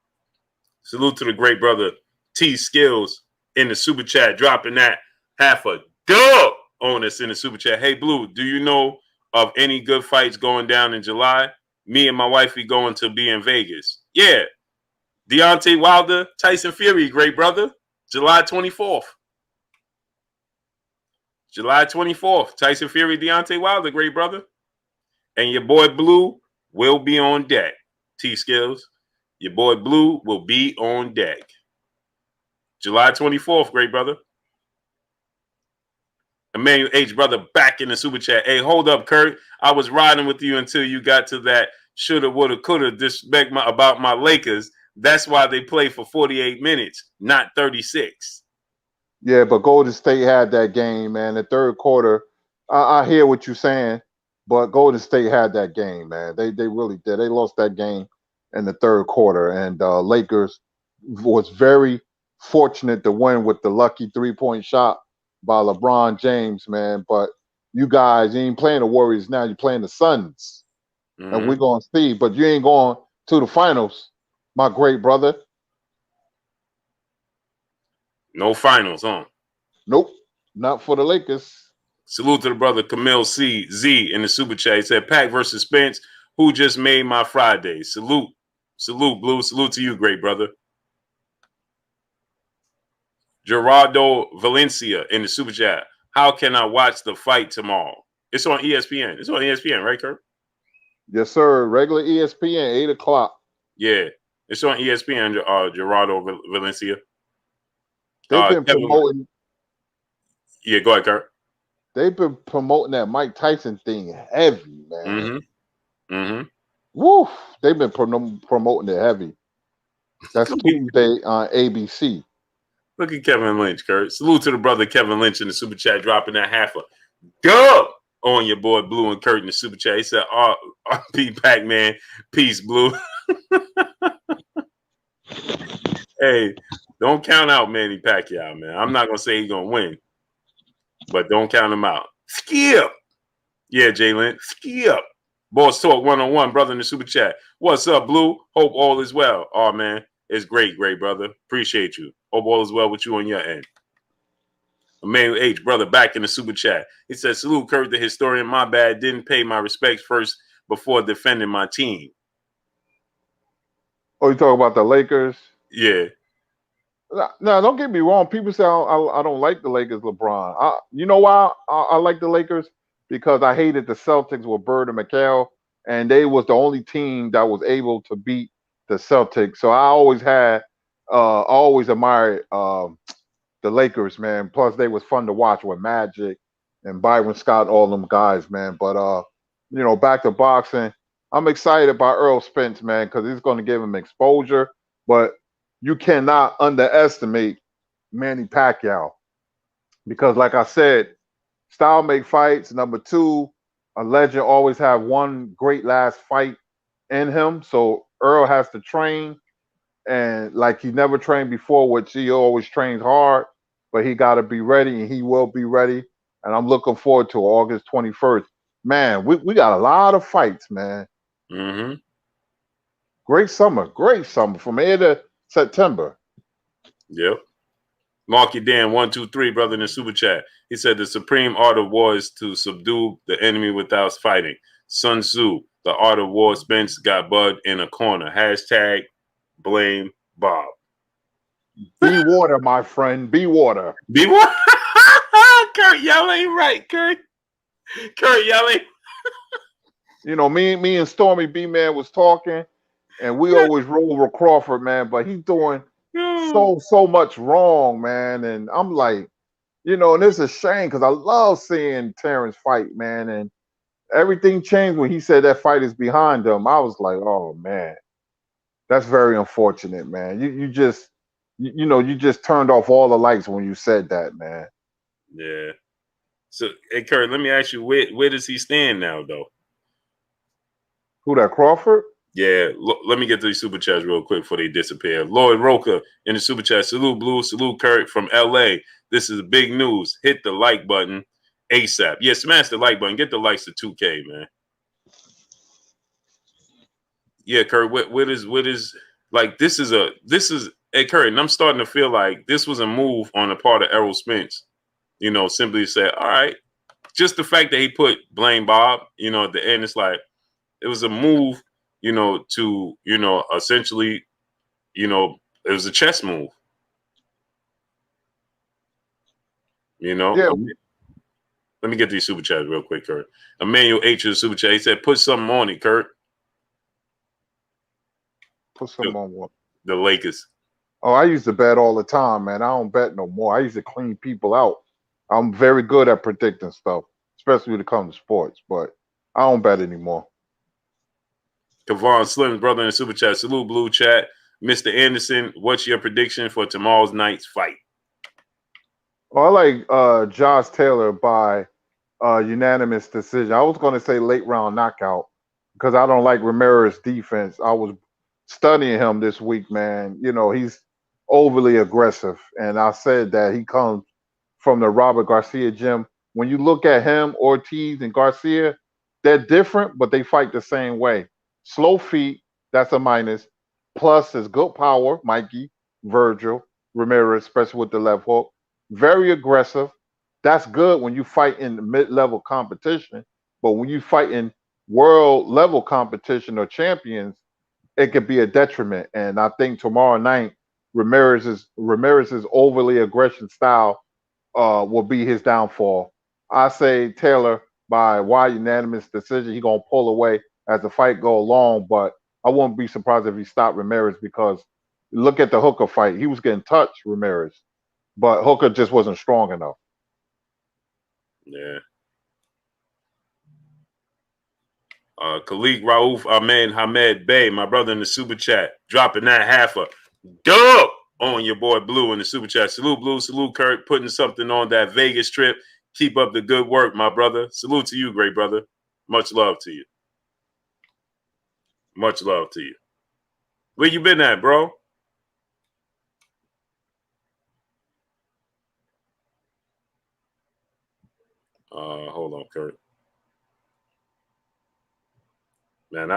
Salute to the great brother T Skills in the super chat, dropping that half a dub on us in the super chat. Hey, Blue, do you know of any good fights going down in July? Me and my wife, we going to be in Vegas. Yeah. Deontay Wilder, Tyson Fury, great brother. July 24th. July 24th. Tyson Fury, Deontay Wilder, great brother. And your boy Blue will be on deck. T Skills. Your boy Blue will be on deck. July 24th, great brother. Emmanuel H. brother back in the super chat. Hey, hold up, Kurt. I was riding with you until you got to that shoulda, woulda, coulda disrespect about my Lakers. That's why they play for 48 minutes, not 36. Yeah, but Golden State had that game, man. The third quarter, I hear what you're saying, but Golden State had that game, man. They really did. They lost that game in the third quarter, and Lakers was very fortunate to win with the lucky 3-point shot by LeBron James, man. But you guys, you ain't playing the Warriors now. You're playing the Suns, and we're going to see. But you ain't going to the finals, my great brother. No finals, huh? Nope, not for the Lakers. Salute to the brother Camille Z in the super chat. He said, Pac versus Spence, who just made my Friday. Salute. Salute, Blue. Salute to you, great brother. Gerardo Valencia in the super chat. How can I watch the fight tomorrow? It's on ESPN. It's on ESPN, right, Kurt? Yes, sir. Regular ESPN, 8 o'clock. Yeah. It's on ESPN, Gerardo Valencia. They've been promoting. Yeah, go ahead, Kurt. They've been promoting that Mike Tyson thing heavy, man. Woof. They've been promoting it heavy. That's Tuesday on ABC. Look at Kevin Lynch, Kurt. Salute to the brother Kevin Lynch in the super chat, dropping that half a dub on your boy Blue and Kurt in the super chat. He said, RP Pac-Man, peace, Blue. Hey, don't count out Manny Pacquiao, man. I'm not going to say he's going to win, but don't count him out. Skip. Yeah, Jalen. Skip. Boss Talk 101, brother in the super chat. What's up, Blue? Hope all is well. Oh, man. It's great, brother. Appreciate you. Hope all is well with you on your end. Emmanuel H. brother back in the super chat. He said, salute, Kurt, the historian. My bad. Didn't pay my respects first before defending my team. Oh, you talk about the Lakers? Yeah. No, don't get me wrong. People say I don't like the Lakers, LeBron. You know why I like the Lakers? Because I hated the Celtics with Bird and McHale, and they was the only team that was able to beat the Celtics. So I always admired the Lakers, man. Plus, they was fun to watch with Magic and Byron Scott, all them guys, man. But back to boxing. I'm excited about Errol Spence, man, because he's going to give him exposure. But you cannot underestimate Manny Pacquiao, because, like I said, style make fights. Number two, a legend always have one great last fight in him. So Earl has to train, and like he never trained before, which he always trains hard, but he got to be ready, and he will be ready. And I'm looking forward to August 21st. Man, we got a lot of fights, man. Great summer from here to September. Yep. Marky Dan 123, brother in the super chat. He said the supreme art of war is to subdue the enemy without fighting. Sun Tzu, the art of war. Spence got Bud in a corner. Hashtag blame Bob. Be water, my friend. Be water. Be water. Kurt yelling, right? Kurt yelling. Me and Stormy B-Man was talking, And we always roll with Crawford, man, but he's doing Yo. so much wrong, man. And I'm like, and it's a shame because I love seeing Terrence fight, man. And everything changed when he said that fight is behind him. I was like, oh man, that's very unfortunate, man. You just turned off all the lights when you said that, man. Yeah. So, hey, Kurt, let me ask you, where does he stand now, though? Who, that Crawford? Yeah, let me get to these super chats real quick before they disappear. Lloyd Roker in the super chat. Salute, Blue. Salute, Kurt from LA. This is big news. Hit the like button ASAP. Yeah, smash the like button. Get the likes to 2K, man. Yeah, Kurt, what is like this is hey Kurt, and I'm starting to feel like this was a move on the part of Errol Spence. Simply said, all right. Just the fact that he put blame Bob, at the end, it's like it was a move, to, essentially, it was a chess move. Yeah. Let me get these super chats real quick, Kurt. Emmanuel H is super chat. He said, put something on it, Kurt. Put some on what? The Lakers. Oh, I used to bet all the time, man. I don't bet no more. I used to clean people out. I'm very good at predicting stuff, especially when it comes to sports, but I don't bet anymore. Kavon Slim's brother in the super chat. Salute, Blue Chat. Mr. Anderson, what's your prediction for tomorrow's night's fight? Well, I like Josh Taylor by unanimous decision. I was going to say late round knockout because I don't like Ramirez's defense. I was studying him this week, man. He's overly aggressive, and I said that he comes from the Robert Garcia gym. When you look at him, Ortiz and Garcia, they're different, but they fight the same way. Slow feet, that's a minus. Plus, his good power, Mikey, Virgil, Ramirez, especially with the left hook. Very aggressive. That's good when you fight in mid-level competition, but when you fight in world level competition or champions, it could be a detriment. And I think tomorrow night, Ramirez's overly aggression style will be his downfall. I say Taylor by wide unanimous decision. He gonna pull away as the fight go along, but I wouldn't be surprised if he stopped Ramirez because look at the Hooker fight. He was getting touched, Ramirez, but Hooker just wasn't strong enough. Yeah. Khalik Rauf Ahmed Hamed Bey, my brother in the super chat, dropping that half a dub on your boy Blue in the super chat. Salute, Blue. Salute, Kurt, putting something on that Vegas trip. Keep up the good work, my brother. Salute to you, great brother. Much love to you. Much love to you. Where you been at, bro? Hold on, Kurt. Man,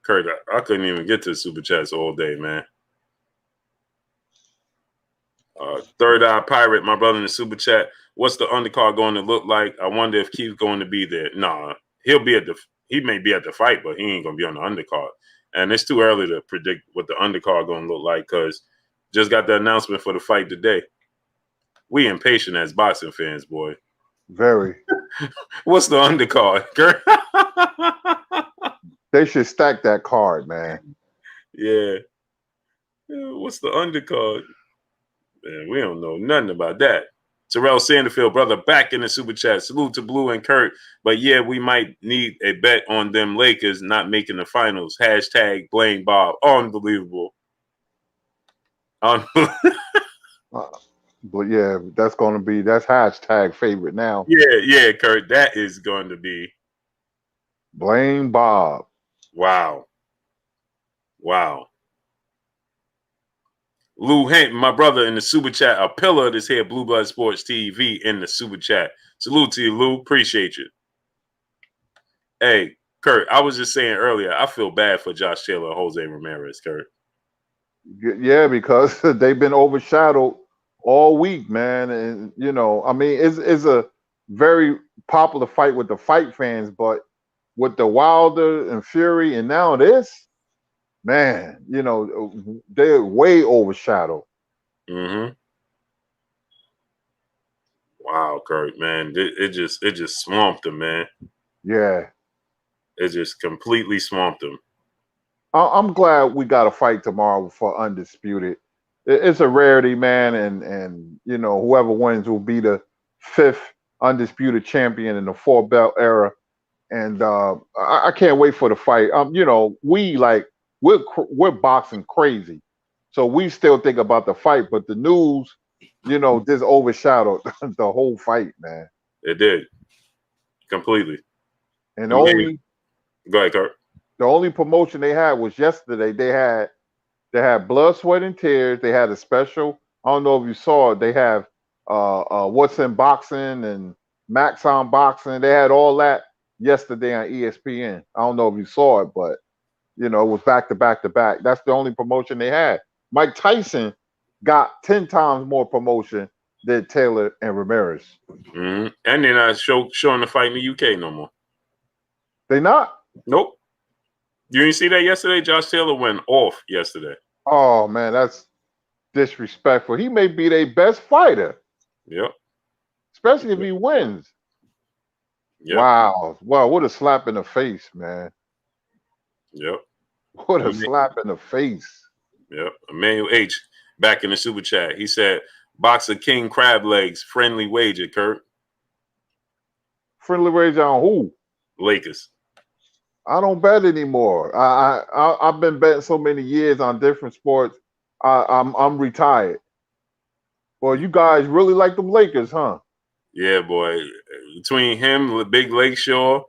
Kurt, I couldn't even get to the super chats all day, man. Third Eye Pirate, my brother in the super chat. What's the undercard going to look like? I wonder if Keith's going to be there. Nah, he may be at the fight, but he ain't gonna be on the undercard. And it's too early to predict what the undercard going to look like because just got the announcement for the fight today. We impatient as boxing fans, boy. Very. What's the undercard, Kurt? They should stack that card, man. Yeah. What's the undercard? Man, we don't know nothing about that. Terrell Sanderfield, brother, back in the super chat. Salute to Blue and Kurt. But yeah, we might need a bet on them Lakers not making the finals. Hashtag blame Bob. Unbelievable. But yeah, that's hashtag favorite now. Yeah, Kurt. That is going to be Blame Bob. wow. Lou Hinton, my brother in the super chat, a pillar of this here Blue Blood Sports TV in the super chat. Salute to you, Lou. Appreciate you. Hey, Kurt, I was just saying earlier, I feel bad for Josh Taylor and Jose Ramirez, Kurt. Yeah, because they've been overshadowed all week, man. And I mean, it's a very popular fight with the fight fans, but with the Wilder and Fury and now this, man, they're way overshadowed. Mm-hmm. Wow, Kurt, man. It just swamped him, man. Yeah. It just completely swamped him. I'm glad we got a fight tomorrow for undisputed. It's a rarity, man, and you know whoever wins will be the fifth undisputed champion in the four belt era, and I can't wait for the fight. You know, we're boxing crazy, so we still think about the fight, but the news, you know, just overshadowed the whole fight, man. It did completely. And I mean, go ahead, Kurt. the only promotion they had was yesterday. They had Blood, Sweat, and Tears. They had a special. I don't know if you saw it. They have What's in Boxing and Max on Boxing. They had all that yesterday on ESPN. I don't know if you saw it, but you know, it was back to back to back. That's the only promotion they had. Mike Tyson got 10 times more promotion than Taylor and Ramirez. Mm-hmm. And they're not showing the fight in the UK no more. They not? Nope. You didn't see that yesterday? Josh Taylor went off yesterday. Oh man, that's disrespectful. He may be their best fighter. Yep. Especially if he wins. Yep. Wow. Wow, what a slap in the face, man. Yep. What a slap in the face. Yep. Emmanuel H. back in the super chat. He said, Boxer King Crab Legs, friendly wager, Kurt. Friendly wager on who? Lakers. I don't bet anymore. I've been betting so many years on different sports. I'm retired. Well, you guys really like them Lakers, huh? Yeah, boy. Between him, the Big Lakeshore,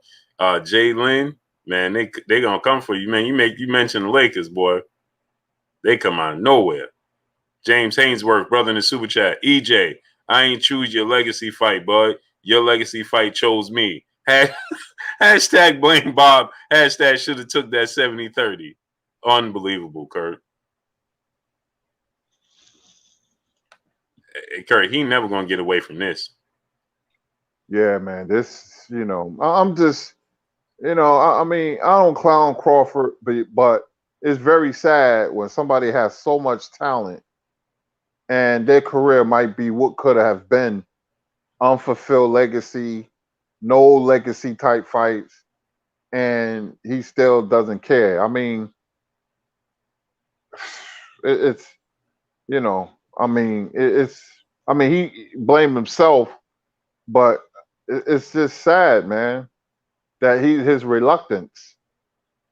Jay Lynn, man, they gonna come for you, man. You mentioned the Lakers, boy. They come out of nowhere. James Hainsworth, brother in the super chat. EJ, I ain't choose your legacy fight, bud. Your legacy fight chose me. Hashtag blame Bob. Hashtag should have took that 70-30. Unbelievable, Kurt. Hey, Kurt, he never gonna get away from this. Yeah, man. This, you know, I'm just, you know, I mean, I don't clown Crawford, but it's very sad when somebody has so much talent and their career might be what could have been unfulfilled legacy, no legacy type fights, and he still doesn't care. I mean, it's, you know, I mean, I mean, he blamed himself, but it's just sad, man, that his reluctance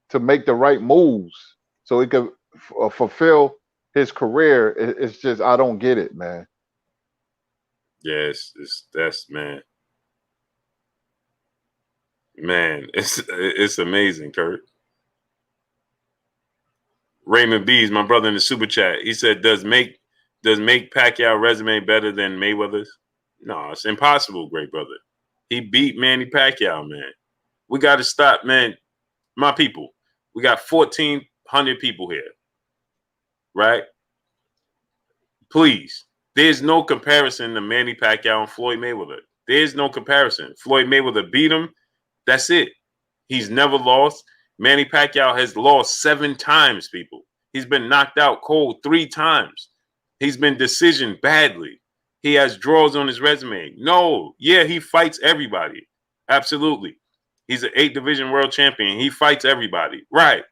to make the right moves so he could fulfill his career. It's just, I don't get it, man. Yes, that's man. Man, it's amazing, Kurt. Raymond B's, my brother in the super chat, he said, does make Pacquiao resume better than Mayweather's? No, it's impossible, great brother. He beat Manny Pacquiao, man. We got to stop, man. My people, we got 1,400 people here, right? Please, there's no comparison to Manny Pacquiao and Floyd Mayweather. There's no comparison. Floyd Mayweather beat him. That's it. He's never lost. Manny Pacquiao has lost 7 times, people. He's been knocked out cold 3 times. He's been decisioned badly. He has draws on his resume. No, yeah, he fights everybody. Absolutely. He's an 8 division world champion. He fights everybody. Right.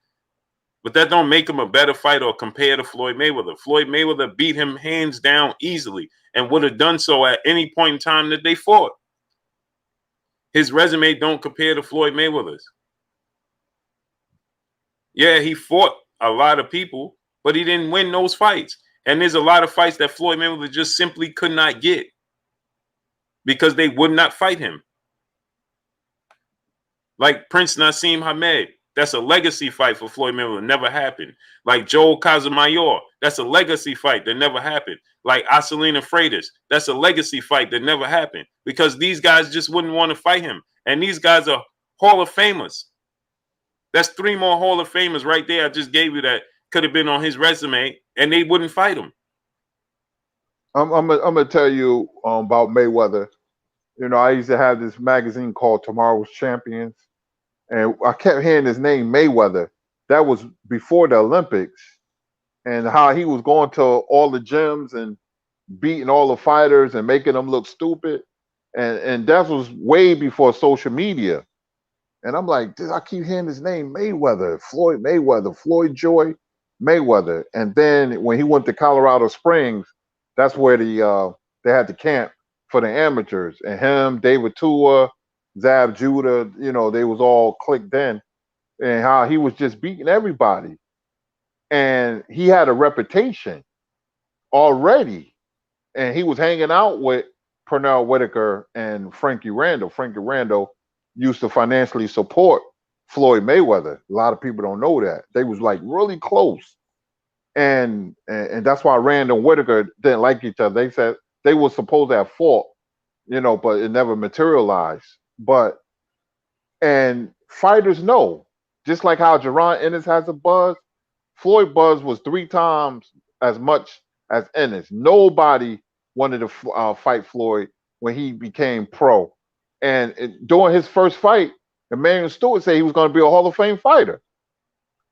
But that don't make him a better fighter compared to Floyd Mayweather. Floyd Mayweather beat him hands down easily and would have done so at any point in time that they fought. His resume don't compare to Floyd Mayweather's. Yeah, he fought a lot of people, but he didn't win those fights. And there's a lot of fights that Floyd Mayweather just simply could not get because they would not fight him. Like Prince Nassim Hamed, that's a legacy fight for Floyd Mayweather. Never happened. Like Joel Casamayor, that's a legacy fight that never happened. Like Acelina Freitas, that's a legacy fight that never happened because these guys just wouldn't want to fight him. And these guys are Hall of Famers. That's 3 more Hall of Famers right there. I just gave you that could have been on his resume, and they wouldn't fight him. I'm gonna tell you about Mayweather. You know, I used to have this magazine called Tomorrow's Champions, and I kept hearing his name Mayweather. That was before the Olympics, and how he was going to all the gyms and beating all the fighters and making them look stupid, and that was way before social media. And I'm like, I keep hearing his name, Mayweather, Floyd Mayweather, Floyd Joy Mayweather. And then when he went to Colorado Springs, that's where they had the camp for the amateurs. And him, David Tua, Zab Judah, they was all clicked in, and how he was just beating everybody. And he had a reputation already. And he was hanging out with Pernell Whitaker and Frankie Randall. Frankie Randall used to financially support Floyd Mayweather. A lot of people don't know that. They was like really close. And that's why Randall and Whitaker didn't like each other. They said they were supposed to have fought, but it never materialized. And fighters know, just like how Jaron Ennis has a buzz, Floyd buzz was 3 times as much as Ennis. Nobody wanted to fight Floyd when he became pro. And during his first fight, Emmanuel Stewart said he was going to be a Hall of Fame fighter.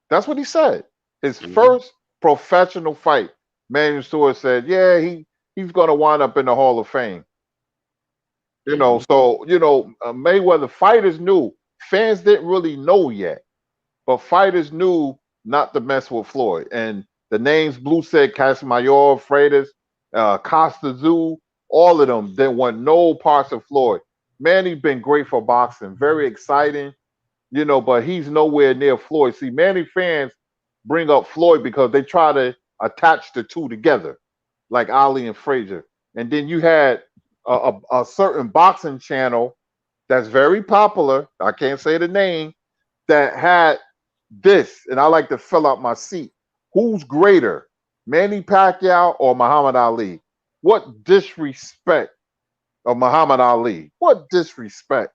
That's what he said. His first professional fight, Emmanuel Stewart said, yeah, he's going to wind up in the Hall of Fame. So, Mayweather, fighters knew. Fans didn't really know yet, but fighters knew not to mess with Floyd. And the names Blue said, Casamayor, Freitas, Costa Zoo, all of them didn't want no parts of Floyd. Manny's been great for boxing, very exciting, but he's nowhere near Floyd. See, Manny fans bring up Floyd because they try to attach the two together, like Ali and Frazier. And then you had a certain boxing channel that's very popular, I can't say the name, that had this, and I like to fill out my seat. Who's greater, Manny Pacquiao or Muhammad Ali? What disrespect of Muhammad Ali? What disrespect?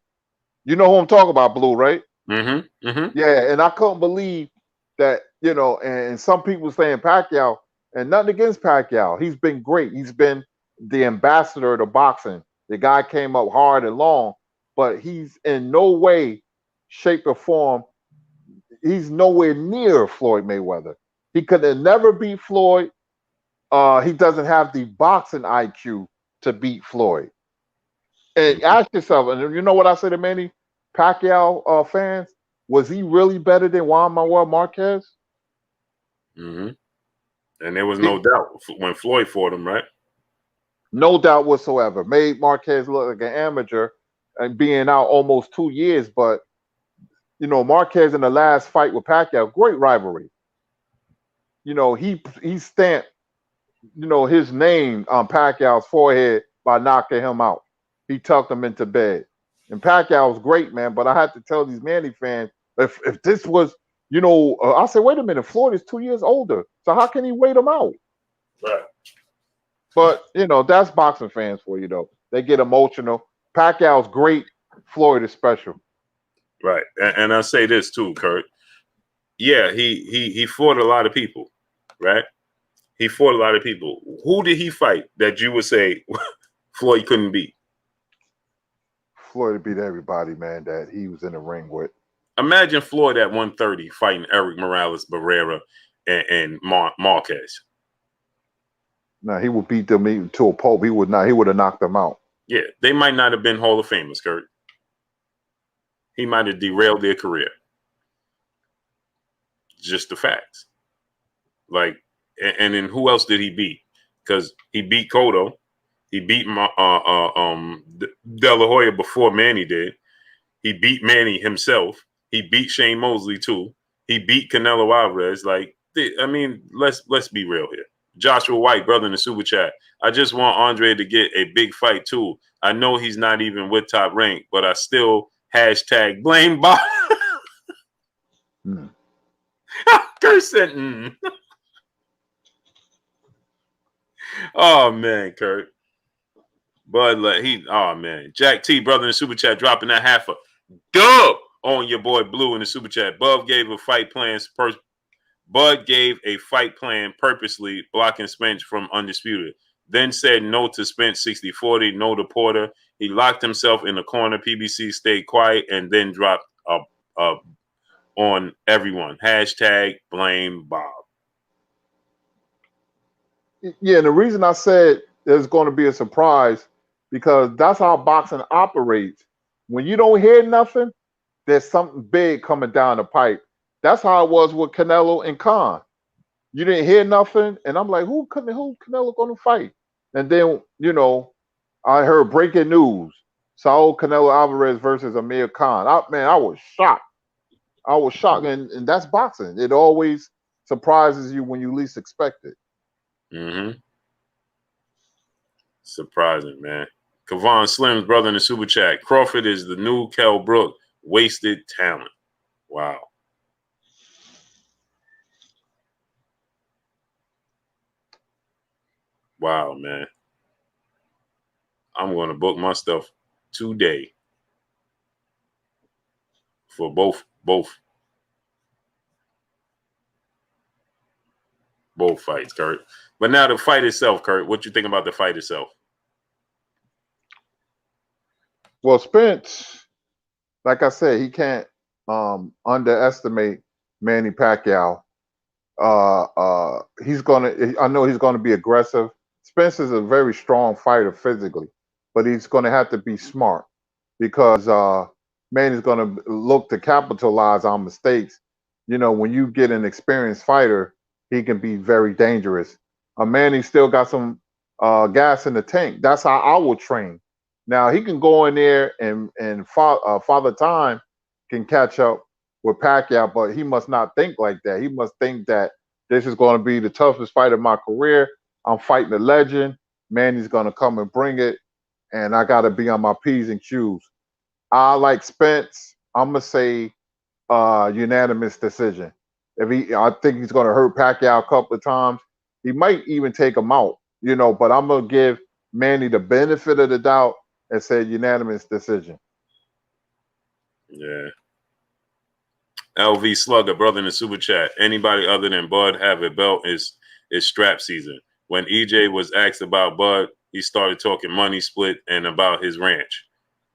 You know who I'm talking about, Blue, right? Yeah, and I couldn't believe that, and some people saying Pacquiao, and nothing against Pacquiao. He's been great. He's been the ambassador of the boxing. The guy came up hard and long, but he's in no way, shape, or form, he's nowhere near Floyd Mayweather. He could have never beat Floyd. He doesn't have the boxing IQ to beat Floyd. And ask yourself, and you know what I say to many Pacquiao fans? Was he really better than Juan Manuel Marquez? And there was no doubt when Floyd fought him, right? No doubt whatsoever. Made Marquez look like an amateur and being out almost 2 years, but Marquez in the last fight with Pacquiao, great rivalry. He stamped, his name on Pacquiao's forehead by knocking him out. He tucked him into bed. And Pacquiao was great, man. But I had to tell these Manny fans, if this was, I said, wait a minute, Floyd is 2 years older. So how can he wait him out? Right. But, that's boxing fans for you, though. They get emotional. Pacquiao's great. Floyd is special. Right. And I'll say this too, Kurt. Yeah, he fought a lot of people, right? He fought a lot of people. Who did he fight that you would say Floyd couldn't beat? Floyd beat everybody, man, that he was in the ring with. Imagine Floyd at 130 fighting Eric Morales Barrera and Marquez. No, he would beat them even to a pulp. He would not. He would have knocked them out. Yeah, they might not have been Hall of Famers, Kurt. He might have derailed their career. Just the facts. And then who else did he beat? Because he beat Cotto. He beat De La Hoya before Manny did. He beat Manny himself. He beat Shane Mosley too. He beat Canelo Alvarez. Let's be real here. Joshua White, brother in the super chat. I just want Andre to get a big fight too. I know he's not even with Top Rank, but I still # blame Bob. Kurt said, Oh man, Kurt. But Jack T, brother in the super chat, dropping that half a dub on your boy Blue in the super chat. Bud gave a fight plan purposely blocking Spence from Undisputed. Then said no to Spence 60-40, no to Porter. He locked himself in the corner. PBC stayed quiet and then dropped on everyone. # blame Bob. Yeah, and the reason I said there's going to be a surprise, because that's how boxing operates. When you don't hear nothing, there's something big coming down the pipe. That's how it was with Canelo and Khan. You didn't hear nothing, and I'm like, who Canelo going to fight? And then I heard breaking news: Saul Canelo Alvarez versus Amir Khan. I was shocked. I was shocked, and that's boxing. It always surprises you when you least expect it. Mm-hmm. Surprising, man. Kavon Slim's brother in the super chat. Crawford is the new Kell Brook. Wasted talent. Wow. Wow, man. I'm going to book my stuff today for both fights, Kurt. But now the fight itself, Kurt, what you think about the fight itself? Well, Spence, like I said, he can't underestimate Manny Pacquiao. I know he's gonna be aggressive. Spence is a very strong fighter physically, but he's gonna have to be smart because Manny's gonna look to capitalize on mistakes. When you get an experienced fighter, he can be very dangerous. Manny still got some gas in the tank. That's how I will train. Now he can go in there and Father Time can catch up with Pacquiao, but he must not think like that. He must think that this is going to be the toughest fight of my career. I'm fighting a legend. Manny's going to come and bring it, and I got to be on my P's and Q's. I like Spence. I'm gonna say unanimous decision. I think he's going to hurt Pacquiao a couple of times. He might even take him out, But I'm gonna give Manny the benefit of the doubt and say unanimous decision. Yeah. LV Slugger, brother in the super chat. Anybody other than Bud have a belt is strap season. When EJ was asked about Bud, he started talking money split and about his ranch.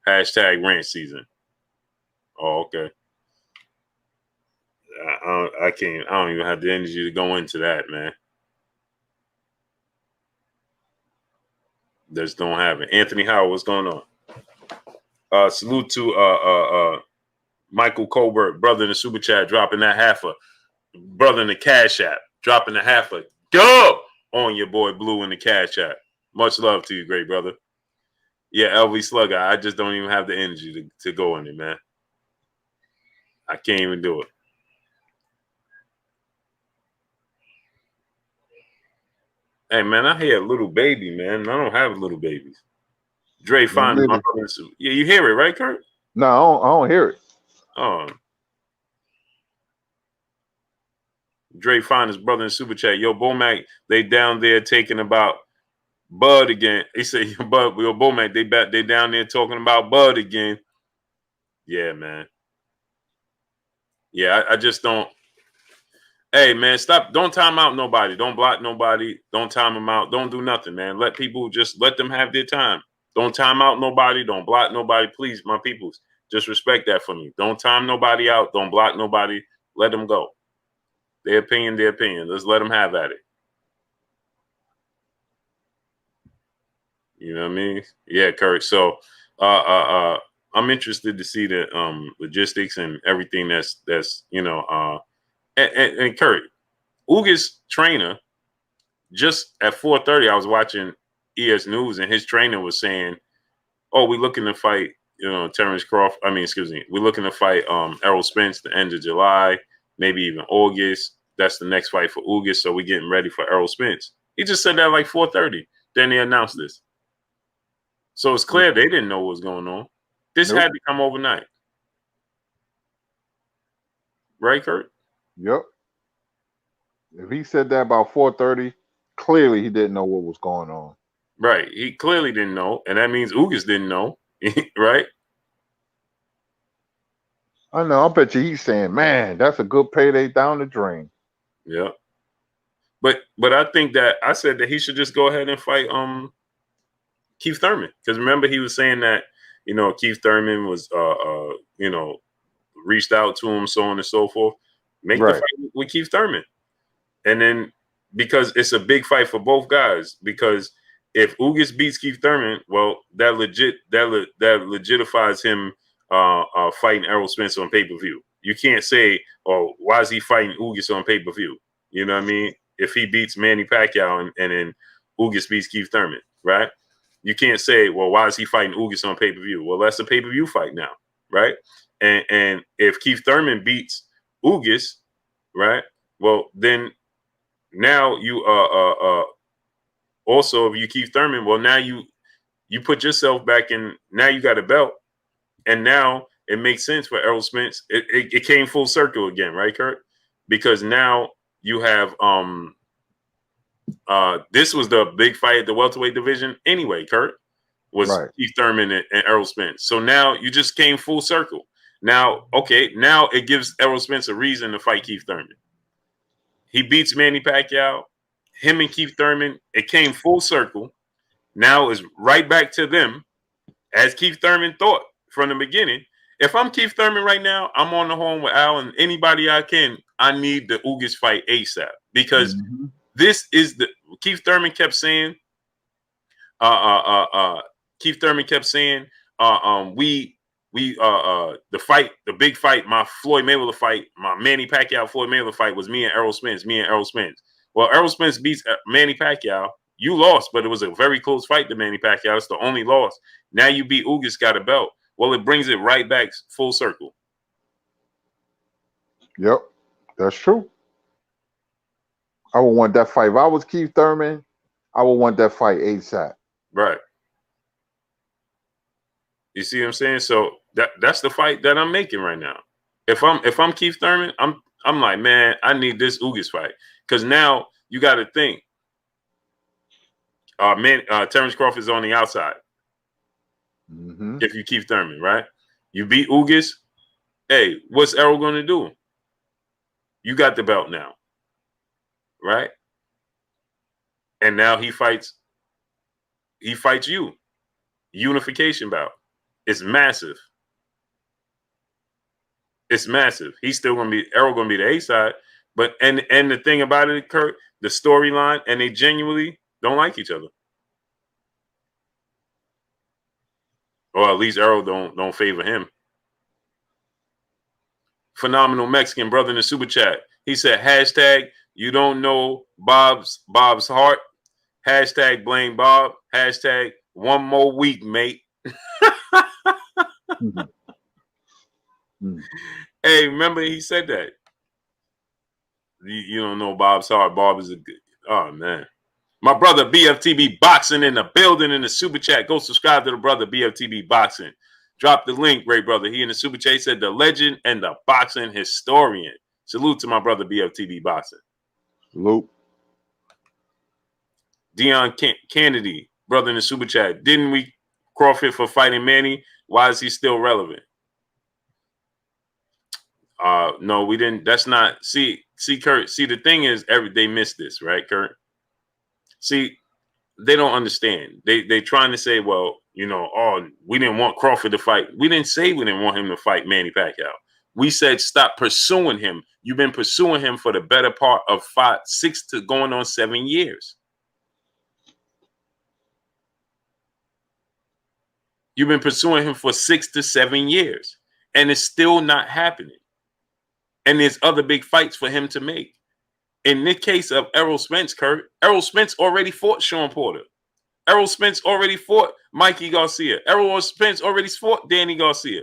Hashtag ranch season. Oh, okay. I can't. I don't even have the energy to go into that, man. Just don't have it. Anthony Howard, what's going on? Salute to Michael Colbert, brother in the super chat, dropping that brother in the Cash App, dropping the go on your boy Blue in the Cash App. Much love to you, great brother. Yeah, LV Slugger, I just don't even have the energy to go in it, man. I can't even do it. Hey, man, I hear a little baby, man. I don't have little babies. Dre Fine, my brother. Yeah, you hear it, right, Kurt? No, I don't hear it. Oh. Dre Fine, his brother in super chat. Yo, Bomac, they down there taking about Bud again. He said, yo, Bomac, they down there talking about Bud again. Yeah, man. Yeah, I just don't. Hey, man, stop. Don't time out nobody. Don't block nobody. Don't time them out. Don't do nothing, man. Let them have their time. Don't time out nobody. Don't block nobody. Please, my peoples, just respect that for me. Don't time nobody out. Don't block nobody. Let them go. Their opinion. Let's let them have at it. You know what I mean? Yeah, Kurt. So I'm interested to see the logistics and everything that's and Kurt, Uga's trainer, just at 4:30, I was watching ES News, and his trainer was saying, "Oh, we're looking to fight, Terrence Crawford. We're looking to fight Errol Spence the end of July, maybe even August. That's the next fight for Uga. So we're getting ready for Errol Spence." He just said that like 4:30. Then they announced this. So it's clear they didn't know what was going on. This had to come overnight. Right, Kurt? Yep. If he said that about 4:30, clearly he didn't know what was going on. Right. He clearly didn't know, and that means Ugas didn't know, right? I know. I bet you he's saying, man, that's a good payday down the drain. Yeah. But I think that I said that he should just go ahead and fight Keith Thurman. Because remember, he was saying that, Keith Thurman was reached out to him, so on and so forth. Make the fight with Keith Thurman. And then, because it's a big fight for both guys, because if Ugas beats Keith Thurman, well, that legitifies him fighting Errol Spence on pay-per-view. You can't say, oh, why is he fighting Ugas on pay-per-view? You know what I mean? If he beats Manny Pacquiao and then Ugas beats Keith Thurman, right? You can't say, well, why is he fighting Ugas on pay-per-view? Well, that's a pay-per-view fight now, right? And if Keith Thurman beats Ugas, right? Well, then now you also if you Keith Thurman, well, now you put yourself back in. Now you got a belt, and now it makes sense for Errol Spence. It came full circle again, right, Kurt? Because now you have this was the big fight at the welterweight division anyway, Kurt, was Keith Thurman and Errol Spence. So now you just came full circle. Now, okay, now it gives Errol Spence a reason to fight Keith Thurman. He beats Manny Pacquiao. Him and Keith Thurman, it came full circle. Now it's right back to them, as Keith Thurman thought from the beginning. If I'm Keith Thurman right now, I'm on the horn with Al and anybody I can. I need the Ugas fight ASAP because this is the Keith Thurman kept saying. Keith Thurman kept saying, the fight, the big fight, my Floyd Mayweather fight, my Manny Pacquiao Floyd Mayweather fight was me and Errol Spence. Well, Errol Spence beats Manny Pacquiao. You lost, but it was a very close fight to Manny Pacquiao. It's the only loss. Now you beat Ugas, got a belt. Well, it brings it right back full circle. Yep, that's true. I would want that fight. If I was Keith Thurman, I would want that fight ASAP. Right. You see what I'm saying? So that's the fight that I'm making right now. If I'm Keith Thurman, I'm like, man, I need this Ugas fight because now you got to think. Terrence Crawford is on the outside. If you Keith Thurman, right? You beat Ugas. Hey, what's Errol going to do? You got the belt now, right? And now he fights you. Unification bout. It's massive. It's massive. He's still going to be Errol going to be the A side, but and the thing about it, Kurt, the storyline, and they genuinely don't like each other, or at least Errol don't favor him. Phenomenal Mexican brother in the super chat. He said, hashtag you don't know Bob's heart. Hashtag blame Bob. Hashtag one more week, mate. Hey, remember he said that. You don't know Bob's heart. Bob is a good. Oh man, my brother BFTB Boxing in the building in the super chat. Go subscribe to the brother BFTB Boxing. Drop the link, great brother. He in the super chat. He said the legend and the boxing historian. Salute to my brother BFTB Boxing. Salute. Dion Kennedy, brother in the super chat. Didn't we Crawford for fighting Manny? Why is he still relevant? No, we didn't. That's not. See, Kurt. See, the thing is, they missed this, right, Kurt? See, they don't understand. They trying to say, well, you know, oh, we didn't want Crawford to fight. We didn't say we didn't want him to fight Manny Pacquiao. We said stop pursuing him. You've been pursuing him for the better part of 6 to going on 7 years. You've been pursuing him for 6 to 7 years, and it's still not happening. And there's other big fights for him to make. In the case of Errol Spence, Kurt, Errol Spence already fought Sean Porter. Errol Spence already fought Mikey Garcia. Errol Spence already fought Danny Garcia.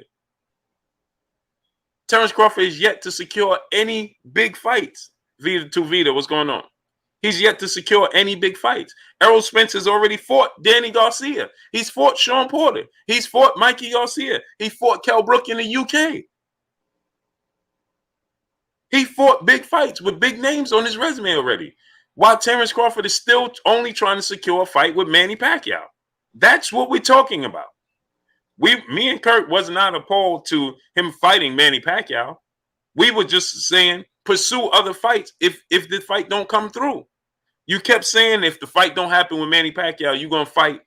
Terrence Crawford is yet to secure any big fights. Vita, what's going on? He's yet to secure any big fights. Errol Spence has already fought Danny Garcia. He's fought Sean Porter. He's fought Mikey Garcia. He fought Kell Brook in the UK. He fought big fights with big names on his resume already. While Terrence Crawford is still only trying to secure a fight with Manny Pacquiao. That's what we're talking about. Me and Kurt was not opposed to him fighting Manny Pacquiao. We were just saying pursue other fights if the fight don't come through. You kept saying if the fight don't happen with Manny Pacquiao, you're gonna fight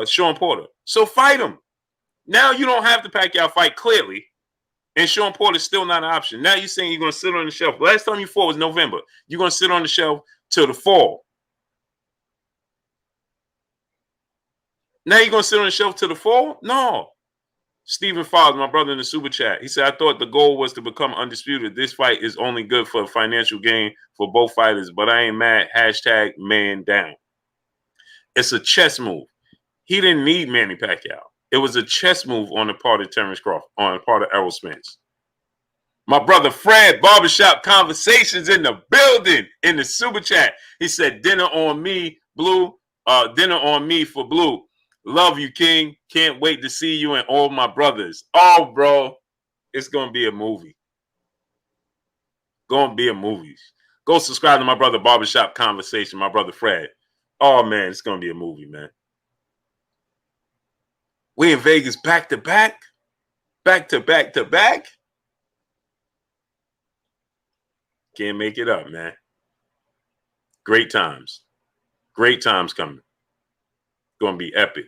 Sean Porter. So fight him. Now you don't have the Pacquiao fight clearly. And Sean Porter's still not an option. Now you're saying you're going to sit on the shelf. Last time you fought was November. You're going to sit on the shelf till the fall. Now you're going to sit on the shelf till the fall? No. Stephen Fobbs, my brother in the super chat, he said, I thought the goal was to become undisputed. This fight is only good for financial gain for both fighters, but I ain't mad. Hashtag man down. It's a chess move. He didn't need Manny Pacquiao. It was a chess move on the part of Terrence Crawford, on the part of Errol Spence. My brother Fred, Barbershop Conversations in the building, in the super chat. He said, dinner on me, Blue. Dinner on me for Blue. Love you, King. Can't wait to see you and all my brothers. Oh, bro, it's going to be a movie. Going to be a movie. Go subscribe to my brother Barbershop Conversation, my brother Fred. Oh, man, it's going to be a movie, man. We in Vegas back to back. Back to back to back. Can't make it up, man. Great times. Great times coming. Going to be epic.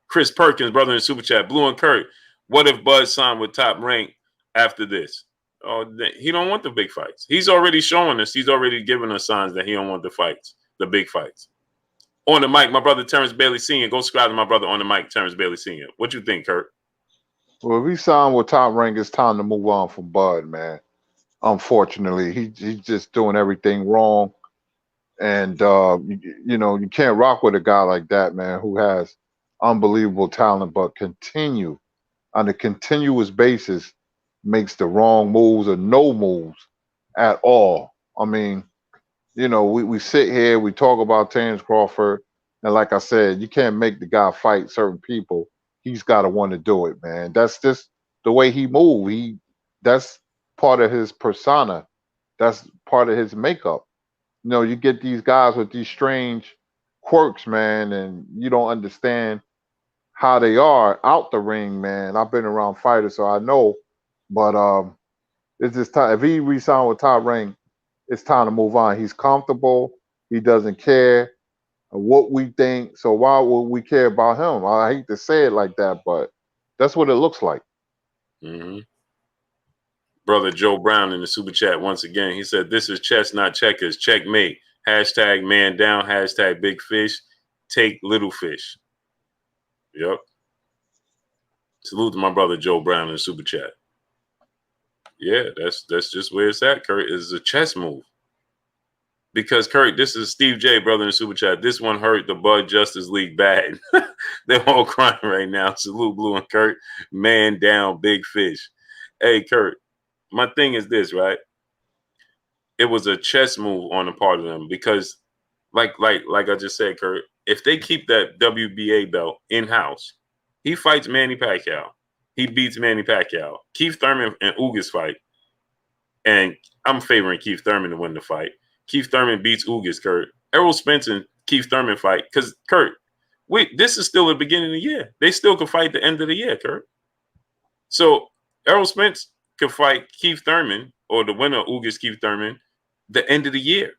Chris Perkins, brother in Super Chat. Blue and Kurt, what if Bud signed with Top Rank after this? Oh, he don't want the big fights. He's already showing us. He's already giving us signs that he don't want the fights, the big fights. On the mic, my brother Terrence Bailey Sr. Go subscribe to my brother on the mic, Terrence Bailey Sr. What you think, Kurt? Well, if he signed with Top Rank, it's time to move on from Bud, man. Unfortunately, he's just doing everything wrong. And, you know, you can't rock with a guy like that, man, who has unbelievable talent, but continue on a continuous basis makes the wrong moves or no moves at all. I mean, you know, we sit here, we talk about Terrence Crawford, and like I said, you can't make the guy fight certain people. He's got to want to do it, man. That's just the way he moves. That's part of his persona. That's part of his makeup. You know, you get these guys with these strange quirks, man, and you don't understand how they are out the ring, man. I've been around fighters, so I know. But it's just time. If he re-signed with Top Rank, it's time to move on. He's comfortable. He doesn't care what we think. So why would we care about him? I hate to say it like that, but that's what it looks like. Mm-hmm. Brother Joe Brown in the super chat once again. He said, this is chess, not checkers. Checkmate. Hashtag man down. Hashtag big fish. Take little fish. Yep. Salute to my brother Joe Brown in the super chat. Yeah, that's just where it's at, Kurt. It's a chess move. Because, Kurt, this is Steve J, brother in the super chat. This one hurt the Bud Justice League bad. They're all crying right now. Salute, Blue and Kurt. Man down, big fish. Hey, Kurt, my thing is this, right? It was a chess move on the part of them because, like I just said, Kurt, if they keep that WBA belt in-house, he fights Manny Pacquiao. He beats Manny Pacquiao. Keith Thurman and Ugas fight. And I'm favoring Keith Thurman to win the fight. Keith Thurman beats Ugas, Kurt. Errol Spence and Keith Thurman fight. Because, Kurt, this is still the beginning of the year. They still can fight the end of the year, Kurt. So Errol Spence could fight Keith Thurman, or the winner of Ugas Keith Thurman, the end of the year.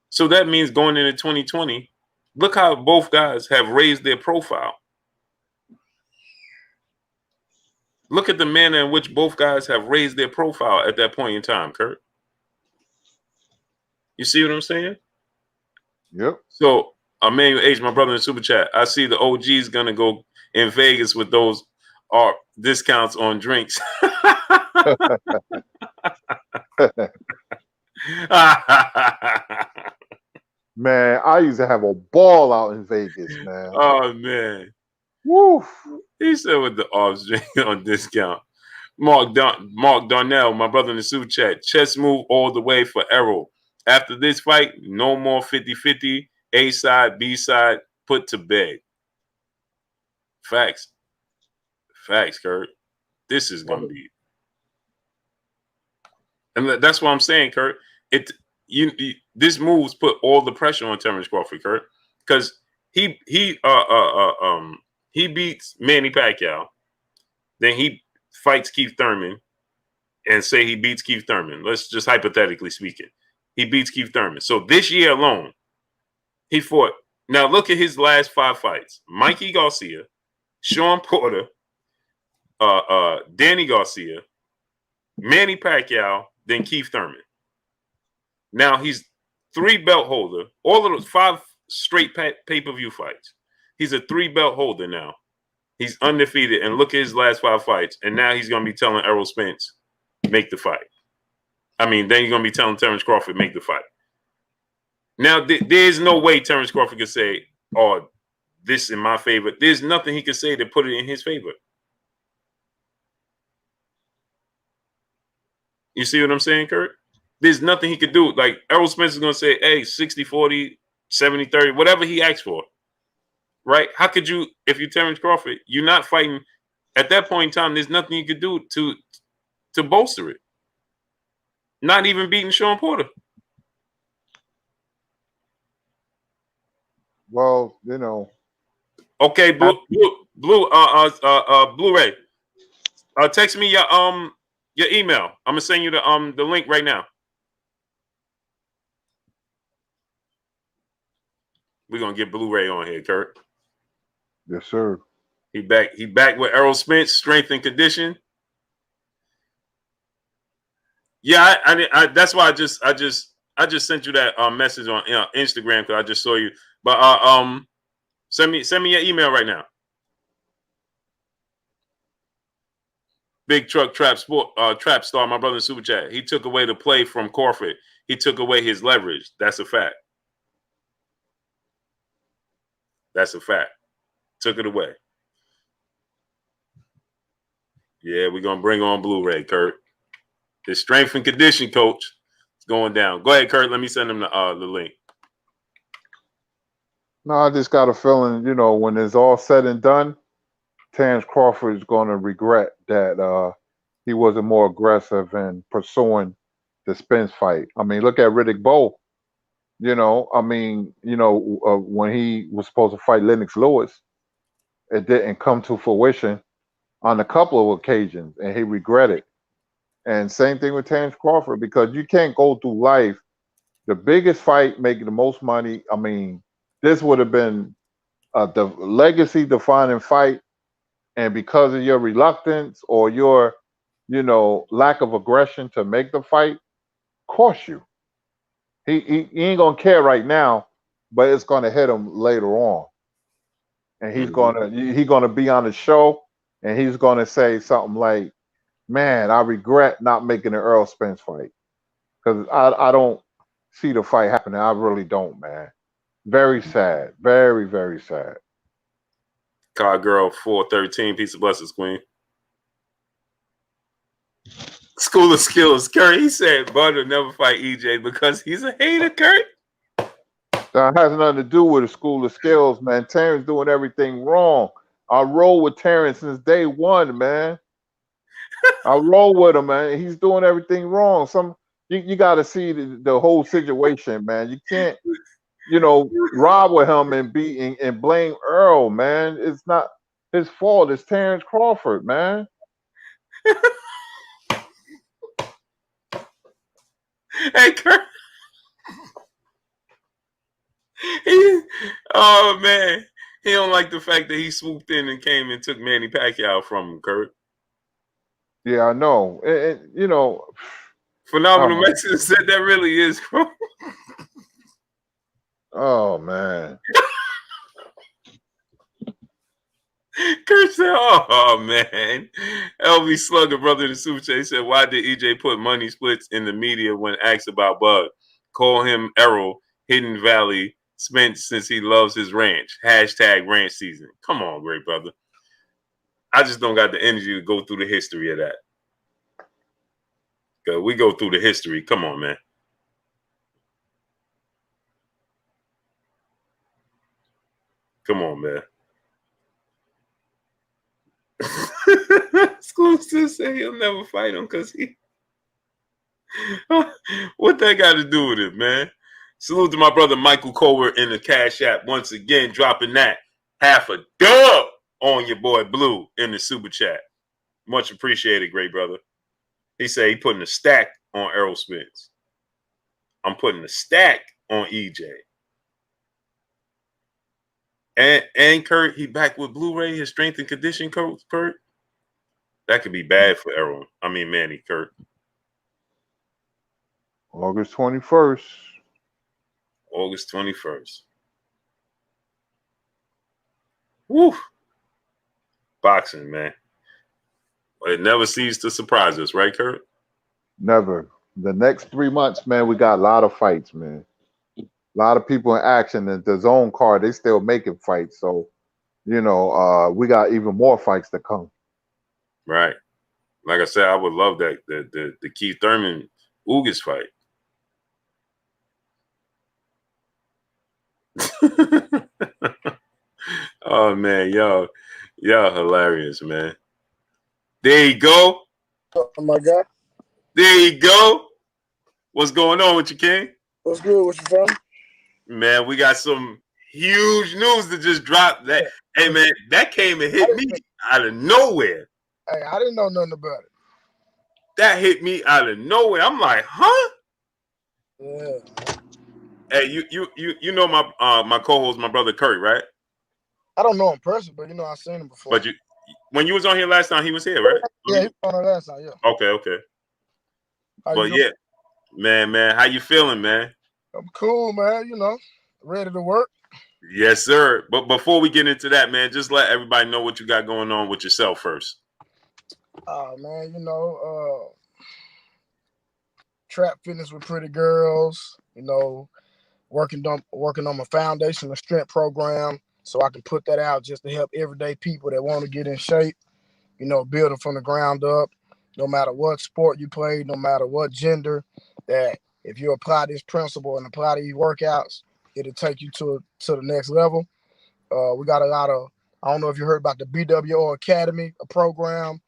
So that means going into 2020, look how both guys have raised their profile. Look at the manner in which both guys have raised their profile at that point in time, Kurt. You see what I'm saying? Yep. So, Emmanuel H, my brother in the super chat, I see the OG's going to go in Vegas with those discounts on drinks. Man, I used to have a ball out in Vegas, man. Oh, man. Woo. He said with the off drink on discount. Mark Darnell, my brother in the super chat, chess move all the way for Errol. After this fight, no more 50-50, A side, B side, put to bed. Facts. Facts, Kurt. This is going to be. And that's what I'm saying, Kurt. This moves put all the pressure on Terrence Crawford, Kurt, because he beats Manny Pacquiao, then he fights Keith Thurman, and say he beats Keith Thurman. Let's just hypothetically speaking, he beats Keith Thurman. So this year alone, he fought. Now look at his last 5 fights: Mikey Garcia, Sean Porter, Danny Garcia, Manny Pacquiao, then Keith Thurman. Now he's 3 belt holder. All of those 5 straight pay-per-view fights. He's a 3 belt holder now. He's undefeated, and look at his last 5 fights. And now he's going to be telling Errol Spence, make the fight. I mean, then you're going to be telling Terrence Crawford, make the fight. Now, there's no way Terrence Crawford could say, oh, this in my favor. There's nothing he could say to put it in his favor. You see what I'm saying, Kurt? There's nothing he could do. Like, Errol Spence is going to say, hey, 60-40, 70-30, whatever he asked for. Right? How could you, if you're Terrence Crawford, you're not fighting. At that point in time, there's nothing you could do to bolster it. Not even beating Sean Porter. Well, you know. Okay, Blu-ray. Text me your email. I'm gonna send you the link right now. We're gonna get Blu-ray on here, Kurt. Yes, sir. He back with Errol Spence, strength and condition. Yeah, I that's why I just sent you that message on Instagram because I just saw you. But send me your email right now. Big Truck Trap Star, my brother in Super Chat. He took away the play from Crawford. He took away his leverage. That's a fact. That's a fact. Took it away. Yeah, we're gonna bring on Blu-ray, Kurt. His strength and condition coach is going down. Go ahead, Kurt. Let me send him the link. No, I just got a feeling, you know, when it's all said and done, Terrence Crawford is going to regret that he wasn't more aggressive in pursuing the Spence fight. I mean, look at Riddick Bowe. You know, I mean, you know, when he was supposed to fight Lennox Lewis, it didn't come to fruition on a couple of occasions, and he regretted. And same thing with Terrence Crawford, because you can't go through life. The biggest fight, making the most money. I mean, this would have been the legacy-defining fight, and because of your reluctance or your, you know, lack of aggression to make the fight, cost you. He ain't gonna care right now, but it's gonna hit him later on, and he's gonna be on the show, and he's gonna say something like, "Man, I regret not making an Errol Spence fight because I don't see the fight happening. I really don't, man. Very sad, very very sad." Car Girl 413, peace of blessings, Queen. School of Skills, Kurt. He said Bud will never fight EJ because he's a hater, Kurt. That has nothing to do with the School of Skills, man. Terrence doing everything wrong. I roll with Terrence since day one, man. I roll with him, man. He's doing everything wrong. You got to see the whole situation, man. You can't, you know, rob with him and blame Earl, man. It's not his fault. It's Terrence Crawford, man. Hey, Kurt. Oh man, he don't like the fact that he swooped in and came and took Manny Pacquiao from him, Kurt. Yeah, I know. You know, Phenomenal Mexican said that really is. Oh man. Kurt said, "Oh man." LV Slugger, brother in the Super Chat, said, "Why did EJ put money splits in the media when asked about Bud? Call him Errol, Hidden Valley, Spence since he loves his ranch. Hashtag ranch season." Come on, great brother. I just don't got the energy to go through the history of that. Cause we go through the history. Come on, man. Come on, man. School still say he'll never fight him because he. What that got to do with it, man? Salute to my brother Michael Colbert in the Cash App once again, dropping that half a dub on your boy Blue in the Super Chat. Much appreciated, great brother. He said he putting a stack on Errol Spence. I'm putting a stack on EJ. And Kurt, he back with Blu-ray, his strength and condition coach, Kurt. That could be bad for Errol. I mean, Manny, Kurt. August 21st. August 21st. Woo. Boxing, man. It never ceases to surprise us, right, Kurt? Never. The next 3 months, man, we got a lot of fights, man. A lot of people in action. And the zone card, they still making fights. So, we got even more fights to come. Right. Like I said, I would love that the Keith Thurman Ugas fight. Oh man, y'all hilarious, man. There you go. Oh my God. There you go. What's going on with you, King? What's good? What you from? Man, we got some huge news that just dropped. That hey man, that came and hit me out of nowhere. Hey, I didn't know nothing about it. That hit me out of nowhere. I'm like, huh? Yeah. Hey, you know my co-host, my brother Curry, right? I don't know him personally, but I've seen him before. But when you was on here last time, he was here, right? Yeah, he was on there last time, yeah. Okay. How But yeah, man, how you feeling, man? I'm cool, man, ready to work. Yes, sir. But before we get into that, man, just let everybody know what you got going on with yourself first. Man, trap fitness with pretty girls, working on my foundation of strength program so I can put that out just to help everyday people that want to get in shape, build it from the ground up, no matter what sport you play, no matter what gender, that if you apply this principle and apply these workouts, it'll take you to the next level. We got a lot of, I don't know if you heard about the BWO Academy, a program.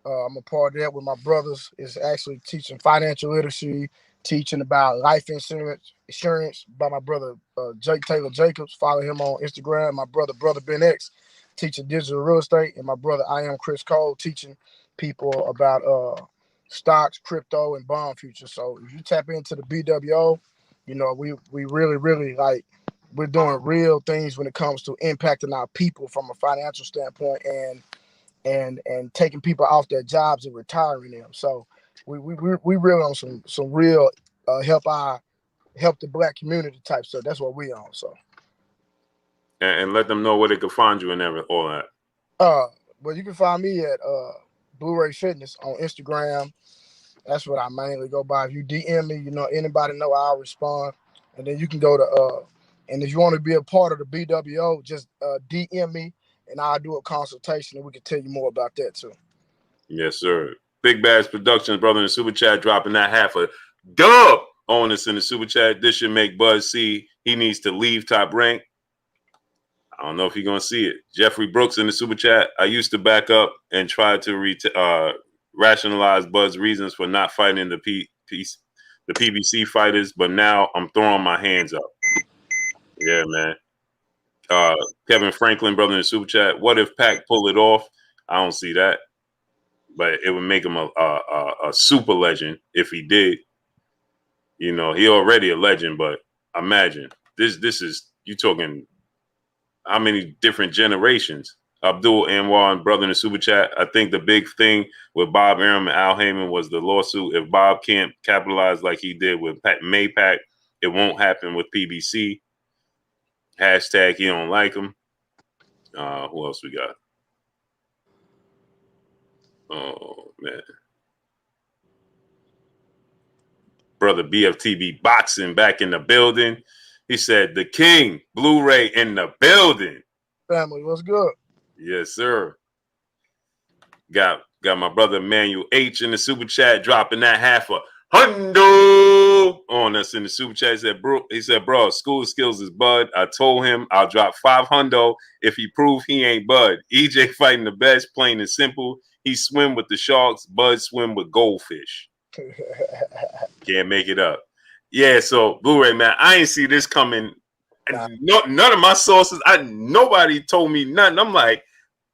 I'm a part of that with my brothers. It's actually teaching financial literacy, teaching about life insurance by my brother Jake Taylor Jacobs. Follow him on Instagram. My brother Ben X, teaching digital real estate, and my brother I am Chris Cole, teaching people about stocks, crypto, and bond futures. So if you tap into the BWO, we really like, we're doing real things when it comes to impacting our people from a financial standpoint and taking people off their jobs and retiring them. So we really on some real help the black community type stuff. That's what we on. So and let them know where they can find you and all that. Well, you can find me at Blu-ray Fitness on Instagram. That's what I mainly go by. If you DM me, anybody know I'll respond. And then you can go to and if you want to be a part of the BWO, just DM me and I'll do a consultation and we can tell you more about that too. Yes, sir. Big Bass Productions, brother, in the super chat, dropping that half a dub on us in the super chat. This should make Buzz see he needs to leave Top Rank. I don't know if you're going to see it. Jeffrey Brooks in the super chat. I used to back up and try to rationalize Buzz's reasons for not fighting the PBC fighters, but now I'm throwing my hands up. Yeah, man. Kevin Franklin, brother in the super chat. What if Pac pull it off? I don't see that, but it would make him a super legend if he did. He already a legend, but imagine this is you talking how many different generations. Abdul Anwar, brother in the super chat. I think the big thing with Bob Arum and Al Heyman was the lawsuit. If Bob can't capitalize like he did with Maypac, it won't happen with PBC. Hashtag he don't like him. Who else we got? Oh man, brother BFTB Boxing back in the building. He said the King Blu-ray in the building. Family, what's good? Yes, sir. Got my brother Manuel H in the super chat, dropping that half a hundo on us in the super chat. He said, bro, school skills is Bud. I told him I'll drop 500 if he prove he ain't Bud. EJ fighting the best, plain and simple. He swim with the sharks. Bud swim with goldfish. Can't make it up. Yeah, so Blu-ray, man, I ain't see this coming. None of my sources, nobody told me nothing. I'm like,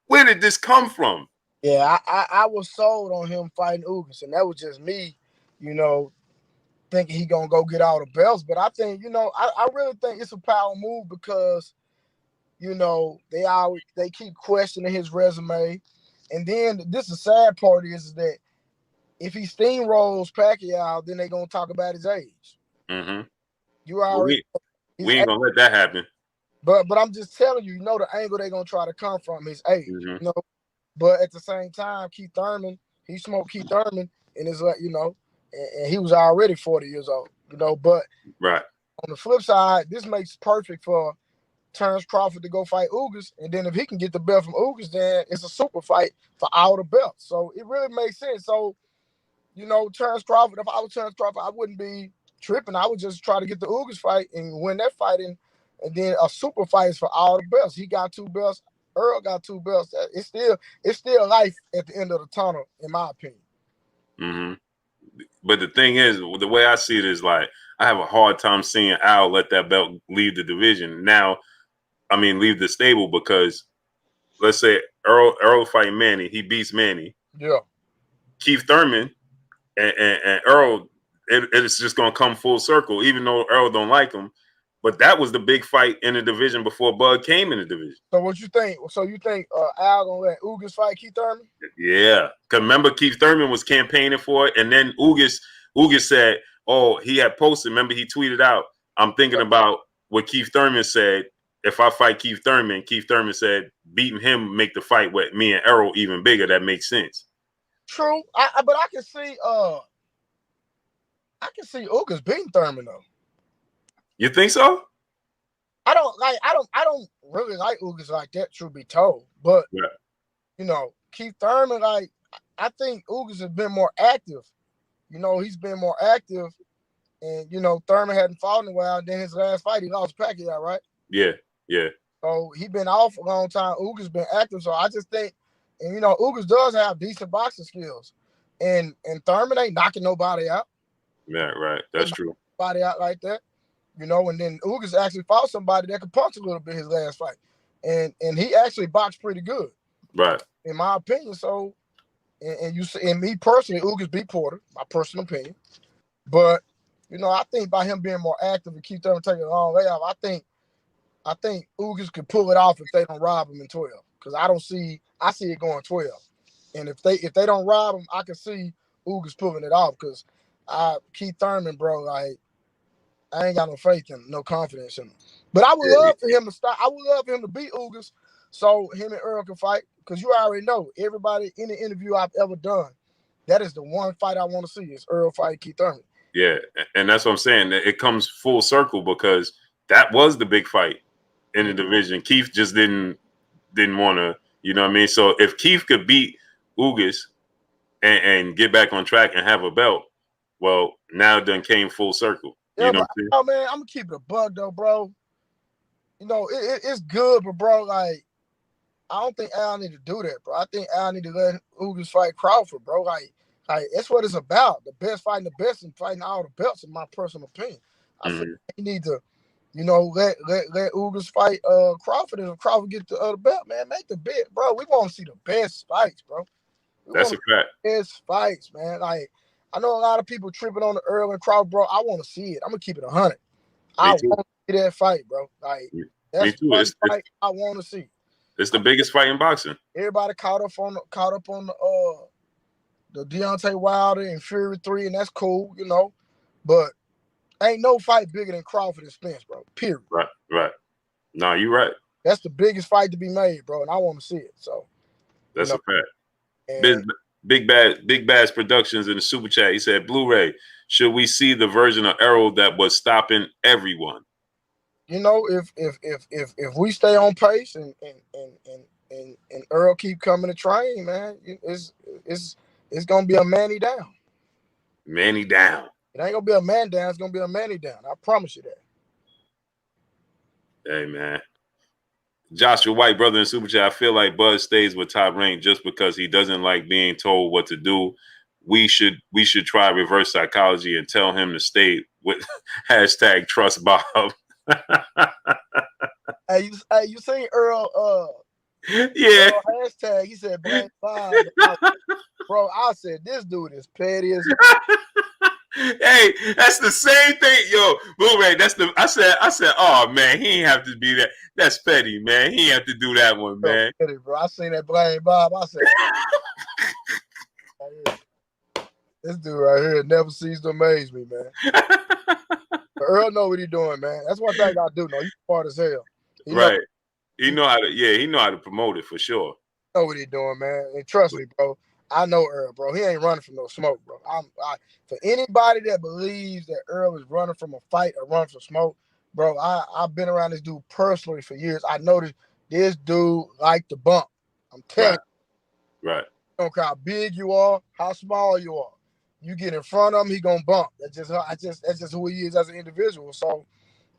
where did this come from? Yeah, I was sold on him fighting Ugas, and that was just me, thinking he gonna go get all the belts. But I think, I really think it's a power move because, they keep questioning his resume. And then the sad part is that if he steamrolls Pacquiao, then they gonna talk about his age. Mm-hmm. You already we ain't gonna let that happen. But I'm just telling you, the angle they gonna try to come from his age. Mm-hmm. But at the same time, Keith Thurman, he smoked Keith Thurman, and it's like, and he was already 40 years old, But right. On the flip side, this makes perfect for Terrence Crawford to go fight Ugas, and then if he can get the belt from Ugas, then it's a super fight for all the belts. So it really makes sense. So, Terrence Crawford, if I was Terrence Crawford, I wouldn't be tripping. I would just try to get the Ugas fight and win that fight, and then a super fight is for all the belts. He got 2 belts. Earl got 2 belts. It's still life at the end of the tunnel, in my opinion. Mm-hmm. But the thing is, the way I see it is like, I have a hard time seeing Al let that belt leave the division. Now, leave the stable, because let's say Earl fight Manny, he beats Manny. Yeah. Keith Thurman and Earl, it's just gonna come full circle, even though Earl don't like him. But that was the big fight in the division before Bud came in the division. So what you think? So you think Al gonna let Ugas fight Keith Thurman? Yeah, because remember, Keith Thurman was campaigning for it, and then Ugas said, "Oh, he had posted." Remember, he tweeted out, "I'm thinking about what Keith Thurman said. If I fight Keith Thurman said, beating him make the fight with me and Errol even bigger. That makes sense." True, but I can see Ugas beating Thurman though. You think so? I don't really like Ugas like that, truth be told. But Keith Thurman, I think Ugas has been more active. He's been more active, and Thurman hadn't fought in a while. And then his last fight, he lost Pacquiao, right? Yeah. So he been off a long time. Ugas been active, so I just think, and Ugas does have decent boxing skills, and Thurman ain't knocking nobody out. Yeah, right. That's true. Nobody out like that. And then Ugas actually fought somebody that could punch a little bit his last fight. And he actually boxed pretty good. Right. In my opinion. So, and me personally, Ugas beat Porter, my personal opinion. But, I think by him being more active and keep them taking a long way off, I think Ugas could pull it off if they don't rob him in 12. Because I see it going 12. And if they don't rob him, I can see Ugas pulling it off. Because Keith Thurman, bro, I ain't got no faith in him, no confidence in him. But I would love for him to stop. I would love for him to beat Ugas so him and Earl can fight. Because you already know, everybody in the interview I've ever done, that is the one fight I want to see is Earl fight Keith Thurman. Yeah, and that's what I'm saying. It comes full circle because that was the big fight in the division. Keith just didn't want to, you know what I mean? So if Keith could beat Ugas and get back on track and have a belt, well, now it done came full circle. Yeah, you know but, man, I'm gonna keep it a bug though, bro. It's good, but bro, I don't think Al need to do that, bro. I think Al need to let Ugas fight Crawford, bro. Like that's what it's about. The best fighting the best and fighting all the belts, in my personal opinion. I think he need to, let Ugas fight Crawford, and if Crawford get the belt, man, make the bet, bro. We want to see the best fights, bro. That's a fact. Best fights, man. I know a lot of people tripping on the Earl and Crawford, bro. I want to see it. I'm gonna keep it 100. I want to see that fight, bro. That's the fight I want to see. It's the biggest fight in boxing. Everybody caught up on the Deontay Wilder and Fury 3, and that's cool, But ain't no fight bigger than Crawford and Spence, bro. Period. Right. No, you're right. That's the biggest fight to be made, bro, and I want to see it. So that's a fact. Big Bass Productions in the super chat. He said, "Blu-ray, should we see the version of Errol that was stopping everyone?" If we stay on pace and Earl keep coming to train, man, it's gonna be a Manny down. Manny down. It ain't gonna be a man down. It's gonna be a Manny down. I promise you that. Hey, man. Joshua White, brother in super chat. I feel like Buzz stays with Top Rank just because he doesn't like being told what to do. We should try reverse psychology and tell him to stay with hashtag trust Bob. Hey, you seen Earl? Yeah. Earl hashtag. He said blame Bob. Bro, I said this dude is petty as. Hey, that's the same thing, yo. Blu-ray. I said, oh man, he ain't have to be that. That's petty, man. He ain't have to do that one, man. Petty, bro. I seen that blame Bob. I said, this dude right here never ceases to amaze me, man. Earl know what he doing, man. That's one thing I do know. He's smart as hell. Right. He know how to promote it for sure. know what he doing, man. And trust me, bro. I know Earl, bro. He ain't running from no smoke, bro. For anybody that believes that Earl is running from a fight or running from smoke, bro, I've been around this dude personally for years. I know this dude like to bump. I'm telling you. Right. Don't care how big you are, how small you are. You get in front of him, he gonna bump. That's just who he is as an individual. So,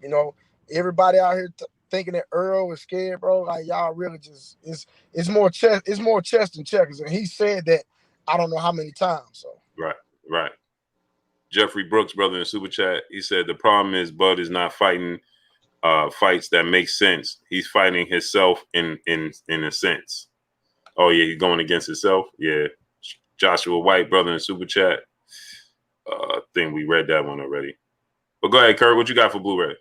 you know, everybody out here thinking that Earl is scared, bro. Like y'all really just it's more chest than checkers. And he said that I don't know how many times. So right. Jeffrey Brooks, brother, in the super chat, he said the problem is Bud is not fighting fights that make sense. He's fighting himself in a sense. Oh yeah, he's going against himself. Yeah. Joshua White, brother, in the super chat. I think we read that one already. But go ahead, Kurt. What you got for Blu-ray?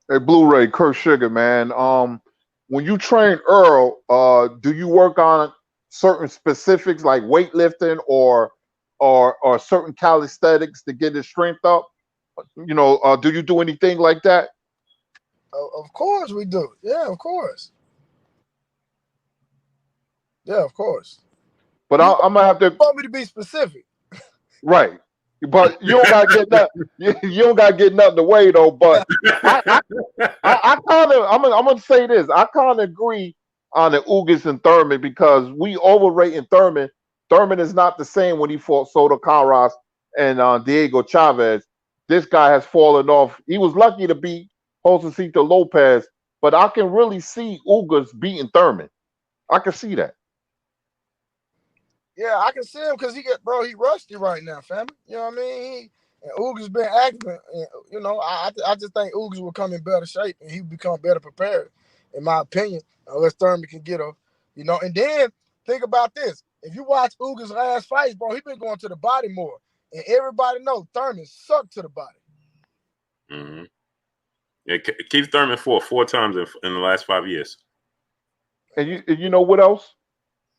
Hey, Blu-ray, Kurt Sugar, man. When you train Earl, do you work on certain specifics like weightlifting or certain calisthenics to get his strength up? You know, do you do anything like that? of course we do. Yeah, of course. Yeah, of course. But I'm gonna have to. Want me to be specific? Right. But you don't gotta get that. You don't gotta get nothing away though. But I kind of I'm gonna say this. I kind of agree on the Ugas and Thurman because we overrating Thurman. Thurman is not the same when he fought Soto Karass and Diego Chavez. This guy has fallen off. He was lucky to beat Josecito Lopez, but I can really see Ugas beating Thurman. I can see that. Yeah, I can see him because he rusty right now, family. You know what I mean? And Ugas been active. And, you know, I just think Ugas will come in better shape and he will become better prepared, in my opinion, unless Thurman can get and then think about this. If you watch Ugas' last fights, bro, he been going to the body more. And everybody knows Thurman sucked to the body. Mm-hmm. Yeah, Keith Thurman fought 4 times in the last 5 years. And you know what else?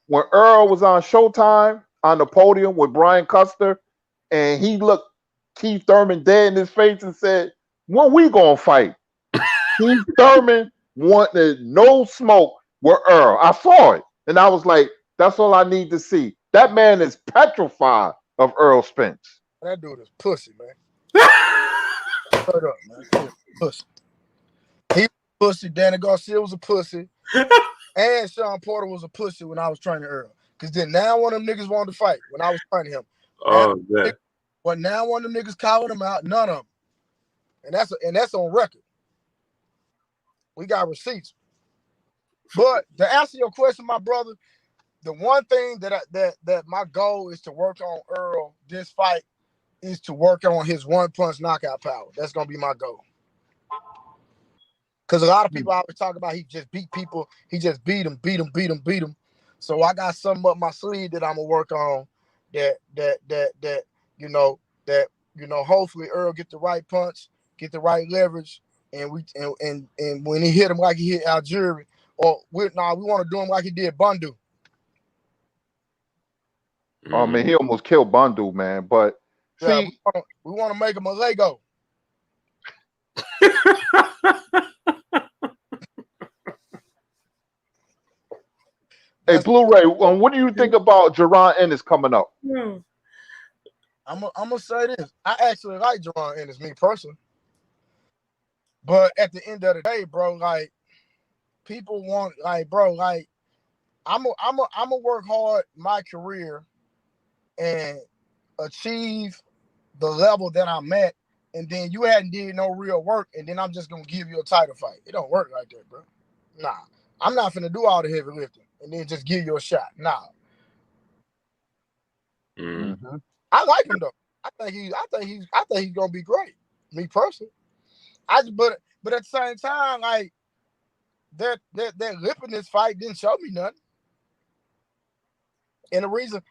When Earl was on Showtime on the podium with Brian Custer, and he looked Keith Thurman dead in his face and said, "When we gonna fight?" Keith Thurman wanted no smoke with Earl. I saw it, and I was like, "That's all I need to see." That man is petrified of Errol Spence. That dude is pussy, man. Straight up, man. Pussy. He was a pussy. Danny Garcia was a pussy. And Sean Porter was a pussy when I was training Earl. Because then now one of them niggas wanted to fight when I was training him. Oh, yeah. But now one of them niggas calling him out, none of them. And that's on record. We got receipts. But to answer your question, my brother, the one thing that my goal is to work on Earl this fight is to work on his one-punch knockout power. That's going to be my goal. Because a lot of people always talk about he just beat people. He just beat them. So I got something up my sleeve that I'm gonna work on. That hopefully Earl get the right punch, get the right leverage, and when he hit him like he hit Algieri, we want to do him like he did Bundu. Oh man, he almost killed Bundu, man. But yeah, see, we want to make him a Lego. Hey, Blu-ray, what do you think about Jaron Ennis coming up? I'm gonna say this. I actually like Jaron Ennis, me personally. But at the end of the day, bro, like people want, like, bro, like I'm gonna work hard my career and achieve the level that I'm at, and then you hadn't did no real work, and then I'm just gonna give you a title fight. It don't work like that, bro. Nah, I'm not finna do all the heavy lifting and then just give you a shot. Nah. Mm-hmm. I like him though. I think he's gonna be great. Me personally. But at the same time, like that lip in this fight didn't show me nothing. And the reason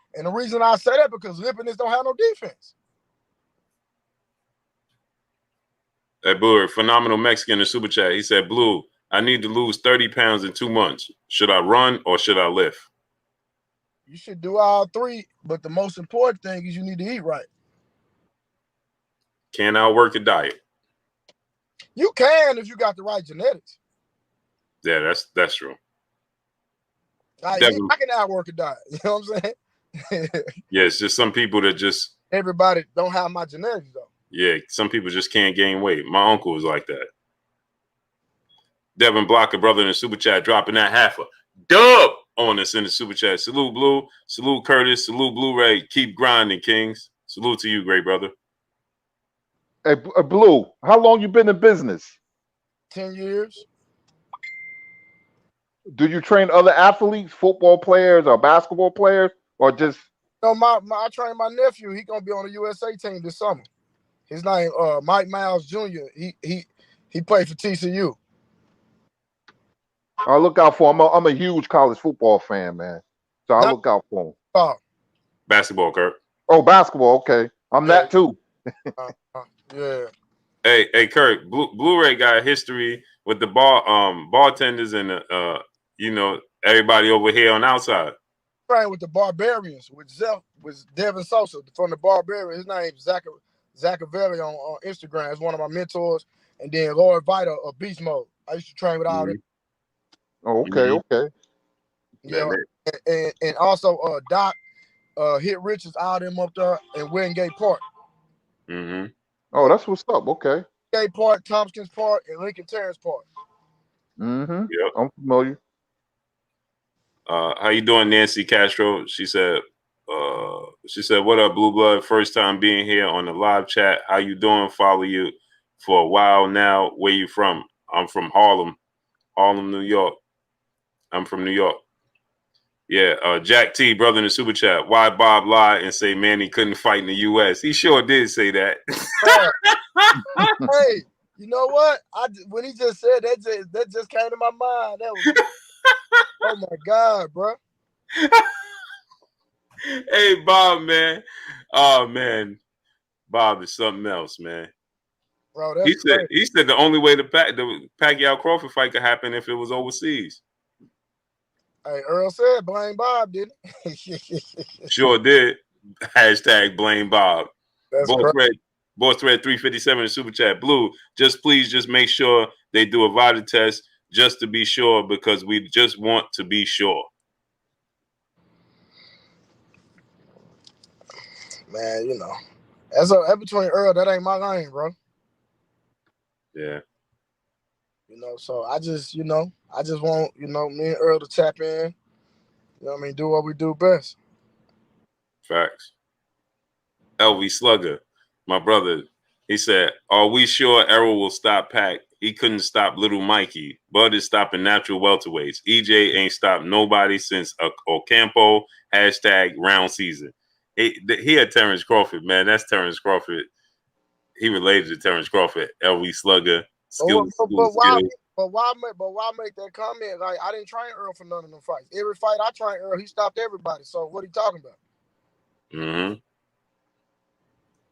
I say that because Lipinus don't have no defense. Hey, Blue, phenomenal Mexican in the super chat. He said, "Blue, I need to lose 30 pounds in 2 months. Should I run or should I lift?" You should do all three, but the most important thing is you need to eat right. Can't outwork the diet. You can if you got the right genetics. Yeah, that's true. I Devin, can outwork a diet. You know what I'm saying? yeah, it's just some people that just Everybody don't have my genetics though. yeah, some people just can't gain weight. My uncle was like that. Devin Blocker, brother in the super chat, dropping that half a dub on us in the super chat. Salute Blue, salute Curtis, salute Blu-ray. Keep grinding, Kings. Salute to you, great brother. Hey, Blue, how long you been in business? 10 years. Do you train other athletes, football players or basketball players, or just? No, I trained my nephew. He gonna be on the USA team this summer. His name Mike Miles Jr. He played for TCU. I look out for him. I'm a huge college football fan, man. So I look out for him. Basketball, Kurt. Oh, basketball. Okay, I'm that too. Yeah. Hey, Kurt. Blu-ray got a history with the bartenders and everybody over here on outside. Trained with the Barbarians with Devin Sosa from the Barbarians. His name's Zachavelli on Instagram. He's one of my mentors. And then Lord Vita of Beast Mode. I used to train with all them. Oh, okay, okay. Yeah, and also Doc, Hit Richards, all them up there in Wingate Park. Oh, that's what's up. Okay. Wingate Park, Tompkins Park, and Lincoln Terrace Park. Yep. I'm familiar. How you doing, Nancy Castro? She said, what up, Blue Blood? First time being here on the live chat. How you doing? Follow you for a while now. Where you from? I'm from Harlem, New York. I'm from New York. Yeah, Jack T, brother in the super chat. Why Bob lie and say Manny couldn't fight in the U.S.? He sure did say that. Hey, you know what? When he just said that just came to my mind. That was oh my God, bro. Hey, Bob, man. Oh man, Bob is something else, man. Bro, that's crazy. He said the only way the Pacquiao Crawford fight could happen if it was overseas. Hey, Earl said blame Bob, didn't he? Sure did. Hashtag blame Bob. That's Boss Thread 357 in super chat. Blue, please make sure they do a VADA test just to be sure, because we just want to be sure. Man, you know, that's between Earl. That ain't my lane, bro. Yeah. You know, so I just want, me and Earl to tap in. You know what I mean? Do what we do best. Facts. LV Slugger, my brother, he said, are we sure Errol will stop Pac? He couldn't stop little Mikey. Bud is stopping natural welterweights. EJ ain't stopped nobody since Ocampo, hashtag round season. He had Terrence Crawford, man. That's Terrence Crawford. He related to Terrence Crawford. LV Slugger. Skills. But why make that comment? Like, I didn't train Earl for none of them fights. Every fight I trained Earl, he stopped everybody. So what are you talking about?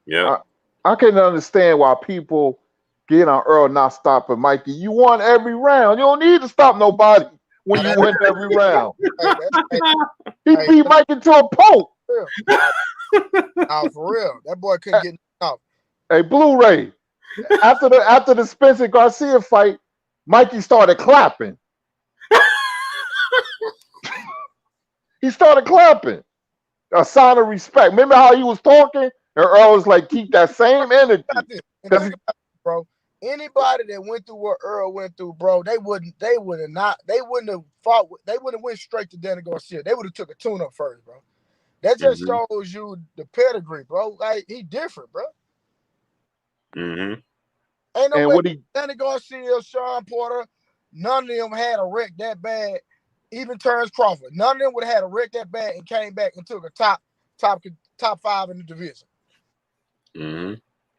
Yeah. I can understand why people get on Earl not stopping Mikey. You won every round. You don't need to stop nobody when you win every round. He beat Mikey to a pulp. For real. That boy couldn't get off. Hey, Blu-ray. After the Spencer Garcia fight, Mikey started clapping. He started clapping. A sign of respect. Remember how he was talking? And Earl was like, keep that same energy. Bro, anybody that went through what Earl went through, bro, they wouldn't have fought. They wouldn't have went straight to Danny Garcia. They would have took a tune-up first, bro. That just shows you the pedigree, bro. Like, he different, bro. Ain't no way Danny Garcia, Sean Porter, none of them had a wreck that bad. Even Terrence Crawford, none of them would have had a wreck that bad and came back and took a top 5 in the division.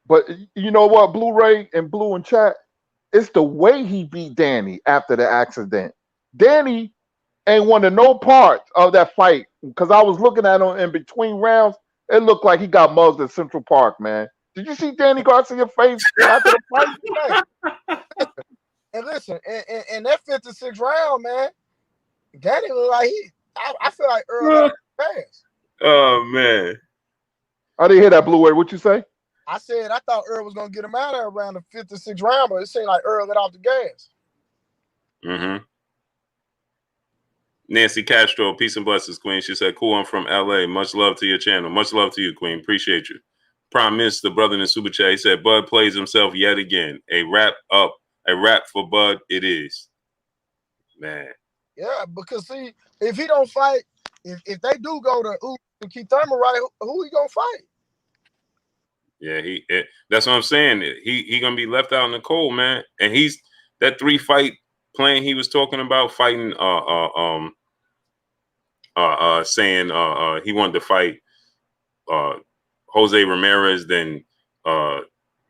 But you know what, Blu-ray and Blue in chat, it's the way he beat Danny after the accident. Danny ain't wanted no parts of that fight, because I was looking at him in between rounds. It looked like he got mugged at Central Park, man. Did you see Danny Garcia's face after the fight? And listen, and that 56th round, man, Danny looked like I feel like Earl fast. Oh man, I didn't hear that, Blue-ray. What you say? I said I thought Earl was gonna get him out of there around the 56th round, but it seemed like Earl let off the gas. Nancy Castro, peace and blessings, Queen. She said, cool, I'm from LA. Much love to your channel. Much love to you, Queen. Appreciate you. Prime Minister, brother in the super chat, he said, Bud plays himself yet again. A wrap for Bud it is. Man. Yeah, because see, if he don't fight, if they do go to keep Thurman right, who he gonna fight? Yeah, that's what I'm saying. He gonna be left out in the cold, man. And he's that 3-fight plan he was talking about, fighting saying he wanted to fight Jose Ramirez, then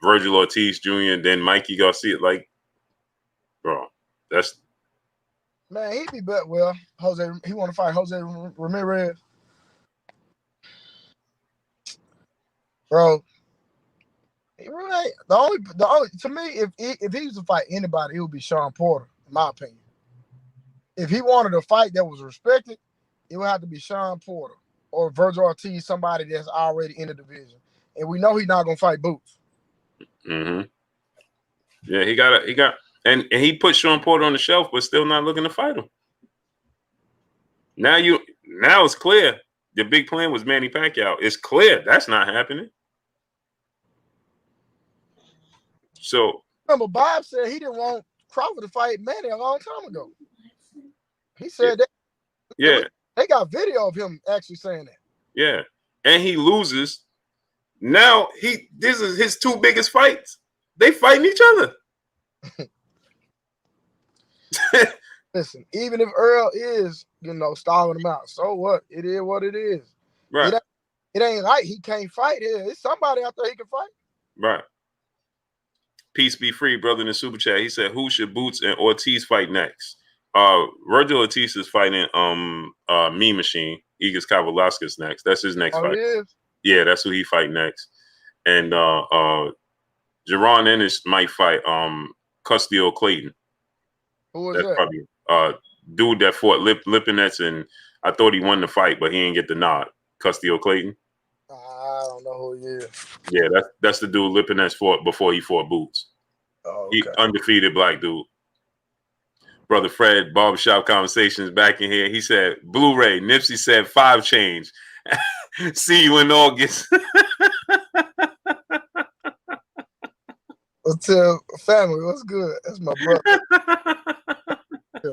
Virgil Ortiz Jr., then Mikey Garcia. Like, bro, that's man, he be bet well. He want to fight Jose Ramirez, bro. He really ain't. The only to me, if he was to fight anybody, it would be Sean Porter, in my opinion. If he wanted a fight that was respected, it would have to be Sean Porter or Virgil Ortiz, somebody that's already in the division. And we know he's not gonna fight Boots. mm-hmm. Yeah, he got and he put Sean Porter on the shelf, but still not looking to fight him. Now it's clear the big plan was Manny Pacquiao. It's clear that's not happening. So remember, Bob said he didn't want Crawford to fight Manny a long time ago. He said that. Yeah, they got video of him actually saying that. Yeah, and he loses. Now this is his 2 biggest fights. They fighting each other. Listen, even if Earl is, stalling him out, so what? It is what it is. Right. It ain't like he can't fight here. It's somebody out there he can fight. Right. Peace be free, brother in the super chat. He said, who should Boots and Ortiz fight next? Virgil Ortiz is fighting Me Machine, Igor Kavalauskas next. That's his next fight. Yeah, that's who he fight next. And Jerron Ennis might fight Castillo Clayton. Who is that's that? Probably dude that fought Lipinets, and I thought he won the fight, but he didn't get the nod. Castillo Clayton. I don't know who he is. Yeah, that's the dude Lipinets fought before he fought Boots. Oh, okay. He undefeated black dude. Brother Fred, Barbershop Conversations back in here. He said, Blu-ray, Nipsey said 5 change. See you in August. What's up, family? What's good? That's my brother. Yeah,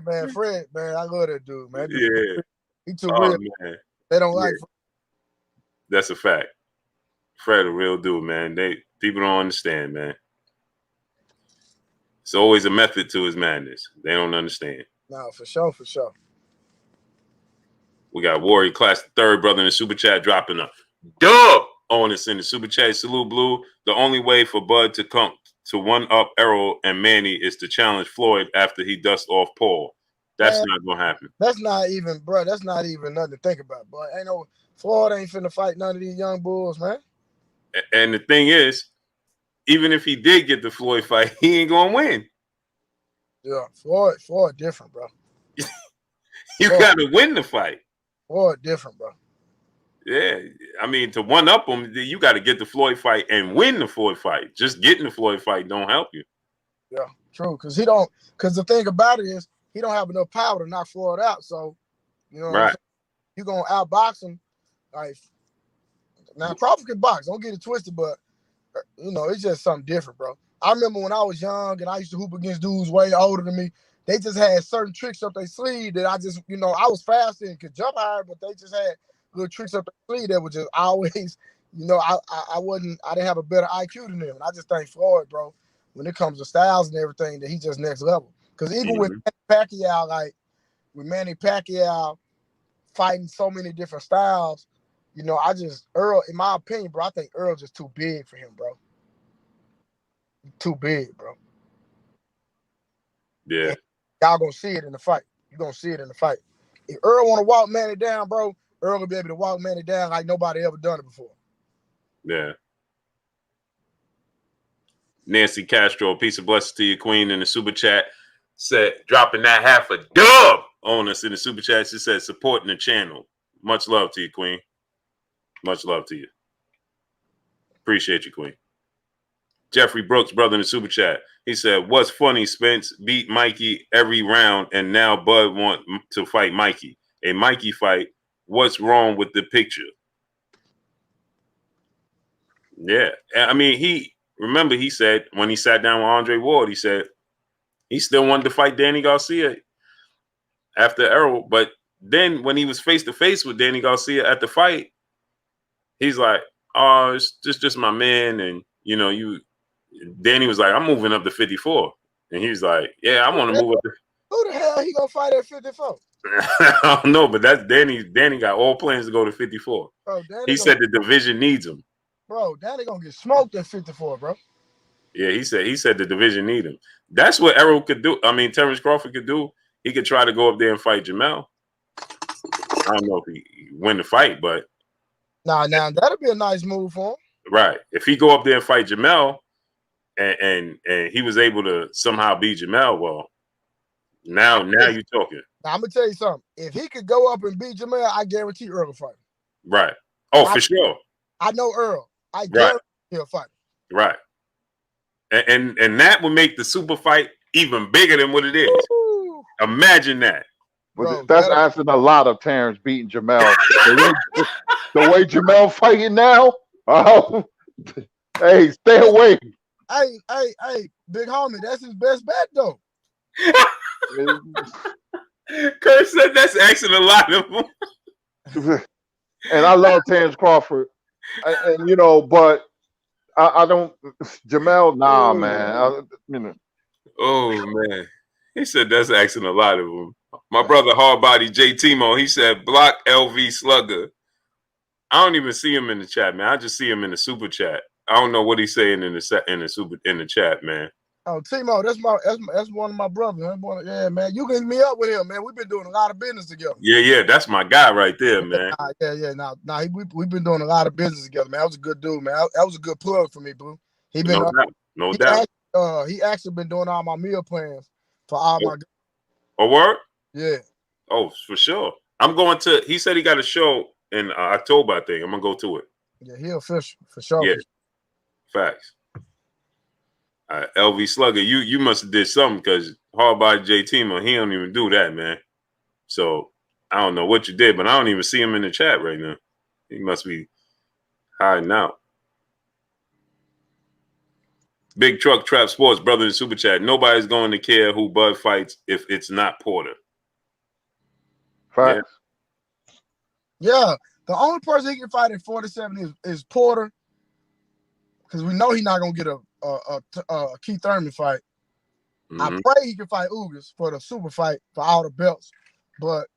man. Fred, man. I love that dude, man. Yeah. He too real. Man. They don't like Fred. That's a fact. Fred a real dude, man. People don't understand, man. It's always a method to his madness. They don't understand. No, for sure, for sure. We got Warrior Class the Third, brother in the super chat, dropping a dub on us in the super chat. Salute, Blue. The only way for Bud to come to one-up Errol and Manny is to challenge Floyd after he dusts off Paul. That's not going to happen. That's not even, bro. That's not even nothing to think about, boy. Floyd ain't finna fight none of these young bulls, man. And the thing is, even if he did get the Floyd fight, he ain't going to win. Yeah, Floyd different, bro. You got to win the fight. Floyd different, bro. Yeah, I mean, to one-up him, you got to get the Floyd fight and win the Floyd fight. Just getting the Floyd fight don't help you. Yeah, true. Because the thing about it is, he don't have enough power to knock Floyd out. So, right. You're going to outbox him. Like, now, Crawford can box. Don't get it twisted, but, it's just something different, bro. I remember when I was young and I used to hoop against dudes way older than me. They just had certain tricks up their sleeve that I just, I was fast and could jump higher, but they just had little tricks up their sleeve that were just always, I didn't have a better IQ than them. And I just think Floyd, bro, when it comes to styles and everything, that he's just next level. Because even with Manny Pacquiao fighting so many different styles, Earl, in my opinion, bro, I think Earl's just too big for him, bro. Too big, bro. Yeah. And y'all gonna see it in the fight. You're gonna see it in the fight. If Earl want to walk Manny down, bro, Earl will be able to walk Manny down like nobody ever done it before. Yeah. Nancy Castro, peace of blessings to you, Queen, in the super chat. Said dropping that half a dub on us in the super chat. She said supporting the channel. Much love to you, Queen. Much love to you. Appreciate you, Queen. Jeffrey Brooks, brother in the super chat. He said, "What's funny? Spence beat Mikey every round, and now Bud want to fight Mikey. A Mikey fight. What's wrong with the picture?" Yeah, I mean, he said when he sat down with Andre Ward, he said he still wanted to fight Danny Garcia after Errol, but then when he was face to face with Danny Garcia at the fight, he's like, "Oh, it's just my man," and Danny was like, "I'm moving up to 54," and he's like, "Yeah, I want to move up to." Who the hell he gonna fight at 54? I don't know, but that's Danny. Danny got all plans to go to 54. Bro, He said the division needs him. Bro, Danny gonna get smoked at 54, bro. Yeah, he said the division need him. That's what Errol could do. I mean, Terrence Crawford could do. He could try to go up there and fight Jamel. I don't know if he win the fight, but now that'll be a nice move for him. Right. If he go up there and fight Jamel, and he was able to somehow beat Jamel, well, now you're talking. Now, I'm gonna tell you something. If he could go up and beat Jamel, I guarantee Earl will fight him. Right. Oh, for sure. I know Earl. I guarantee he'll fight him. Right. And that would make the super fight even bigger than what it is. Ooh. Imagine that. Bro, that's asking a lot of Terrence beating Jamel. The way Jamel fighting now, hey, stay away. Hey, big homie, that's his best bet though. Kurt said that's asking a lot of them. And I love Terrence Crawford, and but I don't. Jamel, nah, man. Oh man, he said that's asking a lot of them. My brother Hardbody J Timo, he said block LV Slugger. I don't even see him in the chat, man. I just see him in the super chat. I don't know what he's saying in the chat, man. Oh, Timo, that's one of my brothers. Yeah, man, you can hit me up with him, man. We've been doing a lot of business together. Yeah, that's my guy right there, man. Yeah. Now we've been doing a lot of business together, man. That was a good dude, man. That was a good plug for me, Blue. He been no doubt. He actually been doing all my meal plans for all my. A word? Yeah. Oh, for sure. I'm going to. He said he got a show in October, I think. I'm gonna go to it. Yeah, he official for sure. Yeah, facts. LV Slugger, you must have did something because Hardbody J Timo, he don't even do that, man. So I don't know what you did, but I don't even see him in the chat right now. He must be hiding out. Big Truck Trap Sports, brother in super chat. Nobody's going to care who Bud fights if it's not Porter. Facts. Yeah, the only person he can fight at 47 is Porter, because we know he's not gonna get a Keith Thurman fight. Mm-hmm. I pray he can fight Ugas for the super fight for all the belts, but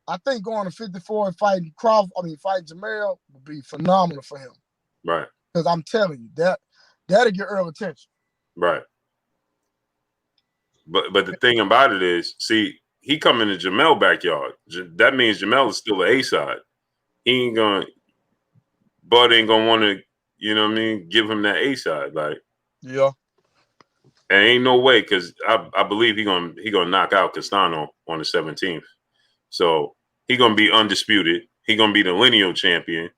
I think going to 54 and fighting fighting Jamel would be phenomenal for him. Right. Because I'm telling you that'll get Earl attention. Right. But the thing about it is, see, he come into Jamel backyard. That means Jamel is still an A side. He ain't gonna. Bud ain't gonna want to. You know what I mean? Give him that A side, like. Yeah. And ain't no way, because I believe he gonna knock out Castano on the 17th. So he gonna be undisputed. He gonna be the lineal champion.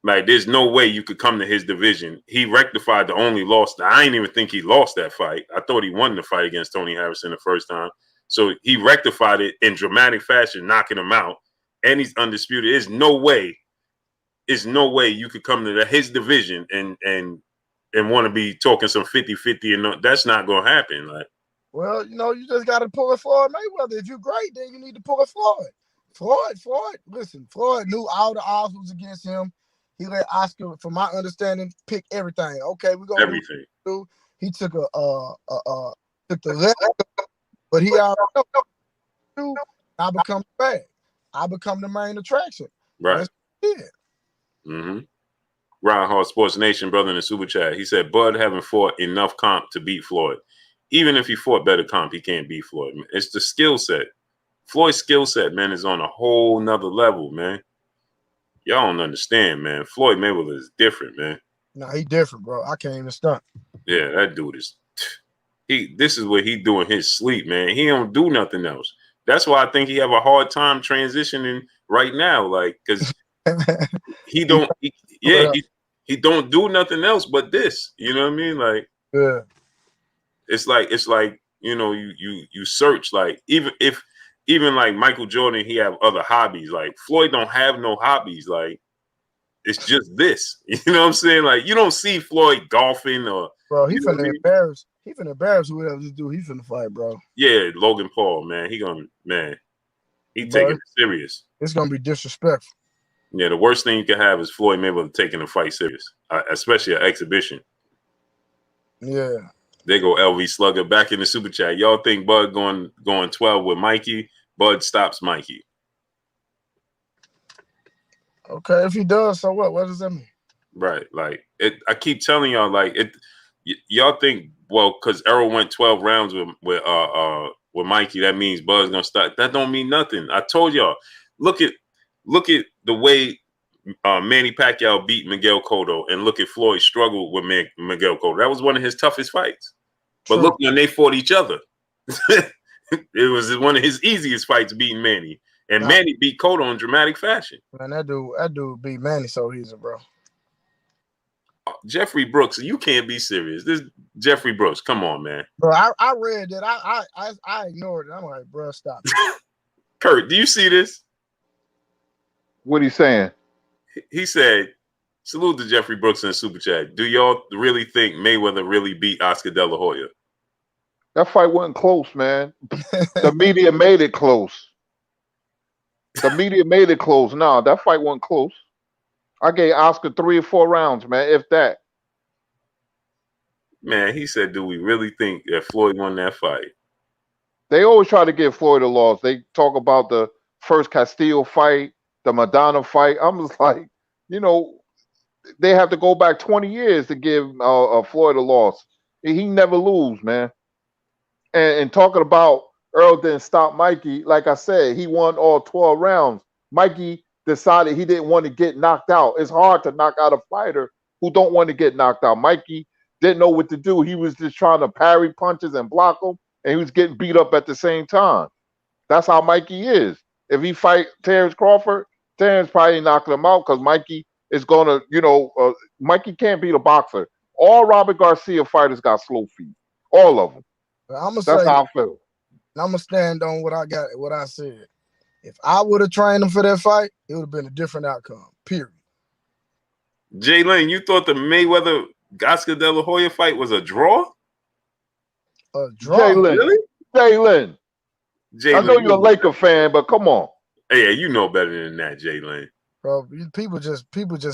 Like, there's no way you could come to his division. He rectified the only loss. I didn't even think he lost that fight. I thought he won the fight against Tony Harrison the first time. So he rectified it in dramatic fashion, knocking him out. And he's undisputed. There's no way you could come to his division and want to be talking some 50-50 and that's not gonna happen. Like, well, you just gotta pull it Floyd Mayweather. If you're great, then you need to pull it Floyd. Listen, Floyd knew all the odds was against him. He let Oscar, from my understanding, pick everything. Okay, we're gonna everything. He took took the left, but he already know. I become bad. I become the main attraction. Right. Mm-hmm. Ron Hall Sports Nation, brother in the super chat. He said Bud haven't fought enough comp to beat Floyd. Even if he fought better comp, he can't beat Floyd. It's the skill set. Floyd's skill set, man, is on a whole nother level, man. Y'all don't understand, man. Floyd Mayweather is different, man. No, he different, bro. I can't even stunt. Yeah, that dude is. This is what he do in his sleep, man. He don't do nothing else. That's why I think he have a hard time transitioning right now, like, because he don't. he don't do nothing else but this. You know what I mean? Like, Yeah. it's like you know, you search, like, even like Michael Jordan, he have other hobbies. Like Floyd don't have no hobbies. Like, it's just this. You know what I'm saying? Like, you don't see Floyd golfing or, Bro, he you know what I finna mean? embarrass. He finna embarrass whoever this dude. He finna fight, bro. Yeah, Logan Paul, man. He Bro, taking it serious. it's gonna be disrespectful. Yeah, the worst thing you can have is Floyd Mayweather taking the fight serious, especially an exhibition. Yeah. They go LV Slugger back in the super chat. Y'all think Bud going 12 with Mikey? Bud stops Mikey. Okay, if he does, so what? What does that mean? Right. Like, I keep telling y'all, like, y'all think, well, because Errol went 12 rounds with Mikey, that means Bud's gonna start. That don't mean nothing. I told y'all, look at the way Manny Pacquiao beat Miguel Cotto, and look at Floyd struggled with Miguel Cotto. That was one of his toughest fights. But look, when they fought each other, it was one of his easiest fights, beating Manny. And Manny beat Cotto in dramatic fashion. Man, that dude beat Manny so easy, bro. Jeffrey Brooks, you can't be serious. This Jeffrey Brooks, come on, man. Bro, I read that. I ignored it. I'm like, bro, stop. Kurt, do you see this? What he saying? He said, salute to Jeffrey Brooks in the super chat. Do y'all really think Mayweather really beat Oscar De La Hoya? That fight wasn't close, man. The media made it close. The media made it close. No, that fight wasn't close. I gave Oscar 3 or 4 rounds, man, if that. Man, he said, do we really think that Floyd won that fight? They always try to give Floyd a loss. They talk about the first Castillo fight, the Madonna fight. I'm just like, you know, they have to go back 20 years to give Floyd a loss. He never lose, man. And talking about Earl didn't stop Mikey, like I said, he won all 12 rounds. Mikey decided he didn't want to get knocked out. It's hard to knock out a fighter who don't want to get knocked out. Mikey didn't know what to do. He was just trying to parry punches and block them, and he was getting beat up at the same time. That's how Mikey is. If he fight Terrence Crawford, Terrence probably knocking him out because Mikey is going to, you know, Mikey can't beat a boxer. All Robert Garcia fighters got slow feet. All of them. That's how I feel. I'm gonna stand on what I said. If I would have trained him for that fight, it would have been a different outcome. Period. Jalen, you thought the Mayweather Oscar De La Hoya fight was a draw? A draw? Jalen. Really? Jalen. I know you're a Laker fan, but come on. Yeah, you know better than that, Jalen. Bro, people just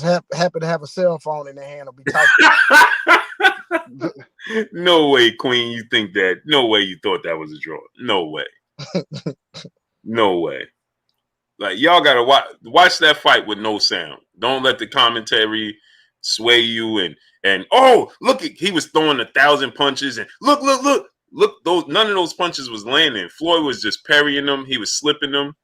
happen to have a cell phone in their hand or be typing. No way, Queen, you think that. No way you thought that was a draw. No way. No way. Like, y'all gotta watch that fight with no sound. Don't let the commentary sway you and oh, look, he was throwing 1,000 punches and look, those none of those punches was landing. Floyd was just parrying them, he was slipping them.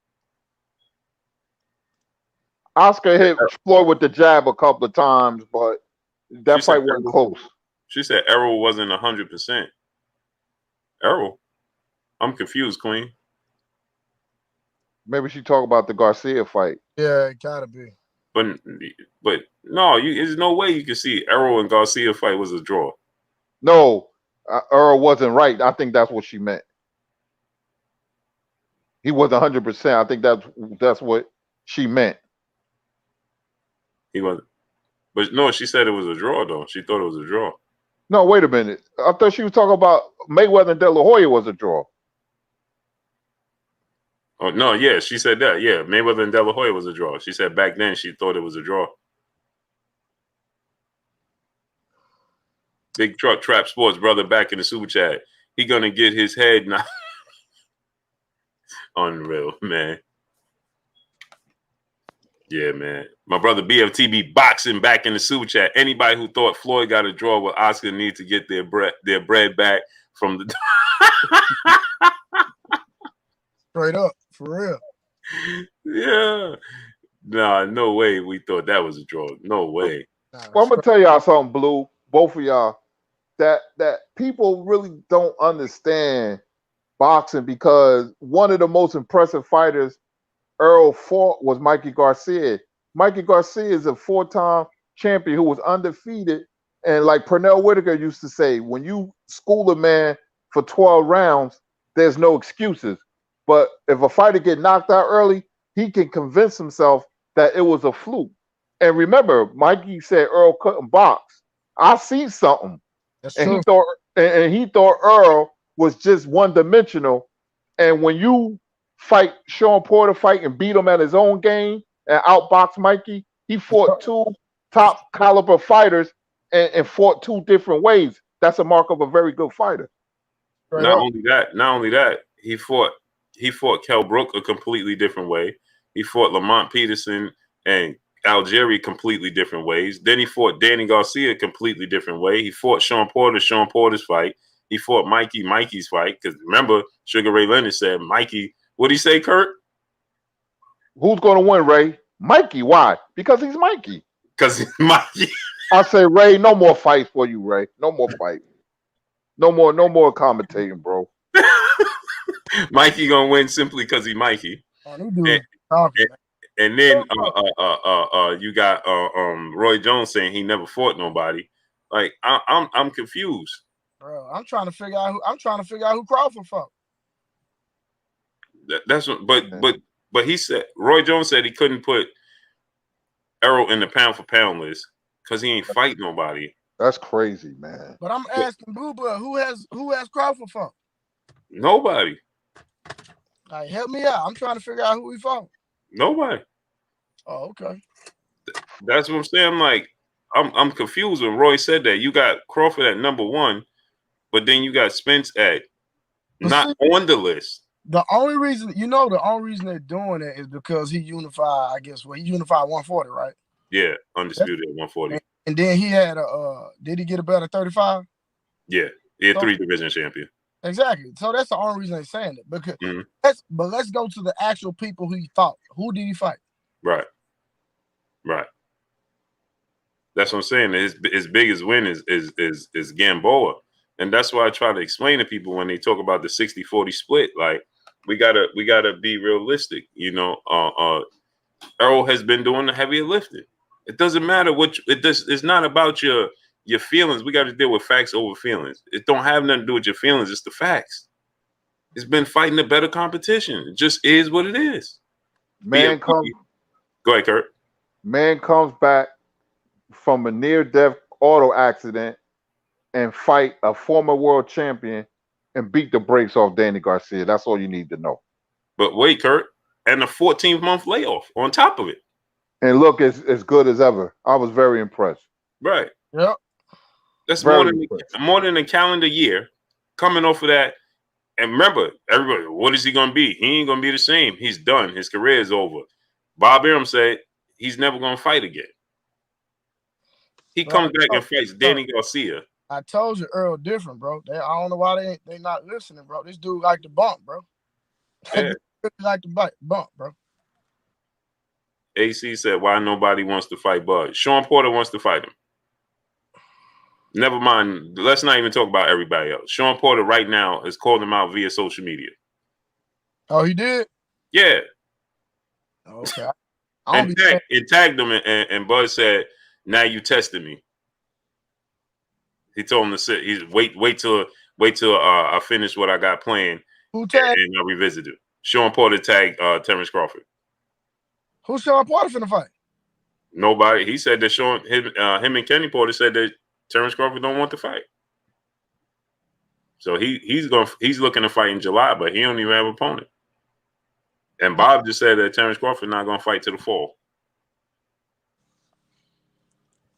Oscar hit Floyd with the jab a couple of times, but that fight wasn't close. She said Errol wasn't 100%. Errol? I'm confused, Queen. Maybe she talk about the Garcia fight. Yeah, it gotta be. But no, there's no way you can see Errol and Garcia fight was a draw. No, Earl wasn't right. I think that's what she meant. He wasn't 100%. I think that's what she meant. He wasn't. But no, she said it was a draw, though. She thought it was a draw. No, wait a minute. I thought she was talking about Mayweather and De La Hoya was a draw. Oh, no, yeah, she said that. Yeah, Mayweather and De La Hoya was a draw. She said back then she thought it was a draw. Big Truck Trap Sports brother back in the super chat. He gonna get his head now. Unreal, man. Yeah, man. My brother BFTB boxing back in the super chat. Anybody who thought Floyd got a draw with Oscar need to get their bread back from the straight up, for real. Yeah. Nah, no way we thought that was a draw. No way. Well, I'm gonna tell y'all something, Blue. Both of y'all, that people really don't understand boxing because one of the most impressive fighters Earl fought was Mikey Garcia. Mikey Garcia is a 4-time champion who was undefeated. And like Pernell Whitaker used to say, when you school a man for 12 rounds, there's no excuses. But if a fighter get knocked out early, he can convince himself that it was a fluke. And remember, Mikey said Earl couldn't box. I seen something, That's and true. he thought Earl was just one dimensional. And when you fight Sean Porter, fight and beat him at his own game and outbox Mikey, he fought two top caliber fighters and fought two different ways. That's a mark of a very good fighter. Not only that, he fought Kell Brook a completely different way. He fought Lamont Peterson and Algieri completely different ways. Then he fought Danny Garcia a completely different way. He fought Sean Porter's fight. He fought Mikey's fight. Because remember, Sugar Ray Leonard said, Mikey, what'd he say, Kurt? Who's going to win, Ray? Mikey. Why? Because he's Mikey. Because he's Mikey. I say, Ray, no more fights for you, Ray. No more fights. No more commentating, bro. Mikey gonna win simply because he's Mikey. And then you got Roy Jones saying he never fought nobody. Like I'm confused. Bro, I'm trying to figure out who Crawford fought. That's what, but he said Roy Jones said he couldn't put Errol in the pound for pound list because he ain't fight nobody. That's crazy, man. But I'm asking Booba, who has Crawford fought? Nobody. Like, help me out. I'm trying to figure out who he fought. Nobody. Oh, okay. That's what I'm saying. I'm like, I'm confused when Roy said that. You got Crawford at number 1, but then you got Spence at not on the list. The only reason they're doing it is because he unified, I guess, he unified 140, right? Yeah, undisputed at 140. And then he had did he get a belt at 35? Yeah, he had 3 division champion. Exactly. So that's the only reason they're saying it. Because let's go to the actual people who he fought. Who did he fight? Right. That's what I'm saying. His biggest win is Gamboa. And that's why I try to explain to people when they talk about the 60-40 split. Like, we gotta be realistic. You know, Errol has been doing the heavier lifting. It doesn't matter it's not about your feelings. We got to deal with facts over feelings. It don't have nothing to do with your feelings. It's the facts. It's been fighting a better competition. It just is what it is. Go ahead, Kurt. Man comes back from a near-death auto accident and fight a former world champion and beat the brakes off Danny Garcia. That's all you need to know. But wait, Kurt, and a 14-month layoff on top of it. And look as good as ever. I was very impressed. Right. Yep. That's more than a calendar year coming off of that. And remember, everybody, what is he going to be? He ain't going to be the same. He's done. His career is over. Bob Arum said he's never going to fight again. He comes back and fights Danny Garcia. I told you Earl different, bro. I don't know why they not listening, bro. This dude like to bump, bro. Yeah. Like to bump, bro. AC said, why nobody wants to fight Bud? Sean Porter wants to fight him. Never mind. Let's not even talk about everybody else. Sean Porter right now has called him out via social media. Oh, he did? Yeah. Okay. And tagged him, and Bud said, now you tested me. He told him to sit. He's wait till I finish what I got planned. Who tagged? And I'll revisit it. Sean Porter tagged Terrence Crawford. Who's Sean Porter finna fight? Nobody. He said that him and Kenny Porter said that Terrence Crawford don't want to fight. So he's looking to fight in July, but he don't even have an opponent. And Bob just said that Terrence Crawford not gonna fight to the fall.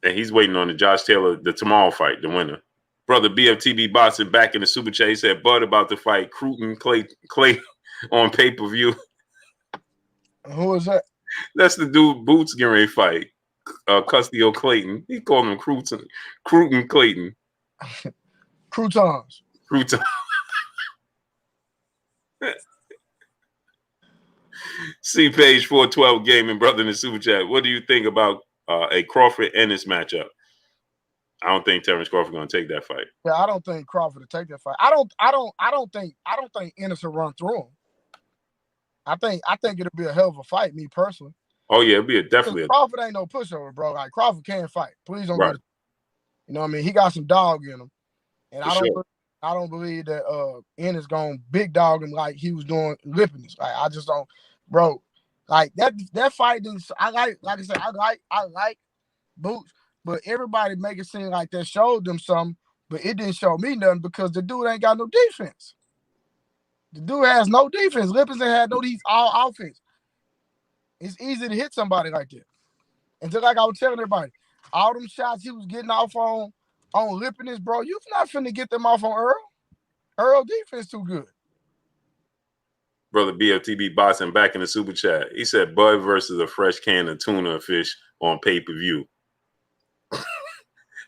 And he's waiting on the Josh Taylor, the tomorrow fight, the winner. Brother BFTB Boston back in the super chat. He said Bud about to fight Cruton Clay on pay-per-view. Who is that? That's the dude Boots getting ready to fight. Custio Clayton. He called him Cruton Clayton. Croutons. See page 412 gaming, brother in the super chat. What do you think about a Crawford Ennis matchup? I don't think Terrence Crawford gonna take that fight. Yeah, I don't think Crawford will take that fight. I don't think Ennis will run through him. I think it'll be a hell of a fight, me personally. Oh yeah, it'd be definitely. Crawford ain't no pushover, bro. Like Crawford can't fight. Please don't Right. get it. You know what I mean? He got some dog in him, and For sure. I don't believe that Ennis gonna big dog him like he was doing Lippiness. Like I just don't, bro. Like that fight didn't. Like I said, I like Boots, but everybody make it seem like that showed them something, but it didn't show me nothing because the dude ain't got no defense. The dude has no defense. Lippinson had no. He's all offense. It's easy to hit somebody like that. And just like I was telling everybody, all them shots he was getting off on Lippiness, bro, you're not finna get them off on Earl. Earl defense too good. Brother BFTB boxing back in the super chat. He said Bud versus a fresh can of tuna fish on pay-per-view.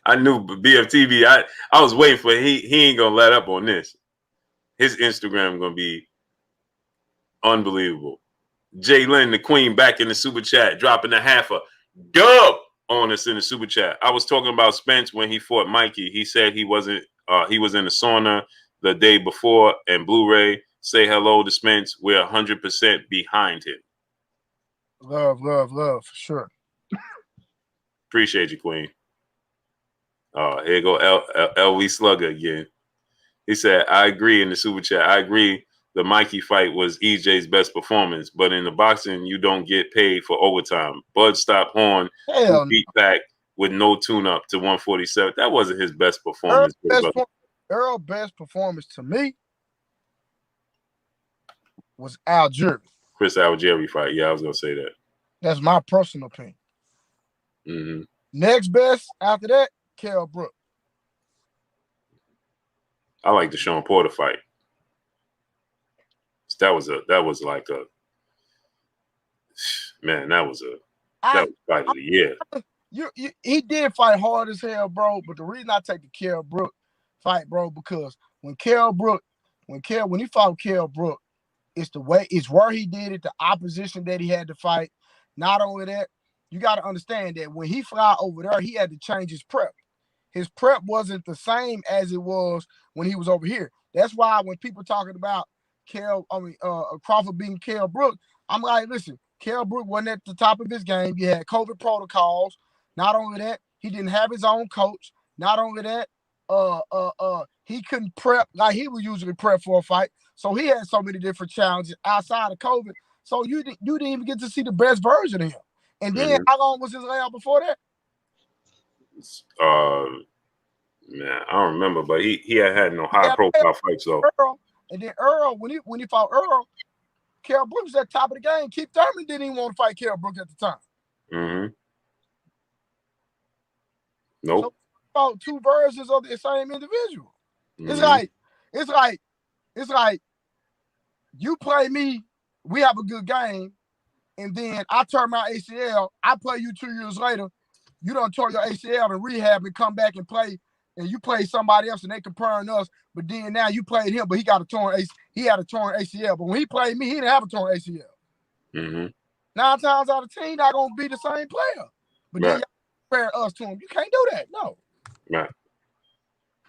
I knew BFTB. I was waiting for he ain't gonna let up on this. His Instagram gonna be unbelievable. Jay Lynn, the queen, back in the super chat, dropping a half a dub on us in the super chat. I was talking about Spence when he fought Mikey. He said he wasn't. He was in the sauna the day before. And Blu-ray, say hello to Spence. We're 100% behind him. Love, for sure. Appreciate you, queen. Here go LV Slugger again. He said, I agree in the super chat. I agree. The Mikey fight was EJ's best performance, but in the boxing, you don't get paid for overtime. Bud stopped Horn, who beat back with no tune-up to 147. That wasn't his best performance. Earl's best performance to me was Algieri. Chris Algieri fight. Yeah, I was going to say that. That's my personal opinion. Mm-hmm. Next best after that, Kell Brook. I like the Sean Porter fight. That was like a man. That was fight of the year. He did fight hard as hell, bro. But the reason I take the Kell Brook fight, bro, because when he fought Kell Brook, it's where he did it, the opposition that he had to fight. Not only that, you got to understand that when he fly over there, he had to change his prep. His prep wasn't the same as it was when he was over here. That's why when people talking about Crawford beating Kell Brook, I'm like, listen, Kell Brook wasn't at the top of his game. You had COVID protocols. Not only that, he didn't have his own coach. Not only that, he couldn't prep like he would usually prep for a fight. So he had so many different challenges outside of COVID. So you didn't even get to see the best version of him. And then how long was his layout before that? Man, I don't remember, but he had no high profile fights though. And then Earl, when he fought Earl, Kell Brook was at the top of the game. Keith Thurman didn't even want to fight Kell Brook at the time. Mm-hmm. Nope. So he fought two versions of the same individual. Mm-hmm. It's like you play me, we have a good game, and then I turn my ACL, I play you 2 years later, you done tore your ACL in rehab and come back and play, and you play somebody else and they comparing us, but then now you played him, but he had a torn ACL. But when he played me, he didn't have a torn ACL. Mm-hmm. 9 times out of 10, not gonna be the same player. But then you compare us to him. You can't do that. No. Right.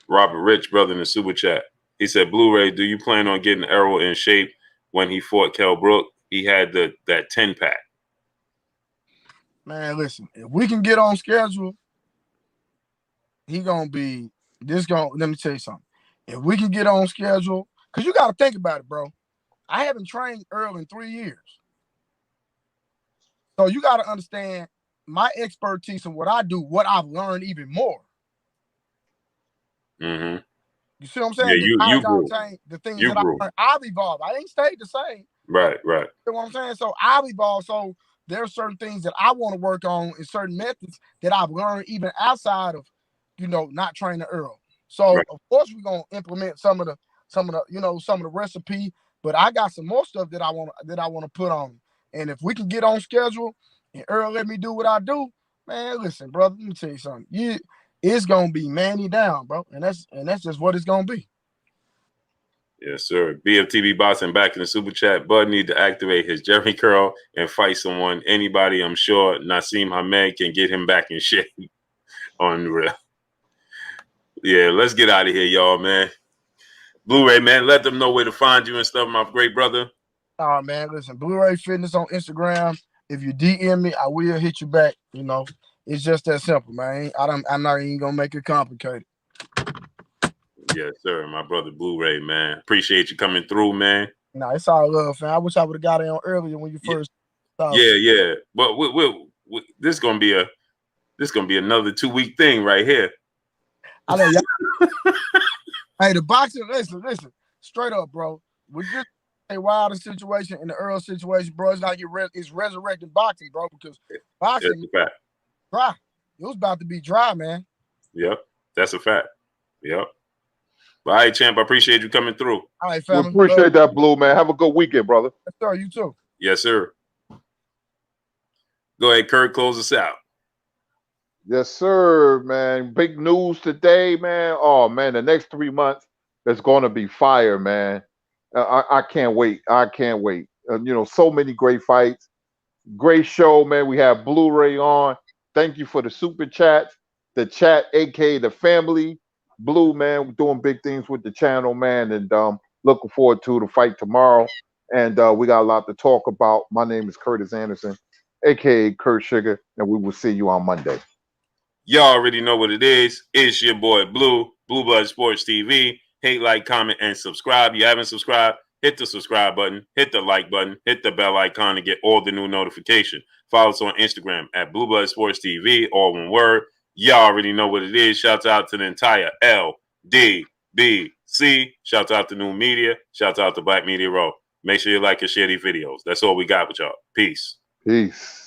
Robert Rich, brother in the super chat. He said, Blu-ray, do you plan on getting Errol in shape when he fought Kell Brook? He had that 10-pack. Man, listen, if we can get on schedule, let me tell you something. If we can get on schedule, because you got to think about it, bro. I haven't trained Earl in 3 years. So you got to understand my expertise and what I do, what I've learned even more. Mm-hmm. You see what I'm saying? Yeah, you grew. The things that I learned, I've evolved. I ain't stayed the same. Right. You know what I'm saying? So I've evolved. So there are certain things that I want to work on and certain methods that I've learned even outside of, not training Earl. So of course we're gonna implement some of the recipe, but I got some more stuff that I want to put on. And if we can get on schedule and Earl let me do what I do, man, listen, brother, let me tell you something. It's gonna be Manny down, bro, and that's just what it's gonna be. Yes, sir. BFTB boxing back in the super chat. Bud need to activate his Jerry curl and fight someone. Anybody, I'm sure Naseem Hamed can get him back in shape. Unreal. Yeah, let's get out of here, y'all, man. Blu-ray, man, let them know where to find you and stuff, my great brother. Oh, man, listen, Blu-ray Fitness on Instagram, If you DM me, I will hit you back. You know, it's just that simple, man. I'm not even gonna make it complicated. Yes, sir. My brother Blu-ray, man. Appreciate you coming through, man. Nah, it's all love, fam. I wish I would have got it on earlier when you first started. Yeah. But this gonna be another 2-week thing right here. I know y'all. Hey, the boxing, listen, straight up, bro. With this Wilder situation and the Earl situation, bro, it's like it's resurrecting boxing, bro, because boxing That's a fact. dry. It was about to be dry, man. Yep, that's a fact. Yep. All right, champ, I appreciate you coming through. All right, We family. appreciate that, Blue, man. Have a good weekend, brother. Yes, sir. You too. Yes, sir. Go ahead, Kurt, close us out. Yes, sir, man. Big news today, man. Oh, man, the next 3 months is going to be fire, man. I can't wait. I can't wait. So many great fights. Great show, man. We have Blu-ray on. Thank you for the super chats. The chat, aka the family. Blue, man, we're doing big things with the channel, man. And looking forward to the fight tomorrow. And we got a lot to talk about. My name is Curtis Anderson, aka Kurt Sugar, and we will see you on Monday. Y'all already know what it is. It's your boy Blue Blood Sports TV. Hate, like, comment, and subscribe. You haven't subscribed, hit the subscribe button, hit the like button, hit the bell icon to get all the new notification. Follow us on Instagram at Blue Blood Sports TV, all one word. Y'all already know what it is. Shouts out to the entire LDBC. Shouts out to New Media. Shouts out to Black Media Row. Make sure you like and share these videos. That's all we got with y'all. Peace. Peace.